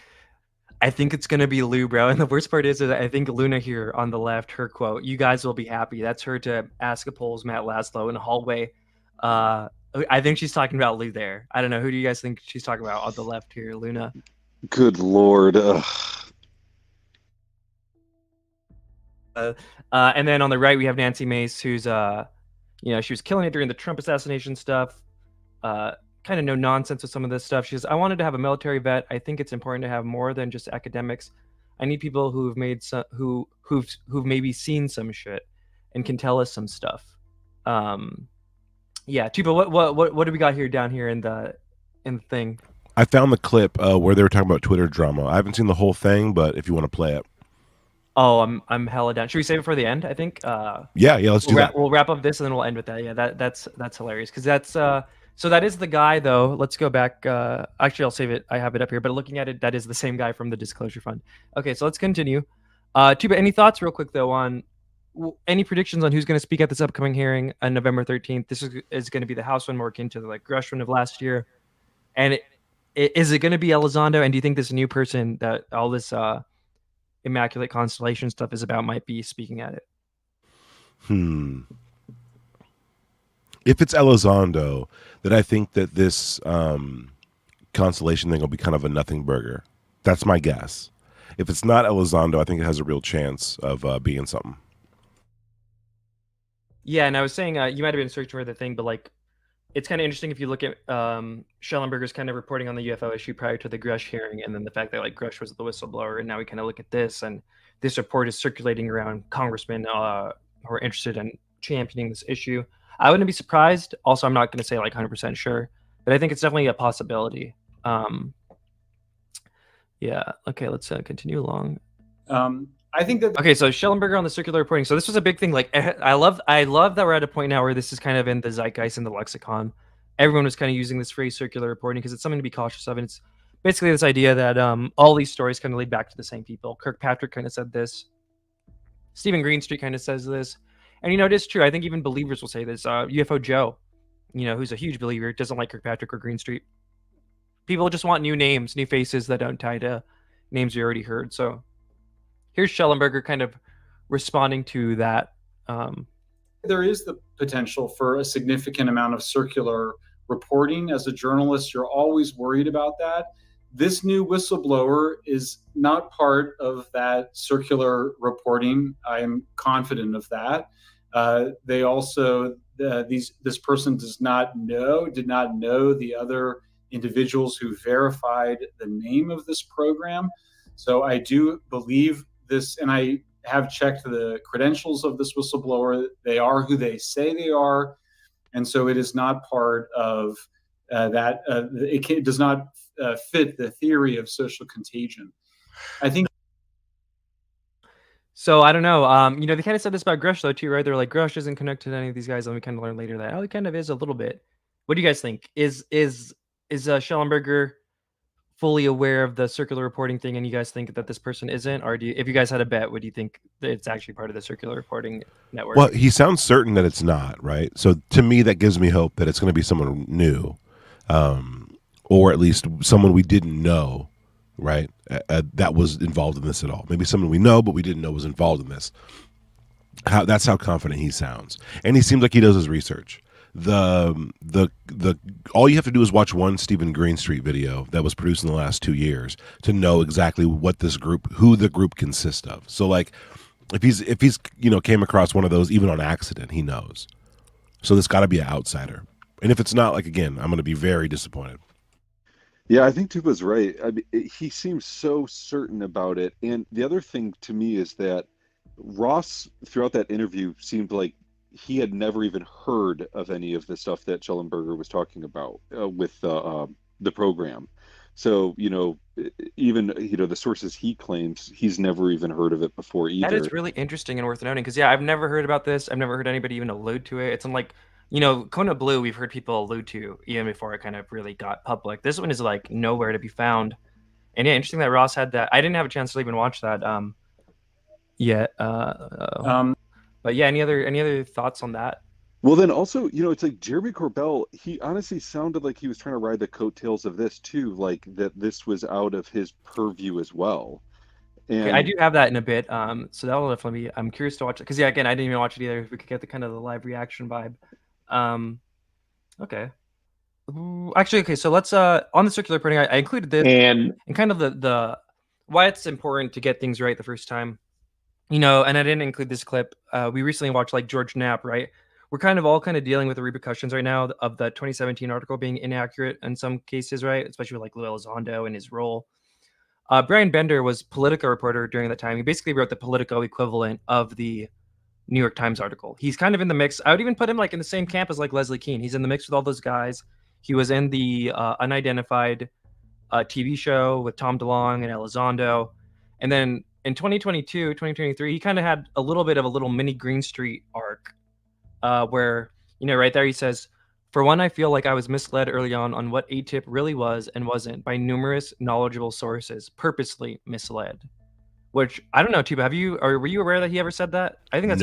it's gonna be Lou, bro. And the worst part is I think Luna here on the left, her quote, "You guys will be happy." That's her to Askapol's Matt Laszlo in the hallway. I think she's talking about Lou there. I don't know. Who do you guys think she's talking about on the left here, Luna? Good Lord. And then on the right, we have Nancy Mace, who's, she was killing it during the Trump assassination stuff. Kind of no nonsense with some of this stuff. She says, "I wanted to have a military vet. I think it's important to have more than just academics. I need people who've made some, who've maybe seen some shit." and can tell us some stuff. Yeah, Tuba, what do we got here down here in the thing? I found the clip where they were talking about Twitter drama. I haven't seen the whole thing, but if you want to play it. Oh, I'm hella down. Should we save it for the end? I think. Yeah, let's do that. We'll wrap up this and then we'll end with that. Yeah, that's hilarious because that's so that is the guy though. Let's go back. Actually, I'll save it. I have it up here, but looking at it, that is the same guy from the Disclosure Fund. Okay, so let's continue. Tuba, any thoughts real quick though on any predictions on who's going to speak at this upcoming hearing on November 13th? This is going to be the House one more akin to the Grusch one of last year, and is it going to be Elizondo? And do you think this new person that all this Immaculate Constellation stuff is about might be speaking at it? If it's Elizondo, then I think that this Constellation thing will be kind of a nothing burger. That's my guess. If it's not Elizondo, I think it has a real chance of being something. Yeah, and I was saying you might have been searching for the thing, but like it's kind of interesting if you look at Shellenberger's kind of reporting on the UFO issue prior to the Grusch hearing, and then the fact that like Grusch was the whistleblower, and now we kind of look at this, and this report is circulating around congressmen who are interested in championing this issue. I wouldn't be surprised. Also, I'm not going to say like 100% sure, but I think it's definitely a possibility. Yeah. Okay, let's continue along. I think that okay, so Shellenberger on the circular reporting. So this was a big thing. Like I love that we're at a point now where this is kind of in the zeitgeist in the lexicon. Everyone was kind of using this phrase circular reporting because it's something to be cautious of, and it's basically this idea that all these stories kind of lead back to the same people. Kirkpatrick kind of said this. Stephen Greenstreet kind of says this, and it is true. I think even believers will say this. UFO Joe, who's a huge believer, doesn't like Kirkpatrick or Greenstreet. People just want new names, new faces that don't tie to names you already heard. So here's Shellenberger kind of responding to that. There is the potential for a significant amount of circular reporting. As a journalist, you're always worried about that. This new whistleblower is not part of that circular reporting. I am confident of that. They also, this person did not know the other individuals who verified the name of this program. So I do believe this, and I have checked the credentials of this whistleblower. They are who they say they are. And so it is not part of that. It does not fit the theory of social contagion. I think. So I don't know. They kind of said this about Grusch though too, right? They're like, Grusch isn't connected to any of these guys, and we kind of learned later that he kind of is a little bit. What do you guys think? Is Shellenberger fully aware of the circular reporting thing, and you guys think that this person isn't? Or if you guys had a bet, would you think that it's actually part of the circular reporting network? Well, he sounds certain that it's not, right? So to me, that gives me hope that it's going to be someone new, or at least someone we didn't know, right? That was involved in this at all. Maybe someone we know, but we didn't know was involved in this. That's how confident he sounds, and he seems like he does his research. The all you have to do is watch one Stephen Greenstreet video that was produced in the last 2 years to know exactly what who the group consists of. So like if he's came across one of those even on accident, he knows. So there's got to be an outsider. And if it's not, like, again, I'm going to be very disappointed. Yeah, I think Tuba's right. I mean, he seems so certain about it. And the other thing to me is that Ross, throughout that interview, seemed like he had never even heard of any of the stuff that Shellenberger was talking about with the program. So, even, the sources he claims, he's never even heard of it before either. That is really interesting and worth noting because, yeah, I've never heard about this. I've never heard anybody even allude to it. It's unlike, Kona Blue, we've heard people allude to even before it kind of really got public. This one is like nowhere to be found. And yeah, interesting that Ross had that. I didn't have a chance to even watch that yet. But yeah, any other thoughts on that? Well, then also, it's like Jeremy Corbell, he honestly sounded like he was trying to ride the coattails of this too, like that this was out of his purview as well. And okay, I do have that in a bit. So that'll definitely be, I'm curious to watch it. Because yeah, again, I didn't even watch it either. If we could get the kind of the live reaction vibe. Okay. Actually, okay, so let's on the circular reporting, I included this and kind of the why it's important to get things right the first time. And I didn't include this clip. We recently watched like George Knapp, right? We're kind of dealing with the repercussions right now of the 2017 article being inaccurate in some cases, right? Especially with like Lou Elizondo and his role. Brian Bender was Politico reporter during that time. He basically wrote the Politico equivalent of the New York Times article. He's kind of in the mix. I would even put him like in the same camp as like Leslie Keane. He's in the mix with all those guys. He was in the Unidentified TV show with Tom DeLonge and Elizondo. And then in 2022, 2023, he kind of had a little bit of a little mini Green Street arc where, you know, right there he says, "For one, I feel like I was misled early on what ATIP really was and wasn't by numerous knowledgeable sources, purposely misled." Which, I don't know, Tuba, were you aware that he ever said that? I think that's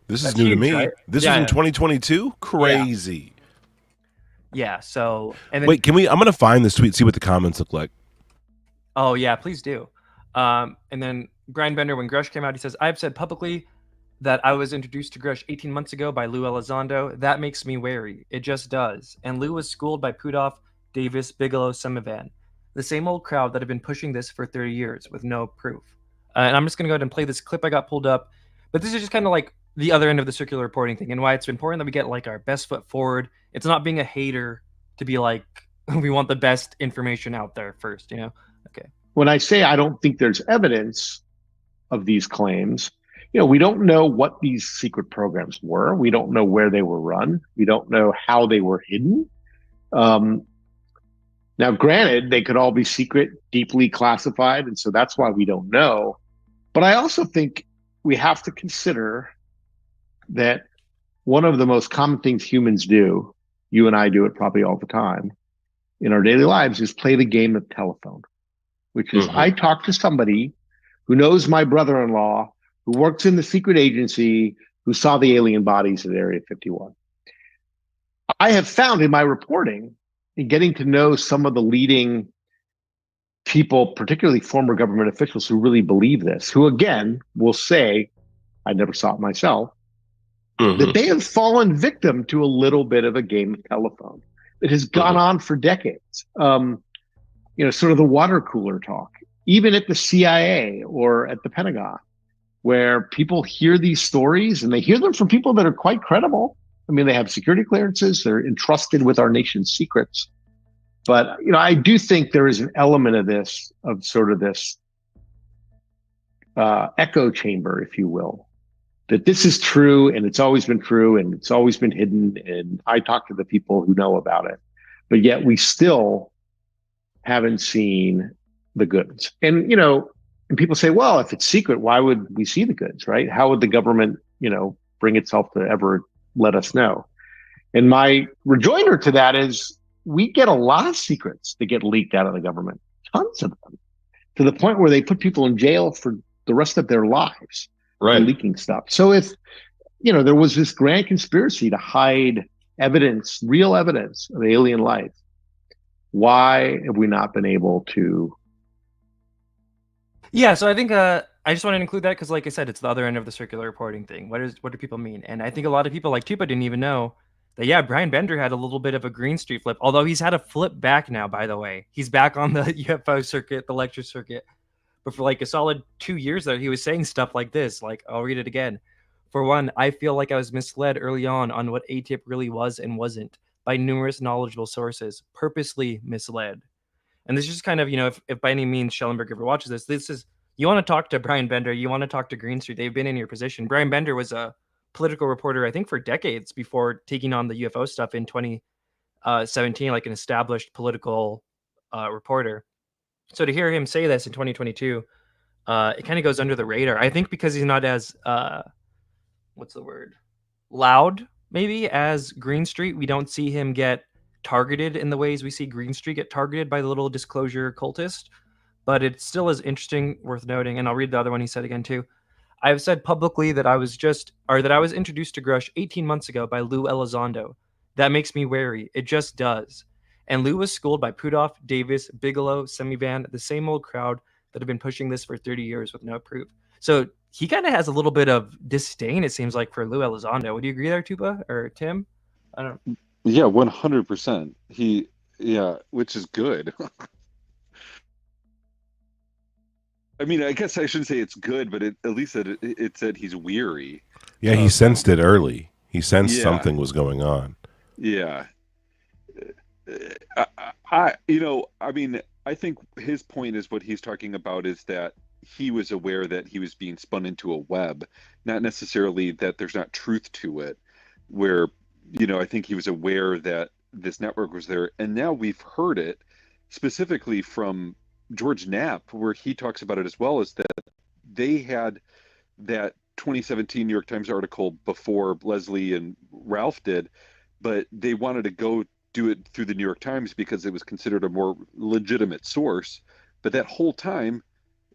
this is new to me. Right? This is in 2022? Crazy. Yeah, so... and then, wait, I'm going to find this tweet, see what the comments look like. Oh, yeah, please do. And then Brian Bender, when Grusch came out, he says, "I've said publicly that I was introduced to Grusch 18 months ago by Lou Elizondo. That makes me wary. It just does. And Lou was schooled by Pudoff, Davis, Bigelow, Semivan. The same old crowd that have been pushing this for 30 years with no proof." And I'm just going to go ahead and play this clip I got pulled up. But this is just kind of like the other end of the circular reporting thing and why it's important that we get like our best foot forward. It's not being a hater to be like, we want the best information out there first, you know? Okay. When I say I don't think there's evidence of these claims, you know, we don't know what these secret programs were. We don't know where they were run. We don't know how they were hidden. Now, granted, they could all be secret, deeply classified, and so that's why we don't know. But I also think we have to consider that one of the most common things humans do, you and I do it probably all the time in our daily lives, is play the game of telephone, which is I talk to somebody who knows my brother-in-law, who works in the secret agency, who saw the alien bodies at Area 51. I have found in my reporting, in getting to know some of the leading people, particularly former government officials who really believe this, who again will say, I never saw it myself, that they have fallen victim to a little bit of a game of telephone that has gone on for decades. You know, sort of the water cooler talk, even at the CIA or at the Pentagon, where people hear these stories and they hear them from people that are quite credible. I mean, they have security clearances, they're entrusted with our nation's secrets. But, you know, I do think there is an element of this, of sort of this echo chamber, if you will, that this is true and it's always been true and it's always been hidden. And I talk to the people who know about it, but yet we still haven't seen the goods. And, you know, and people say, well, if it's secret, why would we see the goods, right? How would the government, you know, bring itself to ever let us know? And my rejoinder to that is we get a lot of secrets that get leaked out of the government, tons of them, to the point where they put people in jail for the rest of their lives for leaking stuff. So if, you know, there was this grand conspiracy to hide evidence, real evidence of alien life, why have we not been able to? Yeah, so I think I just want to include that because, like I said, it's the other end of the circular reporting thing. What do people mean? And I think a lot of people like Tupa didn't even know that, yeah, Brian Bender had a little bit of a Green Street flip, although he's had a flip back now, by the way. He's back on the UFO circuit, the lecture circuit. But for like a solid 2 years there, he was saying stuff like this. Like, I'll read it again. "For one, I feel like I was misled early on what ATIP really was and wasn't by numerous knowledgeable sources, purposely misled." And this is just kind of, you know, if by any means Shellenberger ever watches this is, you want to talk to Brian Bender, you want to talk to Green Street. They've been in your position. Brian Bender was a political reporter, I think, for decades before taking on the UFO stuff in 2017, like an established political reporter. So to hear him say this in 2022, it kind of goes under the radar. I think because he's not as, what's the word? Loud, maybe, as Green Street. We don't see him get targeted in the ways we see Green Street get targeted by the little disclosure cultist. But it still is interesting, worth noting. And I'll read the other one he said again, too. "I've said publicly that I was introduced to Grusch 18 months ago by Lou Elizondo. That makes me wary. It just does. And Lou was schooled by Pudoff, Davis, Bigelow, Semivan, the same old crowd that have been pushing this for 30 years with no proof." So he kind of has a little bit of disdain, it seems like, for Lou Elizondo. Would you agree there, Tupa or Tim? I don't know. Yeah, 100%. Which is good. I mean, I guess I shouldn't say it's good, but at least it said he's weary. Yeah, he sensed it early. He sensed something was going on. Yeah. I think his point is what he's talking about is that he was aware that he was being spun into a web, not necessarily that there's not truth to it, where, I think he was aware that this network was there. And now we've heard it specifically from George Knapp, where he talks about it as well, is that they had that 2017 New York Times article before Leslie and Ralph did, but they wanted to go do it through the New York Times because it was considered a more legitimate source. But that whole time,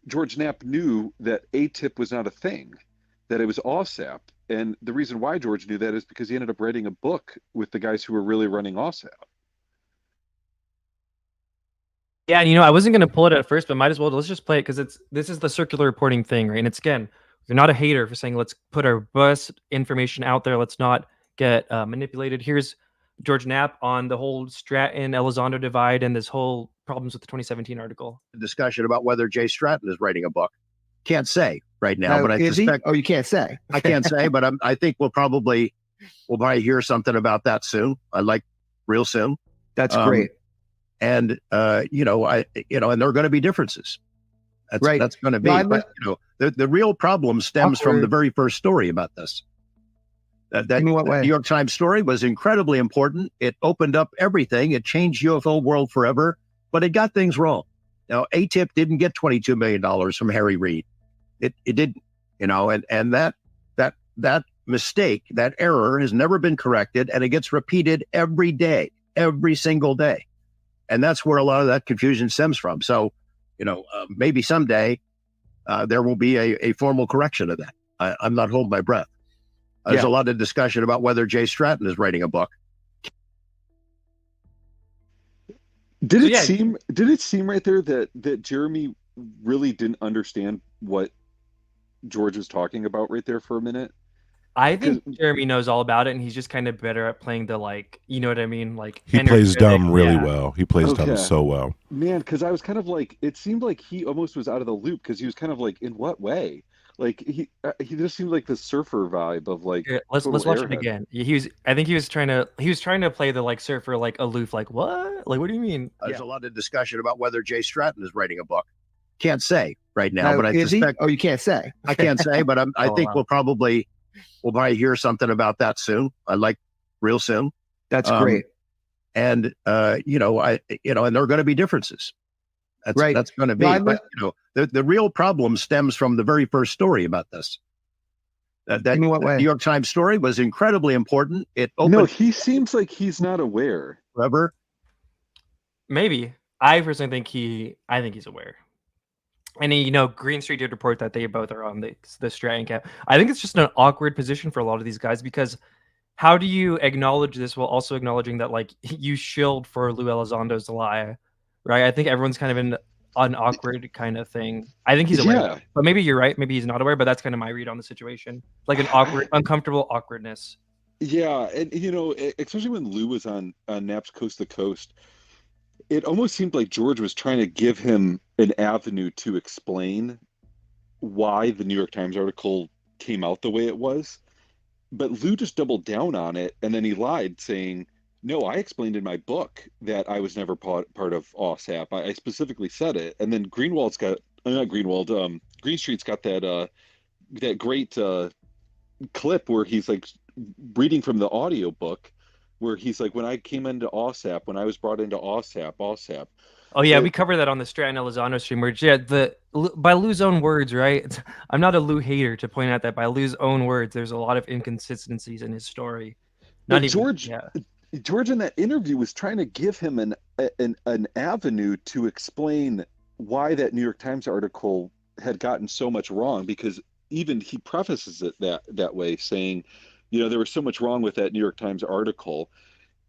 George Knapp knew that ATIP was not a thing, that it was OSAP. And the reason why George knew that is because he ended up writing a book with the guys who were really running OSAP. Yeah, and I wasn't going to pull it at first, but might as well. Let's just play it because this is the circular reporting thing, right? And it's, again, you're not a hater for saying let's put our best information out there. Let's not get manipulated. Here's George Knapp on the whole Stratton Elizondo divide and this whole problems with the 2017 article. Discussion about whether Jay Stratton is writing a book. Can't say right now, but I is suspect. He? Oh, you can't say. I can't say, but I think we'll probably hear something about that soon. Real soon. That's great. And and there are going to be differences. That's right. That's going to be. But the real problem stems from the very first story about this. That In what way? New York Times story was incredibly important. It opened up everything. It changed UFO world forever, but it got things wrong. Now, ATIP didn't get $22 million from Harry Reid. It didn't, and that mistake, that error has never been corrected, and it gets repeated every day, every single day. And that's where a lot of that confusion stems from. So, maybe someday there will be a formal correction of that. I'm not holding my breath. There's a lot of discussion about whether Jay Stratton is writing a book. Did it seem right there that Jeremy really didn't understand what George was talking about right there for a minute? I think Jeremy knows all about it, and he's just kind of better at playing the you know what I mean? He plays dumb really well. He plays dumb so well. Man, because I was kind of it seemed like he almost was out of the loop because he was kind of in what way? He just seemed like the surfer vibe of let's watch it again. I think he was trying to play the surfer aloof, what? What do you mean? There's a lot of discussion about whether Jay Stratton is writing a book. Can't say right now, but I suspect. Oh, you can't say. I can't say, but I think we'll probably hear something about that soon. Real soon. That's great. And and there are going to be differences. That's going to be. But the real problem stems from the very first story about this. In what way? New York Times story was incredibly important. It opened. No, he seems like he's not aware. Forever. Maybe. I personally think he's aware. And Green Street did report that they both are on the Stratton camp. I think it's just an awkward position for a lot of these guys because how do you acknowledge this while also acknowledging that you shilled for Lou Elizondo's lie, right? I think everyone's kind of in an awkward kind of thing. I think he's aware, but maybe you're right. Maybe he's not aware, but that's kind of my read on the situation. An awkward, uncomfortable awkwardness. Yeah, and especially when Lou was on Knapp's Coast to Coast, it almost seemed like George was trying to give him an avenue to explain why the New York Times article came out the way it was. But Lou just doubled down on it, and then he lied, saying, no, I explained in my book that I was never part of OSAP. I specifically said it. And then Green Street's got that great clip where he's reading from the audio book, where he's when I came into OSAP, when I was brought into OSAP. Oh yeah, we covered that on the Stratton Elizondo stream. Where by Lou's own words, right? I'm not a Lou hater to point out that by Lou's own words, there's a lot of inconsistencies in his story. George in that interview was trying to give him an avenue to explain why that New York Times article had gotten so much wrong, because even he prefaces it that way, saying, there was so much wrong with that New York Times article.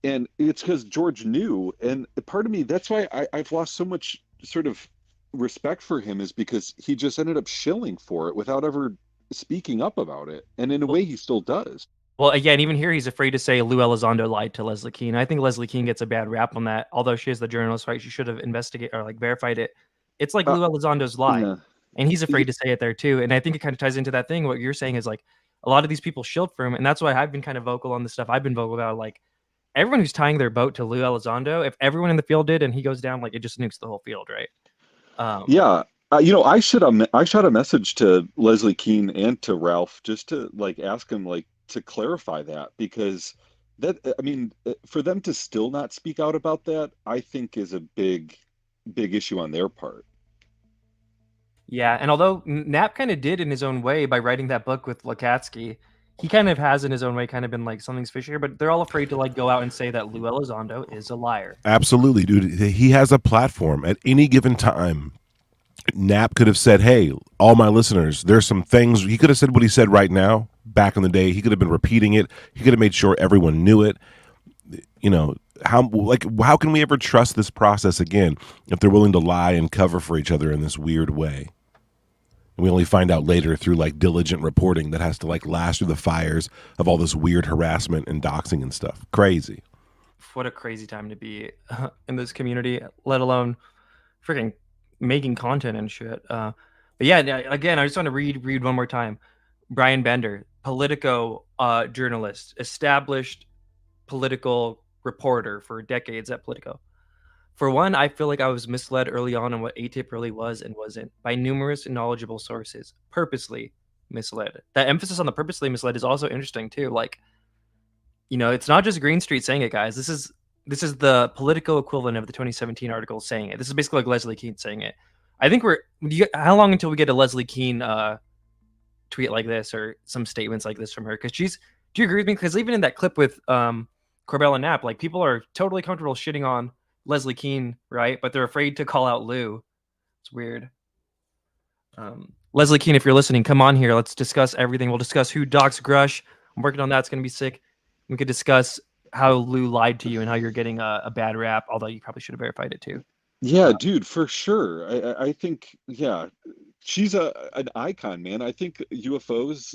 And it's because George knew. And part of me, that's why I've lost so much sort of respect for him, is because he just ended up shilling for it without ever speaking up about it. And in a way, he still does. Well, again, even here, he's afraid to say Lou Elizondo lied to Leslie Kean. I think Leslie Kean gets a bad rap on that. Although she is the journalist, right? She should have investigated or verified it. It's Lou Elizondo's lie. Yeah. And he's afraid to say it there too. And I think it kind of ties into that thing. What you're saying is a lot of these people shilled for him. And that's why I've been kind of vocal on the stuff I've been vocal about. Everyone who's tying their boat to Lou Elizondo, if everyone in the field did and he goes down, it just nukes the whole field, right? Yeah. I shot a message to Leslie Keane and to Ralph just to like ask him like to clarify that, because that, I mean, for them to still not speak out about that, I think is a big issue on their part. Yeah, and although Knapp kind of did in his own way by writing that book with Lukatsky, he kind of has in his own way kind of been like something's fishy here, but they're all afraid to like go out and say that Lou Elizondo is a liar. Absolutely, dude. He has a platform at any given time. Knapp could have said, hey, all my listeners, there's some things. He could have said what he said right now back in the day. He could have been repeating it. He could have made sure everyone knew it. You know, how can we ever trust this process again if they're willing to lie and cover for each other in this weird way? And we only find out later through like diligent reporting that has to like last through the fires of all this weird harassment and doxing and stuff. Crazy. What a crazy time to be in this community, let alone freaking making content and shit. But yeah, again, I just want to read one more time. Brian Bender, Politico journalist, established political reporter for decades at Politico. For one, I feel like I was misled early on what ATIP really was and wasn't by numerous knowledgeable sources, purposely misled. That emphasis on the purposely misled is also interesting too. Like, you know, it's not just Green Street saying it, guys. This is the Politico equivalent of the 2017 article saying it. This is basically like Leslie Keane saying it. I think how long until we get a Leslie Keane tweet like this or some statements like this from her? Because do you agree with me? Because even in that clip with Corbell and Knapp, like people are totally comfortable shitting on Leslie Keane, right? But they're afraid to call out Lou. It's weird. Leslie Keane, if you're listening, come on here. Let's discuss everything. We'll discuss who doxed Grusch. I'm working on that. It's going to be sick. We could discuss how Lou lied to you and how you're getting a bad rap, although you probably should have verified it too. Yeah, dude, for sure. I think, yeah, she's an icon, man. I think UFOs,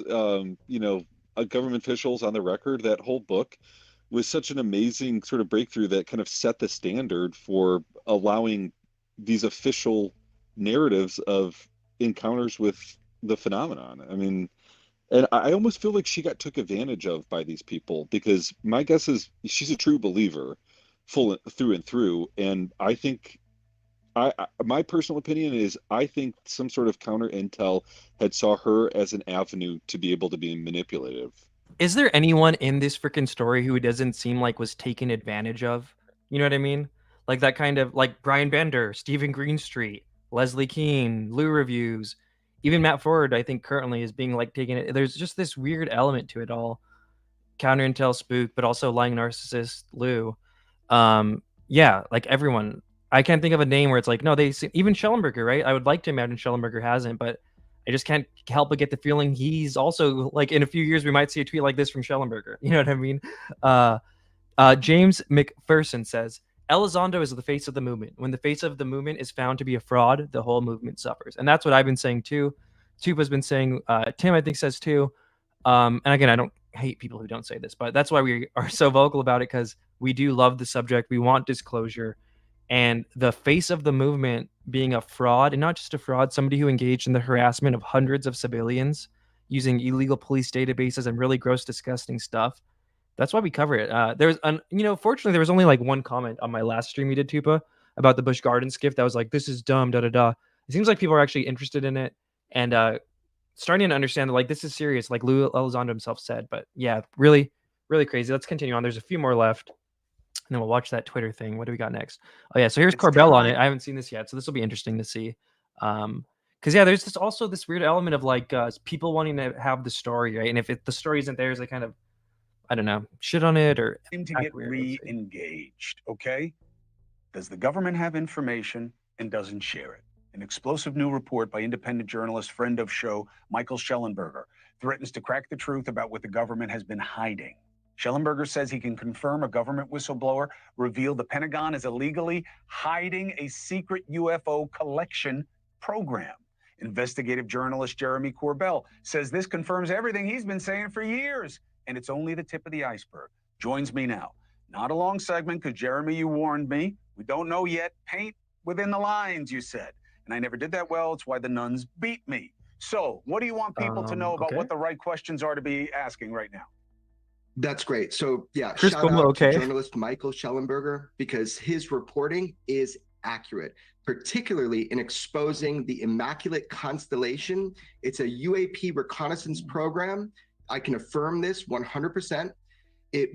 you know, government officials on the record, that whole book was such an amazing sort of breakthrough that kind of set the standard for allowing these official narratives of encounters with the phenomenon. I mean, and I almost feel like she got took advantage of by these people, because my guess is she's a true believer, full through and through. And I think, my personal opinion is, I think some sort of counter intel had saw her as an avenue to be able to be manipulative. Is there anyone in this freaking story who doesn't seem like was taken advantage of? You know what I mean? Like that kind of, like Brian Bender, Stephen Greenstreet, Leslie Keane, Lou Reviews, even Matt Ford, I think currently is being like taken. There's just this weird element to it all. Counter intel spook, but also lying narcissist Lou. Yeah, like everyone. I can't think of a name where it's like, no, even Shellenberger, right? I would like to imagine Shellenberger hasn't, but I just can't help but get the feeling he's also, like, in a few years we might see a tweet like this from Shellenberger. You know what I mean? James McPherson says, Elizondo is the face of the movement. When the face of the movement is found to be a fraud, the whole movement suffers. And that's what I've been saying too. Tupa's been saying, Tim, I think, says too. And again, I don't hate people who don't say this, but that's why we are so vocal about it, because we do love the subject. We want disclosure. And the face of the movement being a fraud, and not just a fraud, somebody who engaged in the harassment of hundreds of civilians using illegal police databases and really gross, disgusting stuff. That's why we cover it. Fortunately, there was only like one comment on my last stream we did, Tupa, about the Busch Gardens gift that was like, this is dumb, da-da-da. It seems like people are actually interested in it and starting to understand that, like, this is serious, like Lou Elizondo himself said. But yeah, really, really crazy. Let's continue on. There's a few more left. And then we'll watch that Twitter thing. What do we got next? Oh, yeah. So here's Corbell on it. I haven't seen this yet, so this will be interesting to see. Because, yeah, there's also this weird element of, like, people wanting to have the story, right? And if the story isn't theirs, they kind of, I don't know, shit on it or... to get re-engaged, okay? Does the government have information and doesn't share it? An explosive new report by independent journalist, friend of show, Michael Shellenberger, threatens to crack the truth about what the government has been hiding. Shellenberger says he can confirm a government whistleblower revealed the Pentagon is illegally hiding a secret UFO collection program. Investigative journalist Jeremy Corbell says this confirms everything he's been saying for years, and it's only the tip of the iceberg. Joins me now. Not a long segment, because Jeremy, you warned me. We don't know yet. Paint within the lines, you said. And I never did that well. It's why the nuns beat me. So what do you want people to know about what the right questions are to be asking right now? That's great. So yeah, Chris shout out to journalist Michael Shellenberger, because his reporting is accurate, particularly in exposing the Immaculate Constellation. It's a UAP reconnaissance program. I can affirm this 100%. It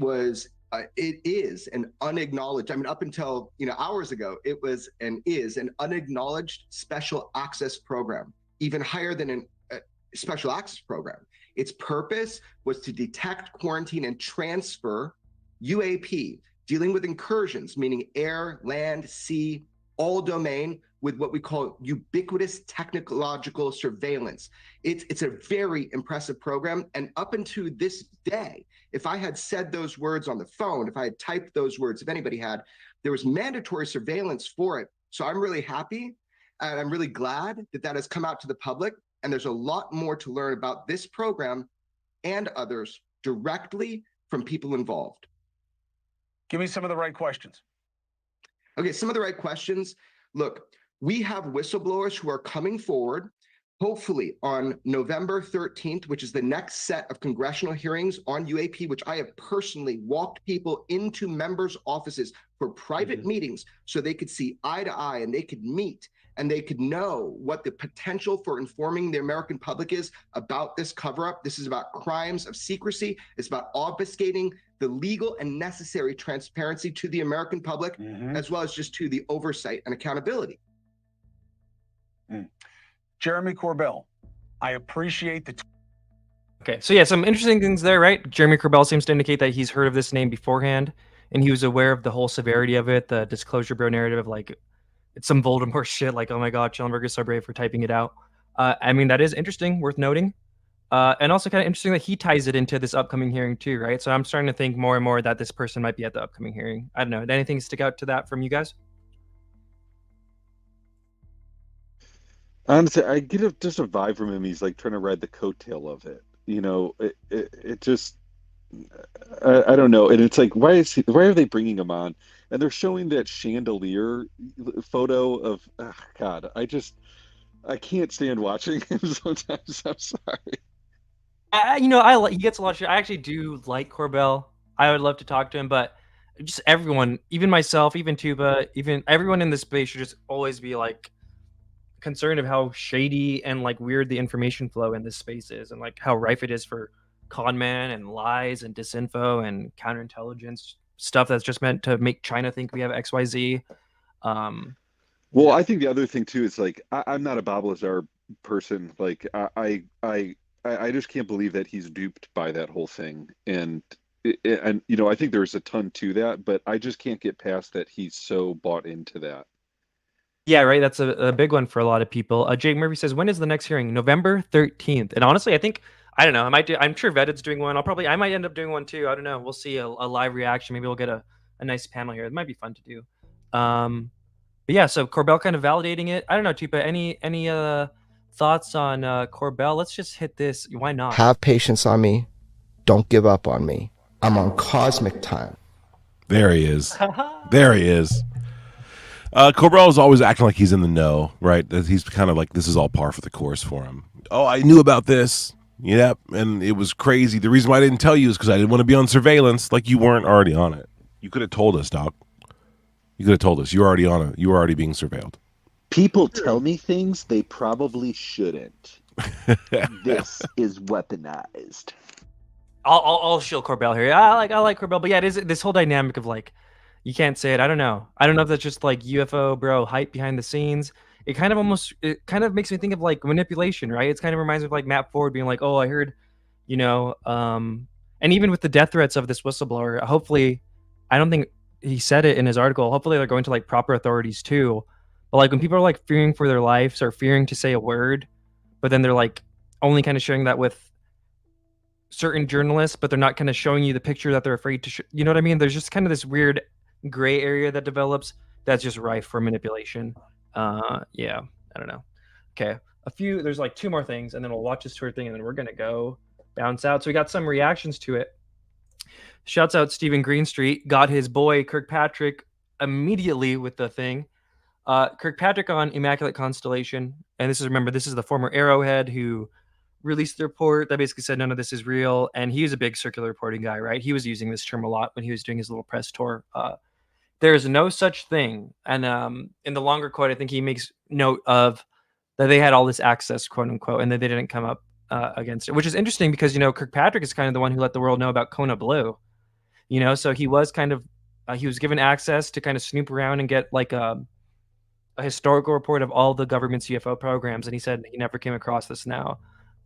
is an unacknowledged, I mean, up until, hours ago, it was and is an unacknowledged special access program, even higher than a special access program. Its purpose was to detect, quarantine, and transfer UAP, dealing with incursions, meaning air, land, sea, all domain, with what we call ubiquitous technological surveillance. It's a very impressive program. And up until this day, if I had said those words on the phone, if I had typed those words, if anybody had, there was mandatory surveillance for it. So I'm really happy and I'm really glad that that has come out to the public. And there's a lot more to learn about this program and others directly from people involved. Give me some of the right questions. Okay, some of the right questions. Look, we have whistleblowers who are coming forward, hopefully on November 13th, which is the next set of congressional hearings on UAP, which I have personally walked people into members' offices for private meetings so they could see eye to eye and they could meet and they could know what the potential for informing the American public is about this cover-up. This is about crimes of secrecy. It's about obfuscating the legal and necessary transparency to the American public, as well as just to the oversight and accountability. Jeremy Corbell, I appreciate the... Okay, so yeah, some interesting things there, right? Jeremy Corbell seems to indicate that he's heard of this name beforehand, and he was aware of the whole severity of it, the disclosure bro narrative of like, it's some Voldemort shit, like, oh my god, Shellenberger is so brave for typing it out. I mean, that is interesting, worth noting. And also kind of interesting that he ties it into this upcoming hearing too, right? So I'm starting to think more and more that this person might be at the upcoming hearing. I don't know. Did anything stick out to that from you guys? Honestly, I get just a vibe from him. He's like trying to ride the coattail of it. It just, I don't know. And it's like, why are they bringing him on? And they're showing that chandelier photo of, God, I can't stand watching him sometimes. I'm sorry. He gets a lot of shit. I actually do like Corbell. I would love to talk to him, but just everyone, even myself, even Tuba, even everyone in this space should just always be like concerned of how shady and like weird the information flow in this space is, and like how rife it is for con man and lies and disinfo and counterintelligence stuff that's just meant to make China think we have XYZ. Well, I think the other thing too is like I'm not a Bob Lazar person. Like I just can't believe that he's duped by that whole thing, and I think there's a ton to that, but I just can't get past that he's so bought into that. Yeah, right. That's a big one for a lot of people. Jake Murphy says, when is the next hearing? November 13th. And honestly, I don't know. I'm sure Vetted's doing one. I might end up doing one too. I don't know. We'll see a live reaction. Maybe we'll get a nice panel here. It might be fun to do. But yeah, so Corbell kind of validating it. I don't know, Tupa, any thoughts on Corbell? Let's just hit this. Why not? Have patience on me. Don't give up on me. I'm on cosmic time. There he is. There he is. Corbell is always acting like he's in the know, right? He's kind of like, this is all par for the course for him. Oh, I knew about this. Yep, and it was crazy. The reason why I didn't tell you is because I didn't want to be on surveillance. Like, you weren't already on it. You could have told us, Doc. You could have told us. You were already on it. You were already being surveilled. People tell me things they probably shouldn't. This is weaponized. I'll shield Corbell here. I like Corbell, but yeah, it is this whole dynamic of like, you can't say it. I don't know if that's just like UFO bro hype behind the scenes. It kind of makes me think of like manipulation, right? It kind of reminds me of like Matt Ford being like, oh, I heard, and even with the death threats of this whistleblower, hopefully, I don't think he said it in his article. Hopefully they're going to like proper authorities too. But like when people are like fearing for their lives or fearing to say a word, but then they're like only kind of sharing that with certain journalists, but they're not kind of showing you the picture that they're afraid to you know what I mean? There's just kind of this weird gray area that develops that's just rife for manipulation. Yeah, I don't know. Okay, there's like two more things, and then we'll watch this tour thing, and then we're gonna go bounce out. So we got some reactions to it. Shouts out Stephen Greenstreet, got his boy Kirkpatrick immediately with the thing. Kirkpatrick on Immaculate Constellation, and this is the former Arrowhead who released the report that basically said none of this is real, and he was a big circular reporting guy, right? He was using this term a lot when he was doing his little press tour there's no such thing. And in the longer quote, I think he makes note of that they had all this access, quote unquote, and that they didn't come up against it, which is interesting because, Kirkpatrick is kind of the one who let the world know about Kona Blue, so he was kind of, he was given access to kind of snoop around and get like a historical report of all the government's UFO programs. And he said he never came across this now.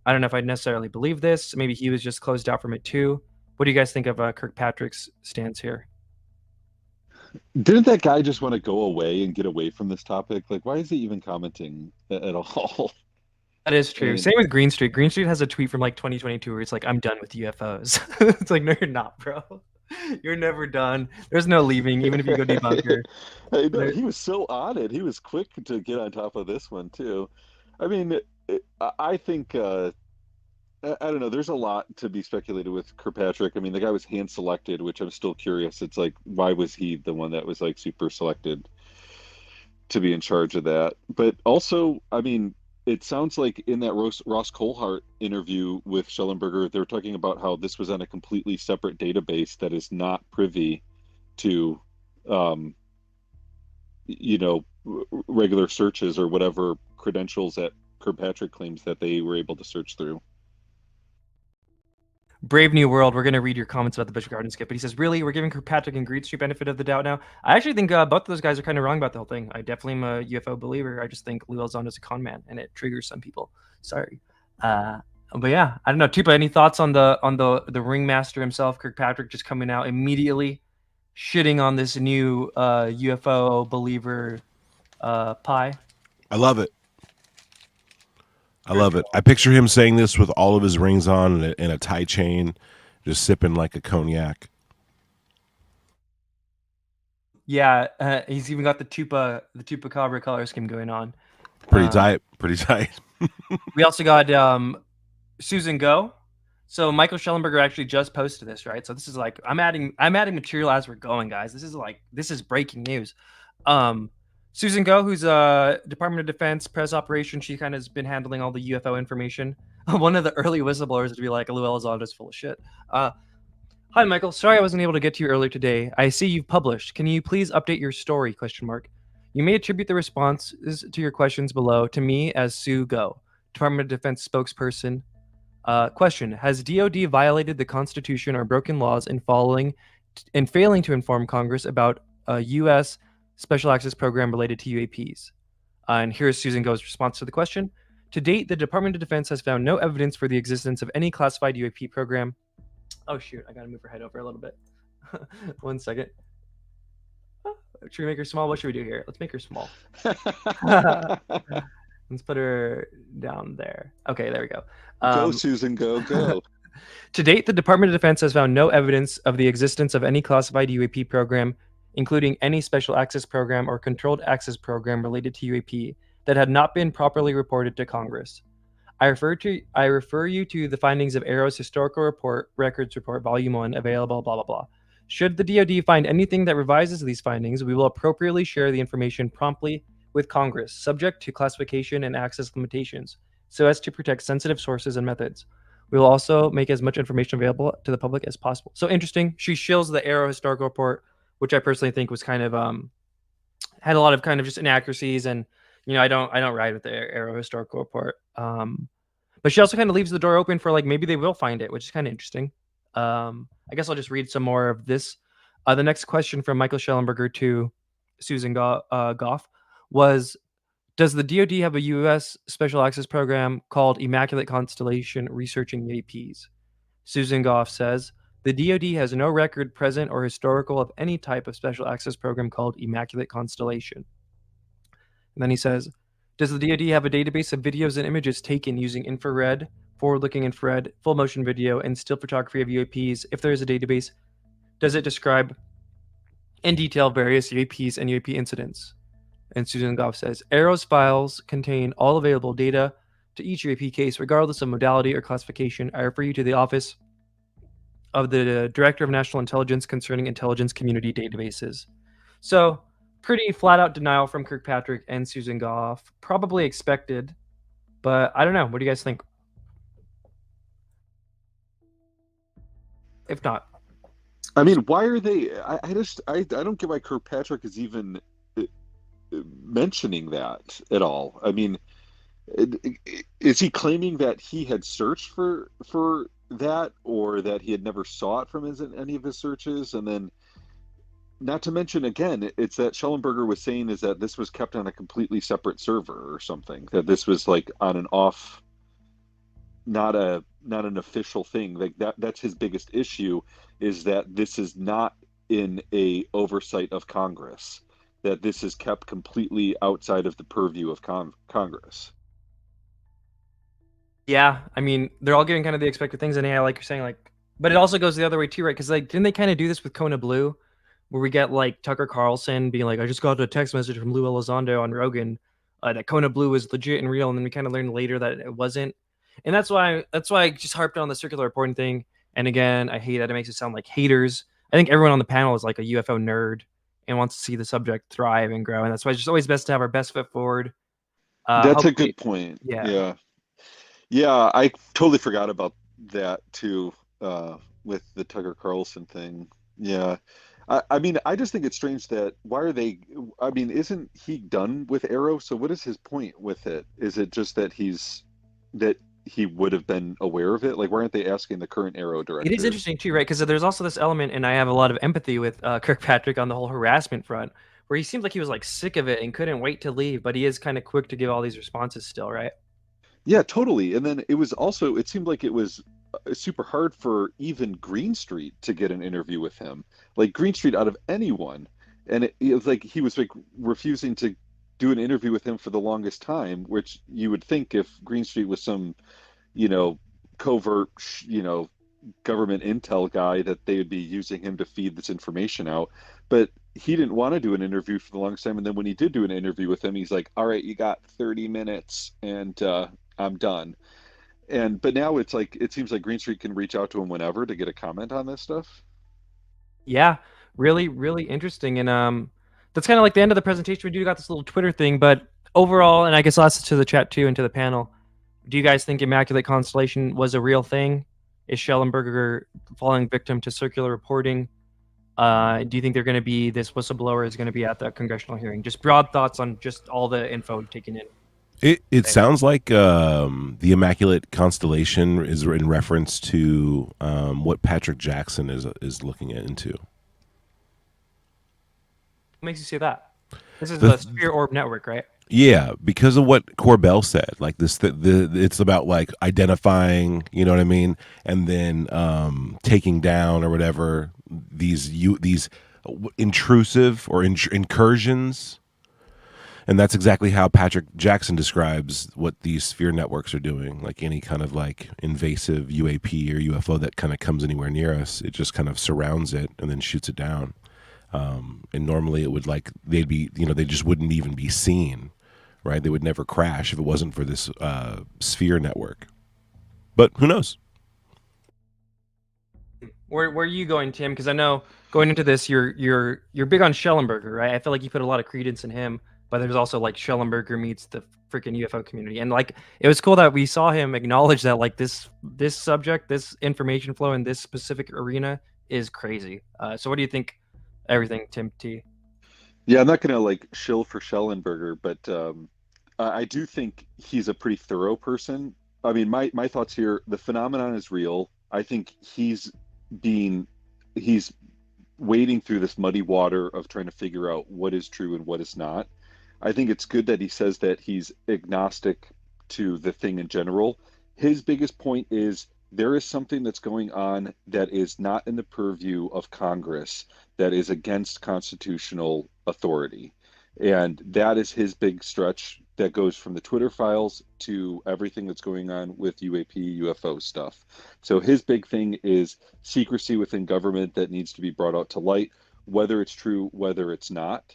I don't know if I necessarily believe this. Maybe he was just closed out from it too. What do you guys think of Kirkpatrick's stance here? Didn't that guy just want to go away and get away from this topic? Like, why is he even commenting at all? That is true. Same with Green Street. Green Street has a tweet from like 2022 where it's like, "I'm done with UFOs." It's like, no, you're not, bro. You're never done. There's no leaving, even if you go debunker. I know, he was so on it. He was quick to get on top of this one too. I mean, I think I don't know. There's a lot to be speculated with Kirkpatrick. I mean, the guy was hand selected, which I'm still curious. It's like, why was he the one that was like super selected to be in charge of that? But also, I mean, it sounds like in that Ross Coulthart interview with Shellenberger, they were talking about how this was on a completely separate database that is not privy to, regular searches or whatever credentials that Kirkpatrick claims that they were able to search through. Brave New World, we're going to read your comments about the Bishop Garden skip, but he says, really, we're giving Kirkpatrick and Green Street benefit of the doubt now? I actually think both of those guys are kind of wrong about the whole thing. I definitely am a UFO believer. I just think Lou Elizondo is a con man, and it triggers some people. Sorry. But yeah, I don't know. Tupa, any thoughts on the ringmaster himself, Kirkpatrick, just coming out immediately shitting on this new UFO believer pie? I love it. I love it. I picture him saying this with all of his rings on and a tie chain, just sipping like a cognac. Yeah, he's even got the Tupacabra color scheme going on. Pretty tight. Pretty tight. We also got Susan Go. So Michael Shellenberger actually just posted this, right? So this is like I'm adding material as we're going, guys. This is breaking news. Susan Go, who's a Department of Defense press operation, she kind of has been handling all the UFO information. One of the early whistleblowers to be like, Lou Elizondo is full of shit. Hi, Michael. Sorry I wasn't able to get to you earlier today. I see you've published. Can you please update your story? ? You may attribute the responses to your questions below to me as Sue Go, Department of Defense spokesperson. Question: has DoD violated the Constitution or broken laws in failing to inform Congress about a U.S. special access program related to UAPs? And here's Susan Go's response to the question. To date, the Department of Defense has found no evidence for the existence of any classified UAP program. Oh, shoot. I got to move her head over a little bit. 1 second. Should we make her small? What should we do here? Let's make her small. Let's put her down there. Okay, there we go. Go, Susan, go. To date, the Department of Defense has found no evidence of the existence of any classified UAP program, including any special access program or controlled access program related to UAP that had not been properly reported to Congress. I refer you to the findings of Arrow's Historical Records Report, Volume 1, available, blah, blah, blah. Should the DoD find anything that revises these findings, we will appropriately share the information promptly with Congress, subject to classification and access limitations, so as to protect sensitive sources and methods. We will also make as much information available to the public as possible. So interesting. She shills the Arrow Historical Report, which I personally think was kind of had a lot of kind of just inaccuracies, and I don't ride with the Arrow Historical Report. But she also kind of leaves the door open for like maybe they will find it, which is kind of interesting. I guess I'll just read some more of this. The next question from Michael Shellenberger to Susan Gough was, does the DoD have a U.S. special access program called Immaculate Constellation researching UAPs? Susan Gough says, the DoD has no record, present, or historical of any type of special access program called Immaculate Constellation. And then he says, does the DoD have a database of videos and images taken using infrared, forward-looking infrared, full-motion video, and still photography of UAPs? If there is a database, does it describe in detail various UAPs and UAP incidents? And Susan Gough says, Arrow's files contain all available data to each UAP case, regardless of modality or classification. I refer you to the Office of the Director of National Intelligence concerning intelligence community databases. So, pretty flat-out denial from Kirkpatrick and Susan Gough. Probably expected, but I don't know. What do you guys think? If not, I mean, why are they? I don't get why Kirkpatrick is even mentioning that at all. I mean, is he claiming that he had searched for that, or that he had never saw it from any of his searches? And then, not to mention, again, it's that Shellenberger was saying is that this was kept on a completely separate server or something. That this was like on an off, not an official thing. Like that's his biggest issue, is that this is not in a oversight of Congress. That this is kept completely outside of the purview of Congress. Yeah, I mean, they're all getting kind of the expected things, and yeah, like you're saying, like, but it also goes the other way too, right? Because like, didn't they kind of do this with Kona Blue, where we get like Tucker Carlson being like, "I just got a text message from Lou Elizondo on Rogan that Kona Blue is legit and real," and then we kind of learned later that it wasn't, and that's why I just harped on the circular reporting thing. And again, I hate that it makes it sound like haters. I think everyone on the panel is like a UFO nerd and wants to see the subject thrive and grow, and that's why it's just always best to have our best foot forward. That's a good point. Yeah. Yeah, I totally forgot about that too, with the Tucker Carlson thing. Yeah. I mean, I just think it's strange that why are they? I mean, isn't he done with Arrow? So what is his point with it? Is it just that he would have been aware of it? Like, why aren't they asking the current Arrow director? It is interesting too, right? Because there's also this element, and I have a lot of empathy with Kirkpatrick on the whole harassment front, where he seems like he was like sick of it and couldn't wait to leave, but he is kind of quick to give all these responses still, right? Yeah, totally. And then it seemed like it was super hard for even Green Street to get an interview with him. Like Green Street out of anyone. And it was like he was like refusing to do an interview with him for the longest time, which you would think if Green Street was some, covert, government intel guy, that they would be using him to feed this information out. But he didn't want to do an interview for the longest time. And then when he did do an interview with him, he's like, "All right, you got 30 minutes and I'm done." But now it's like, it seems like Green Street can reach out to him whenever to get a comment on this stuff. Yeah, really, really interesting. And that's kind of like the end of the presentation. We do got this little Twitter thing, but overall, and I guess I'll ask it to the chat too and to the panel, do you guys think Immaculate Constellation was a real thing? Is Shellenberger falling victim to circular reporting? Do you think they're going to be, this whistleblower is going to be at the congressional hearing? Just broad thoughts on just all the info taken in. It sounds like the Immaculate Constellation is in reference to what Patrick Jackson is looking into. What makes you say that? This is the Sphere Orb Network, right? Yeah, because of what Corbell said, like this, it's about like identifying, you know what I mean, and then taking down or whatever these intrusive or incursions. And that's exactly how Patrick Jackson describes what these sphere networks are doing. Like any kind of like invasive UAP or UFO that kind of comes anywhere near us, it just kind of surrounds it and then shoots it down. And normally it would they just wouldn't even be seen, right? They would never crash if it wasn't for this sphere network. But who knows? Where are you going, Tim? Because I know going into this, you're big on Shellenberger, right? I feel like you put a lot of credence in him. But there's also like Shellenberger meets the freaking UFO community, and like it was cool that we saw him acknowledge that like this subject, this information flow in this specific arena is crazy. So what do you think? Everything, Tim T. Yeah, I'm not gonna like shill for Shellenberger, but I do think he's a pretty thorough person. I mean, my thoughts here: the phenomenon is real. I think he's wading through this muddy water of trying to figure out what is true and what is not. I think it's good that he says that he's agnostic to the thing in general. His biggest point is there is something that's going on that is not in the purview of Congress, that is against constitutional authority. And that is his big stretch that goes from the Twitter files to everything that's going on with UAP, UFO stuff. So his big thing is secrecy within government that needs to be brought out to light, whether it's true, whether it's not,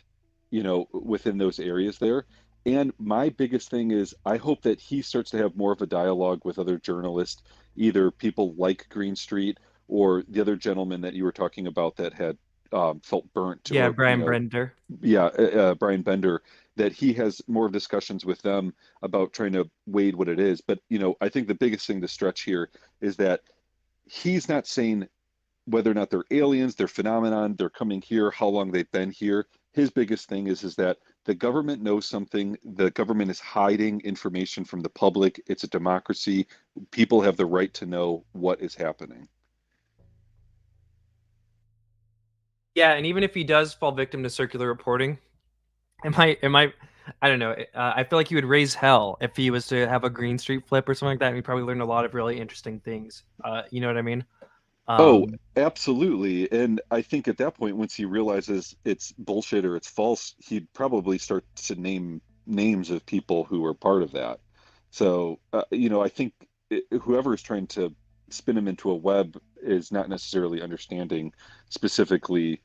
within those areas there. And my biggest thing is I hope that he starts to have more of a dialogue with other journalists, either people like Green Street or the other gentleman that you were talking about that had felt burnt. Yeah, Brian Bender. Yeah, Brian Bender, that he has more discussions with them about trying to wade what it is. But, I think the biggest thing to stretch here is that he's not saying whether or not they're aliens, they're phenomenon, they're coming here, how long they've been here. His biggest thing is that the government knows something. The government is hiding information from the public. It's a democracy. People have the right to know what is happening. Yeah, and even if he does fall victim to circular reporting, I don't know. I feel like he would raise hell if he was to have a Green Street flip or something like that. And we probably learned a lot of really interesting things. You know what I mean? Oh, absolutely. And I think at that point, once he realizes it's bullshit or it's false, he'd probably start to name names of people who were part of that. So, I think whoever is trying to spin him into a web is not necessarily understanding specifically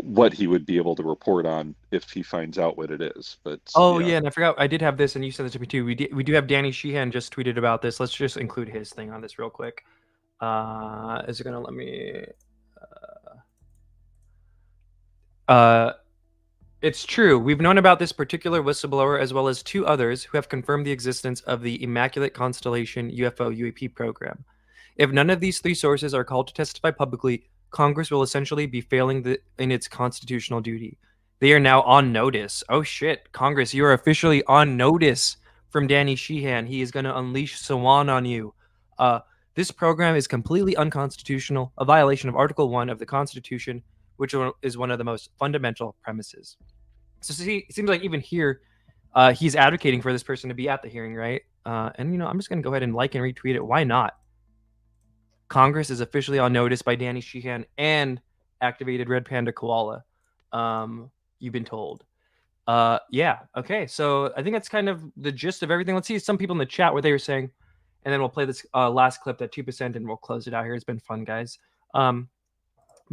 what he would be able to report on if he finds out what it is. But yeah, and I forgot I did have this, and you sent it to me too. We do have Danny Sheehan just tweeted about this. Let's just include his thing on this real quick. Is it gonna let me? It's true. We've known about this particular whistleblower as well as 2 others who have confirmed the existence of the Immaculate Constellation UFO UAP program. If none of these 3 sources are called to testify publicly, Congress will essentially be failing in its constitutional duty. They are now on notice. Oh shit, Congress, you are officially on notice from Danny Sheehan. He is going to unleash Sawan on you. This program is completely unconstitutional, a violation of Article 1 of the Constitution, which is one of the most fundamental premises. So see, it seems like even here, he's advocating for this person to be at the hearing, right? And I'm just going to go ahead and like and retweet it. Why not? Congress is officially on notice by Danny Sheehan and activated Red Panda Koala. You've been told. Yeah. Okay. So I think that's kind of the gist of everything. Let's see some people in the chat what they were saying, and then we'll play this last clip at 2%, and we'll close it out here. It's been fun, guys.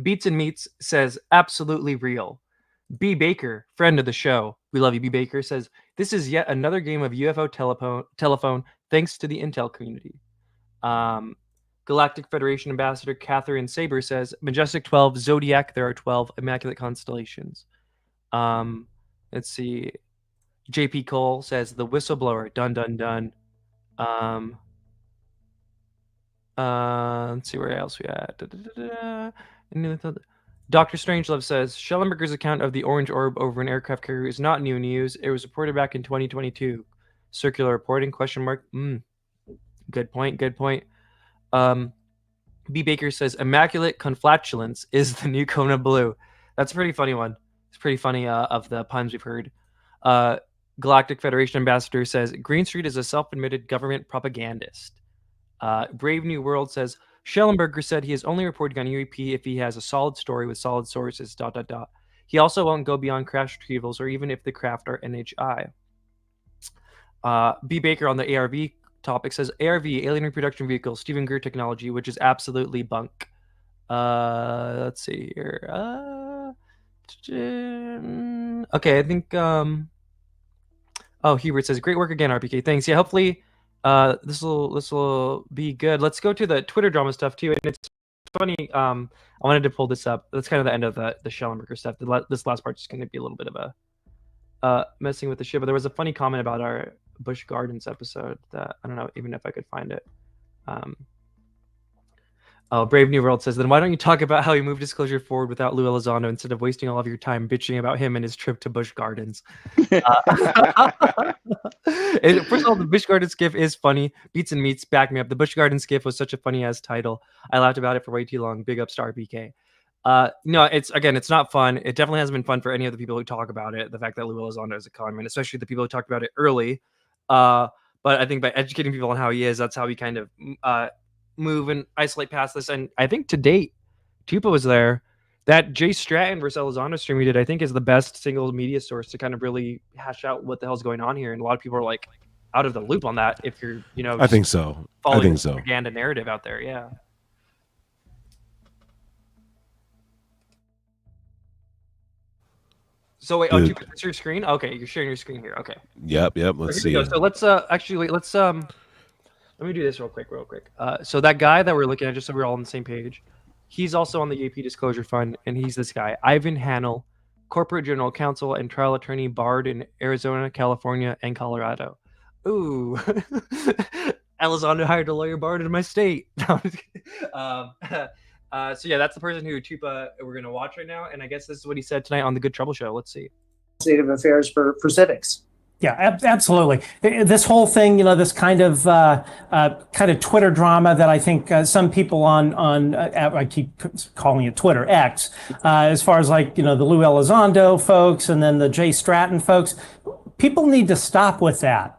Beats and Meats says, absolutely real. B. Baker, friend of the show, we love you, B. Baker, says, this is yet another game of UFO telephone thanks to the intel community. Galactic Federation Ambassador Catherine Saber says, Majestic 12, Zodiac, there are 12 Immaculate Constellations. Let's see. JP Cole says, the whistleblower, dun, dun, dun. Let's see where else we at. Dr. Strangelove says, Shellenberger's account of the orange orb over an aircraft carrier is not new news. It was reported back in 2022. Circular reporting, question mark. Good point, good point. B. Baker says, Immaculate Conflatulence is the new Kona Blue. That's a pretty funny one. It's pretty funny of the puns we've heard. Galactic Federation Ambassador says, Green Street is a self-admitted government propagandist. Brave New World says, Shellenberger said he is only reporting on UAP if he has a solid story with solid sources, ... He also won't go beyond crash retrievals or even if the craft are NHI. B. Baker on the ARV topic says, ARV, Alien Reproduction Vehicle, Stephen Greer technology, which is absolutely bunk. Let's see here. Okay, I think... Oh, Hubert says, great work again, RPK. Thanks. Yeah, hopefully... this will be good. Let's go to the Twitter drama stuff too. And it's funny. I wanted to pull this up. That's kind of the end of the Shellenberger stuff. This last part's just going to be a little bit of a messing with the shit. But there was a funny comment about our Busch Gardens episode that I don't know even if I could find it. Oh, Brave New World says, then why don't you talk about how he moved disclosure forward without Lou Elizondo instead of wasting all of your time bitching about him and his trip to Busch Gardens? First of all, the Busch Gardens gif is funny. Beats and Meats back me up. The Busch Gardens gif was such a funny ass title. I laughed about it for way too long. Big up Star BK. No, it's not fun. It definitely hasn't been fun for any of the people who talk about it. The fact that Lou Elizondo is a con man, especially the people who talked about it early. But I think by educating people on how he is, that's how we kind of move and isolate past this. And I think to date, Tupa was there. That Jay Stratton versus Elizondo stream we did, I think, is the best single media source to kind of really hash out what the hell's going on here. And a lot of people are like out of the loop on that. If you're, I think so. Following the propaganda narrative out there, yeah. So wait, oh, that's your screen? Okay, you're sharing your screen here. Okay. Yep. Let's see. So let's actually let's let me do this real quick. So that guy that we're looking at, just so we're all on the same page, he's also on the UAP Disclosure Fund, and he's this guy, Ivan Hanel, corporate general counsel and trial attorney barred in Arizona, California, and Colorado. Ooh. Elizondo hired a lawyer barred in my state. So yeah, that's the person who Tupa we're gonna watch right now, and I guess this is what he said tonight on the Good Trouble Show. Let's see. State of affairs for civics. Yeah, absolutely. This whole thing, this kind of Twitter drama that I think some people on I keep calling it Twitter X, as far as like the Lou Elizondo folks and then the Jay Stratton folks, people need to stop with that.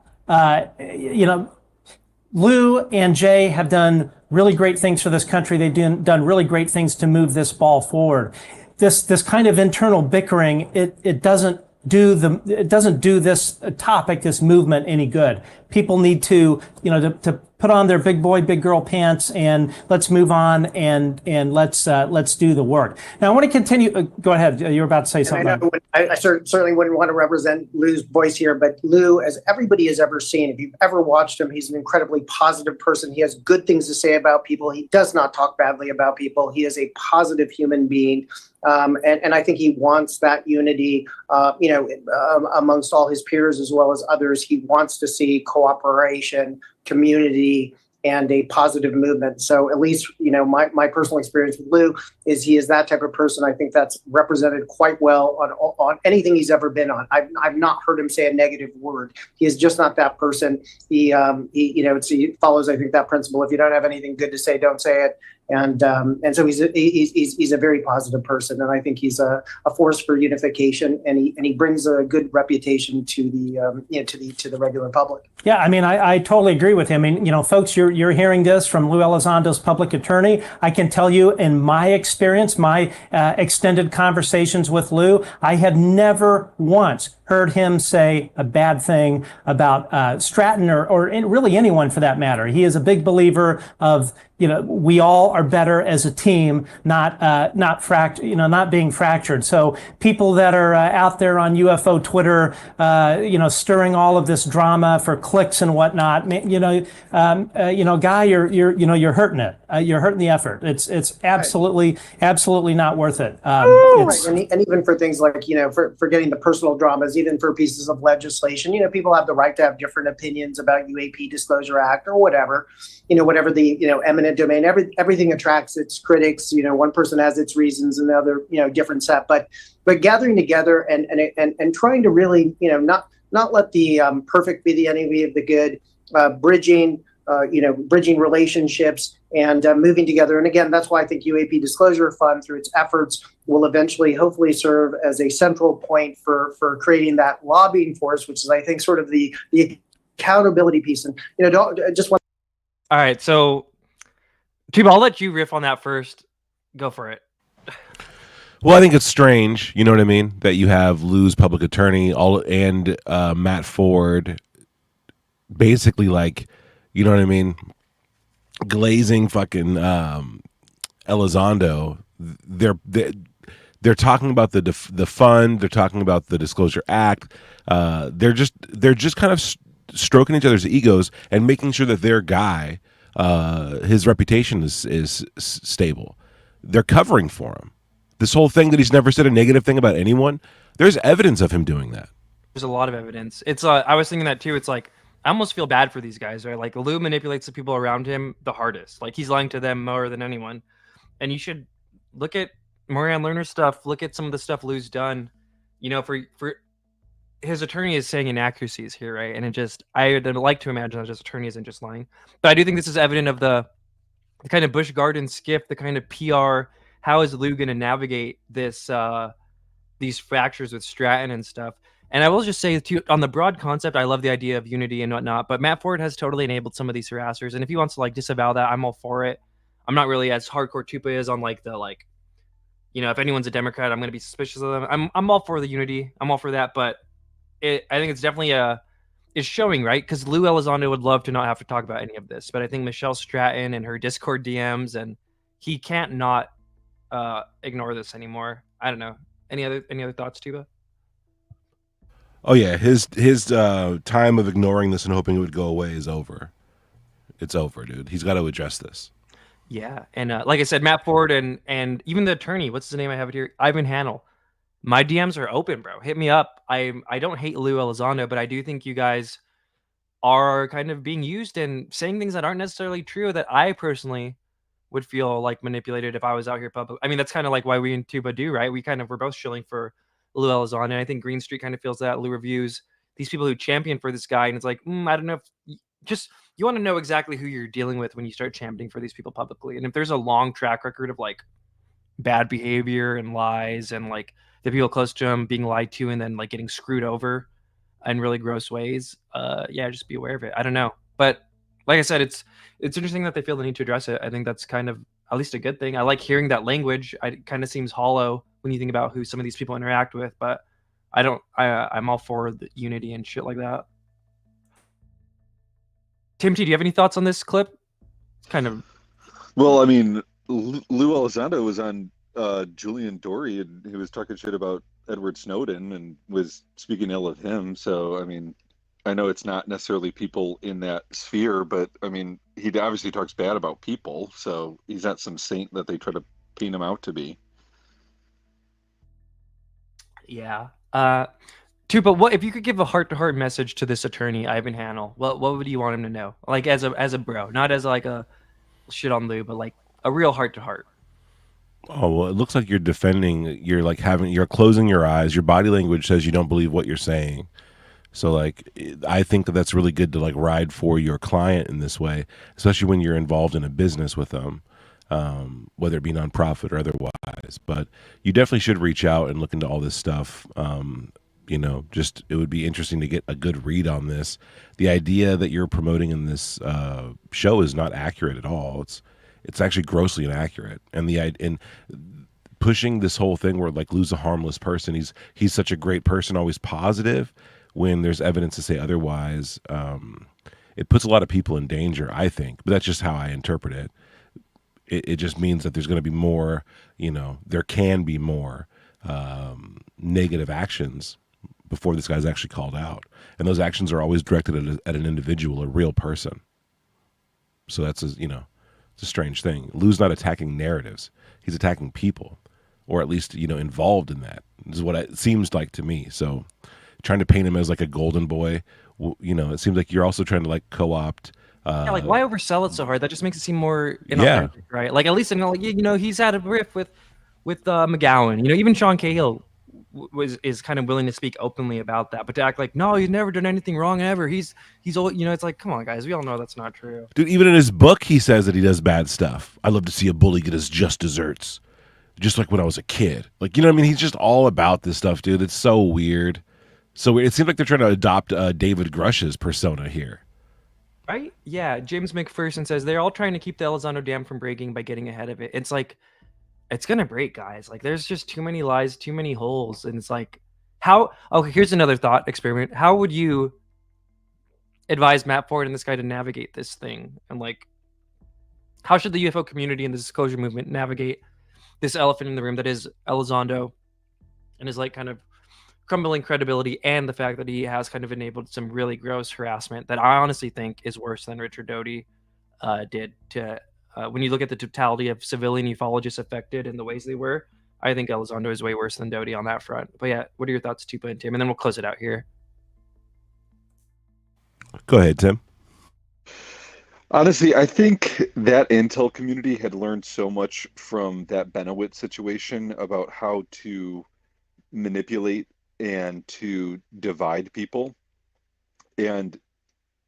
Lou and Jay have done really great things for this country. They've done really great things to move this ball forward. This kind of internal bickering, it doesn't do this topic, this movement, any good. People need to put on their big boy, big girl pants, and let's move on and let's do the work. Now, I want to continue. Go ahead. You were about to say something. I certainly wouldn't want to represent Lou's voice here, but Lou, as everybody has ever seen, if you've ever watched him, he's an incredibly positive person. He has good things to say about people. He does not talk badly about people. He is a positive human being. And I think he wants that unity, amongst all his peers as well as others. He wants to see cooperation, community, and a positive movement. So at least, my personal experience with Lou is he is that type of person. I think that's represented quite well on anything he's ever been on. I've not heard him say a negative word. He is just not that person. He follows, I think, that principle. If you don't have anything good to say, don't say it. And so he's a very positive person, and I think he's a force for unification, and he brings a good reputation to the regular public. Yeah, I mean, I totally agree with him. I mean, folks, you're hearing this from Lou Elizondo's public attorney. I can tell you, in my experience, my extended conversations with Lou, I have never once heard him say a bad thing about Stratton or really anyone for that matter. He is a big believer of, we all are better as a team, not being fractured. So people that are out there on UFO Twitter, stirring all of this drama for clicks and whatnot, Guy, you're hurting it. You're hurting the effort. It's absolutely not worth it. Right. And even for things like, for getting the personal dramas, even for pieces of legislation, people have the right to have different opinions about UAP Disclosure Act or whatever, whatever the, eminent domain, everything attracts its critics. One person has its reasons and the other, different set, but gathering together and trying to really, not let the perfect be the enemy of the good, bridging relationships and moving together. And again, that's why I think UAP Disclosure Fund, through its efforts, will eventually hopefully serve as a central point for creating that lobbying force, which is, I think, sort of the accountability piece. And, All right, so Tuba, I'll let you riff on that first. Go for it. Well, I think it's strange, you know what I mean, that you have Lou's public attorney and Matt Ford basically, like, you know what I mean, glazing fucking Elizondo. They're talking about the fund. They're talking about the Disclosure Act. They're just kind of stroking each other's egos and making sure that their guy, his reputation is stable. They're covering for him. This whole thing that he's never said a negative thing about anyone, there's evidence of him doing that. There's a lot of evidence. It's I was thinking that too. It's like, I almost feel bad for these guys, right? Like, Lou manipulates the people around him the hardest. Like, he's lying to them more than anyone. And you should look at Moran Lerner's stuff. Look at some of the stuff Lou's done. For his attorney is saying inaccuracies here, right? And I would like to imagine that his attorney isn't just lying. But I do think this is evident of the kind of Busch Garden skiff, the kind of PR. How is Lou going to navigate this these fractures with Stratton and stuff? And I will just say, too, on the broad concept, I love the idea of unity and whatnot, but Matt Ford has totally enabled some of these harassers. And if he wants to disavow that, I'm all for it. I'm not really as hardcore Tupa is on if anyone's a Democrat, I'm going to be suspicious of them. I'm all for the unity. I'm all for that. But I think it's definitely it's showing, right? Because Lou Elizondo would love to not have to talk about any of this. But I think Michelle Stratton and her Discord DMs, and he can't not ignore this anymore. I don't know. Any other thoughts, Tuba? Oh yeah, his time of ignoring this and hoping it would go away is over. It's over, dude. He's got to address this. Yeah, and like I said, Matt Ford and even the attorney, what's his name? I have it here, Ivan Hanel. My DMs are open, bro. Hit me up. I don't hate Lou Elizondo, but I do think you guys are kind of being used and saying things that aren't necessarily true that I personally would feel like manipulated if I was out here public. I mean, that's kind of like why we in Tuba do, right? We're both shilling for Lou Elizondo, and I think Green Street kind of feels that. Lou reviews these people who champion for this guy, and it's like, I don't know if just you want to know exactly who you're dealing with when you start championing for these people publicly. And if there's a long track record of like bad behavior and lies and like the people close to him being lied to and then like getting screwed over in really gross ways, yeah, just be aware of it. I don't know. But like I said, it's interesting that they feel the need to address it. I think that's kind of at least a good thing. I like hearing that language. It kind of seems hollow when you think about who some of these people interact with, but I'm all for the unity and shit like that. Tim T, do you have any thoughts on this clip? It's kind of... Well, I mean, Lou Elizondo was on Julian Dory, and he was talking shit about Edward Snowden and was speaking ill of him. So, I mean, I know it's not necessarily people in that sphere, but I mean, he obviously talks bad about people, so he's not some saint that they try to paint him out to be. Yeah. Tupa, what if you could give a heart-to-heart message to this attorney, Ivan Hanel? What would you want him to know? Like as a bro, not as like a shit on Lou, but like a real heart-to-heart. Oh, well, it looks like you're defending, you're closing your eyes. Your body language says you don't believe what you're saying. So like, I think that that's really good to like ride for your client in this way, especially when you're involved in a business with them, whether it be nonprofit or otherwise. But you definitely should reach out and look into all this stuff. You know, just it would be interesting to get a good read on this. The idea that you're promoting in this show is not accurate at all. It's actually grossly inaccurate. And pushing this whole thing where like Lou's a harmless person, he's such a great person, always positive, when there's evidence to say otherwise, it puts a lot of people in danger, I think. But that's just how I interpret it. It just means that there's going to be more, you know, there can be more negative actions before this guy's actually called out. And those actions are always directed at an individual, a real person. So that's, you know, it's a strange thing. Lou's not attacking narratives. He's attacking people, or at least, you know, involved in that. This is what it seems like to me. So trying to paint him as like a golden boy, you know, it seems like you're also trying to like co-opt. Yeah, like why oversell it so hard? That just makes it seem more inauthentic, right? Like at least, you know, he's had a riff with McGowan. You know, even Sean Cahill is kind of willing to speak openly about that, but to act like, no, he's never done anything wrong ever. He's all, you know, it's like, come on, guys, we all know that's not true. Dude, even in his book, he says that he does bad stuff. I love to see a bully get his just desserts, just like when I was a kid. Like, you know what I mean? He's just all about this stuff, dude. It's so weird. So it seems like they're trying to adopt David Grush's persona here. Right? Yeah. James McPherson says they're all trying to keep the Elizondo Dam from breaking by getting ahead of it. It's like, it's going to break, guys. Like, there's just too many lies, too many holes. And it's like, okay, here's another thought experiment. How would you advise Matt Ford and this guy to navigate this thing? And like, how should the UFO community and the disclosure movement navigate this elephant in the room that is Elizondo and is like kind of crumbling credibility, and the fact that he has kind of enabled some really gross harassment that I honestly think is worse than Richard Doty did to when you look at the totality of civilian ufologists affected and the ways they were. I think Elizondo is way worse than Doty on that front. But yeah, what are your thoughts, Tupa and Tim? And then we'll close it out here. Go ahead, Tim. Honestly, I think that intel community had learned so much from that Benowitz situation about how to manipulate and to divide people. And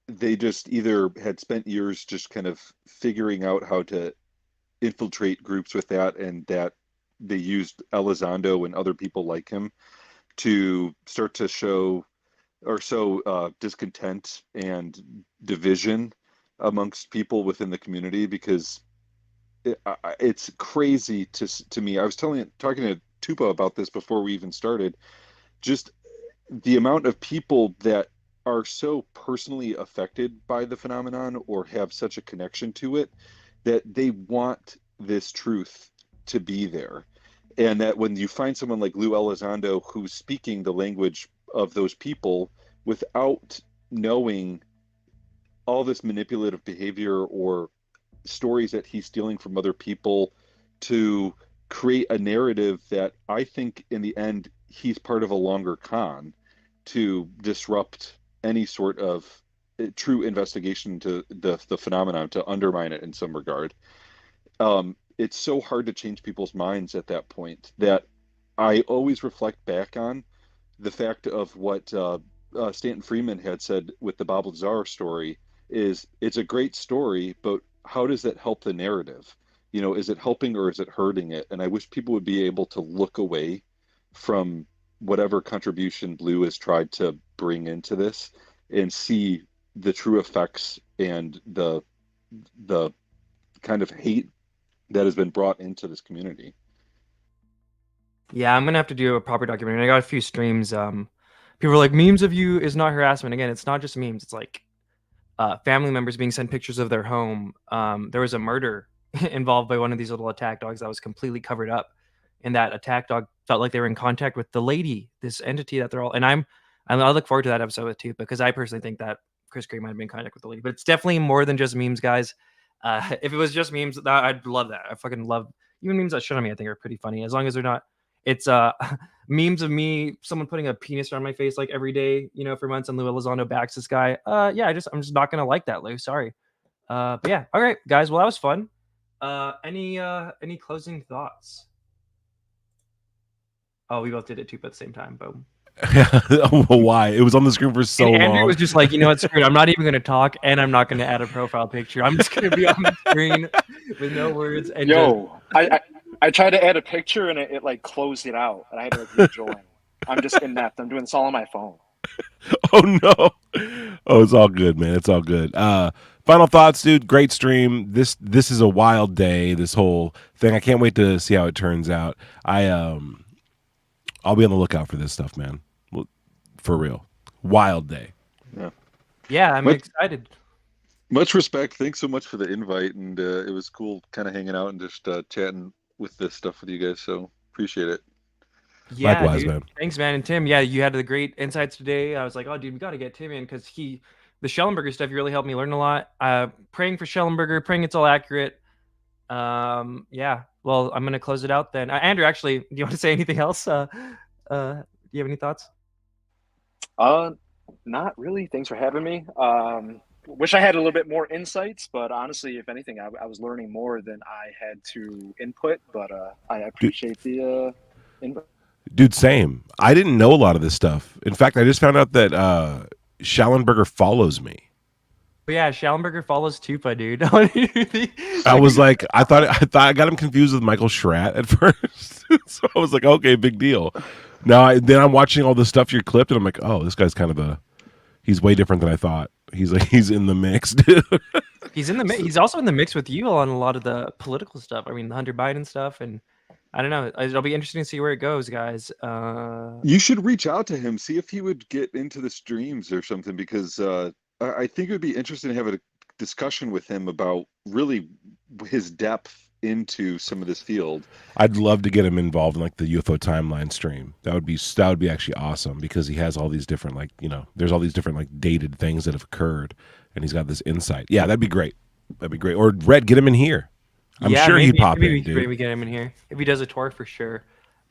they just either had spent years just kind of figuring out how to infiltrate groups with that, and that they used Elizondo and other people like him to start to show or sow discontent and division amongst people within the community, because it's crazy to me. I was talking to Tupa about this before we even started. Just the amount of people that are so personally affected by the phenomenon or have such a connection to it that they want this truth to be there. And that when you find someone like Lou Elizondo who's speaking the language of those people without knowing all this manipulative behavior or stories that he's stealing from other people to create a narrative that I think in the end he's part of a longer con to disrupt any sort of true investigation into the phenomenon to undermine it in some regard. It's so hard to change people's minds at that point that I always reflect back on the fact of what Stanton Friedman had said with the Bob Lazar story. Is it's a great story, but how does that help the narrative? You know, is it helping or is it hurting it? And I wish people would be able to look away from whatever contribution Blue has tried to bring into this and see the true effects and the kind of hate that has been brought into this community. Yeah, I'm gonna have to do a proper documentary. I got a few streams. People are like, memes of you is not harassment. Again, it's not just memes. It's like family members being sent pictures of their home. There was a murder involved by one of these little attack dogs that was completely covered up, and that attack dog felt like they were in contact with the lady, this entity that they're all. And I look forward to that episode with too, because I personally think that Chris Gray might have been in contact with the lady. But it's definitely more than just memes, guys. If it was just memes, I'd love that. I fucking love even memes that shit on me. I think are pretty funny as long as they're not. It's memes of me, someone putting a penis around my face like every day, you know, for months, and Lou Elizondo backs this guy. Yeah, I'm just not gonna like that, Lou. Sorry. But yeah, all right, guys. Well, that was fun. Any closing thoughts? Oh, we both did it too, but at the same time. Boom. Why? It was on the screen for so long. Andrew was just like, you know what, screw it. I'm not even gonna talk, and I'm not gonna add a profile picture. I'm just gonna be on the screen with no words. And I tried to add a picture and it like closed it out, and I had to like rejoin. I'm just inept. I'm doing this all on my phone. Oh no! Oh, it's all good, man. It's all good. Final thoughts, dude. Great stream. This is a wild day. This whole thing. I can't wait to see how it turns out. I'll be on the lookout for this stuff, man. For real. Wild day. Yeah, I'm excited. Much respect. Thanks so much for the invite, and it was cool kind of hanging out and just chatting with this stuff with you guys. So appreciate it. Yeah, likewise, dude. man. Thanks, man. And Tim, yeah, you had the great insights today. I was like, oh, dude, we got to get Tim in because the Shellenberger stuff, you really helped me learn a lot. Praying for Shellenberger, praying it's all accurate. Yeah. Well, I'm gonna close it out then. Andrew, actually, do you want to say anything else? Do you have any thoughts? Not really. Thanks for having me. Wish I had a little bit more insights, but honestly, if anything, I was learning more than I had to input. But I appreciate the input. Dude, same. I didn't know a lot of this stuff. In fact, I just found out that Shellenberger follows me. But yeah, Shellenberger follows Tupa, dude. I was like, I thought I got him confused with Michael Schratt at first. So I was like, okay, big deal. Now then I'm watching all the stuff you're clipped, and I'm like, oh, this guy's kind of he's way different than I thought. He's in the mix, dude. He's in the mix. He's also in the mix with you on a lot of the political stuff. I mean, the Hunter Biden stuff, and I don't know. It'll be interesting to see where it goes, guys. You should reach out to him, see if he would get into the streams or something, because I think it would be interesting to have a discussion with him about really his depth into some of this field. I'd love to get him involved in like the UFO timeline stream. That would be actually awesome, because he has all these different, like, you know, there's all these different like dated things that have occurred, and he's got this insight. Yeah, that'd be great. That'd be great. Or Red, get him in here. I'm sure he'd pop in, dude. We get him in here if he does a tour for sure.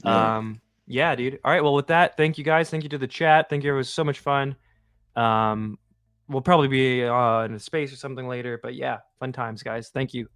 Yeah, dude. All right. Well, with that, thank you guys. Thank you to the chat. Thank you. It was so much fun. We'll probably be in a space or something later, but yeah, fun times, guys. Thank you.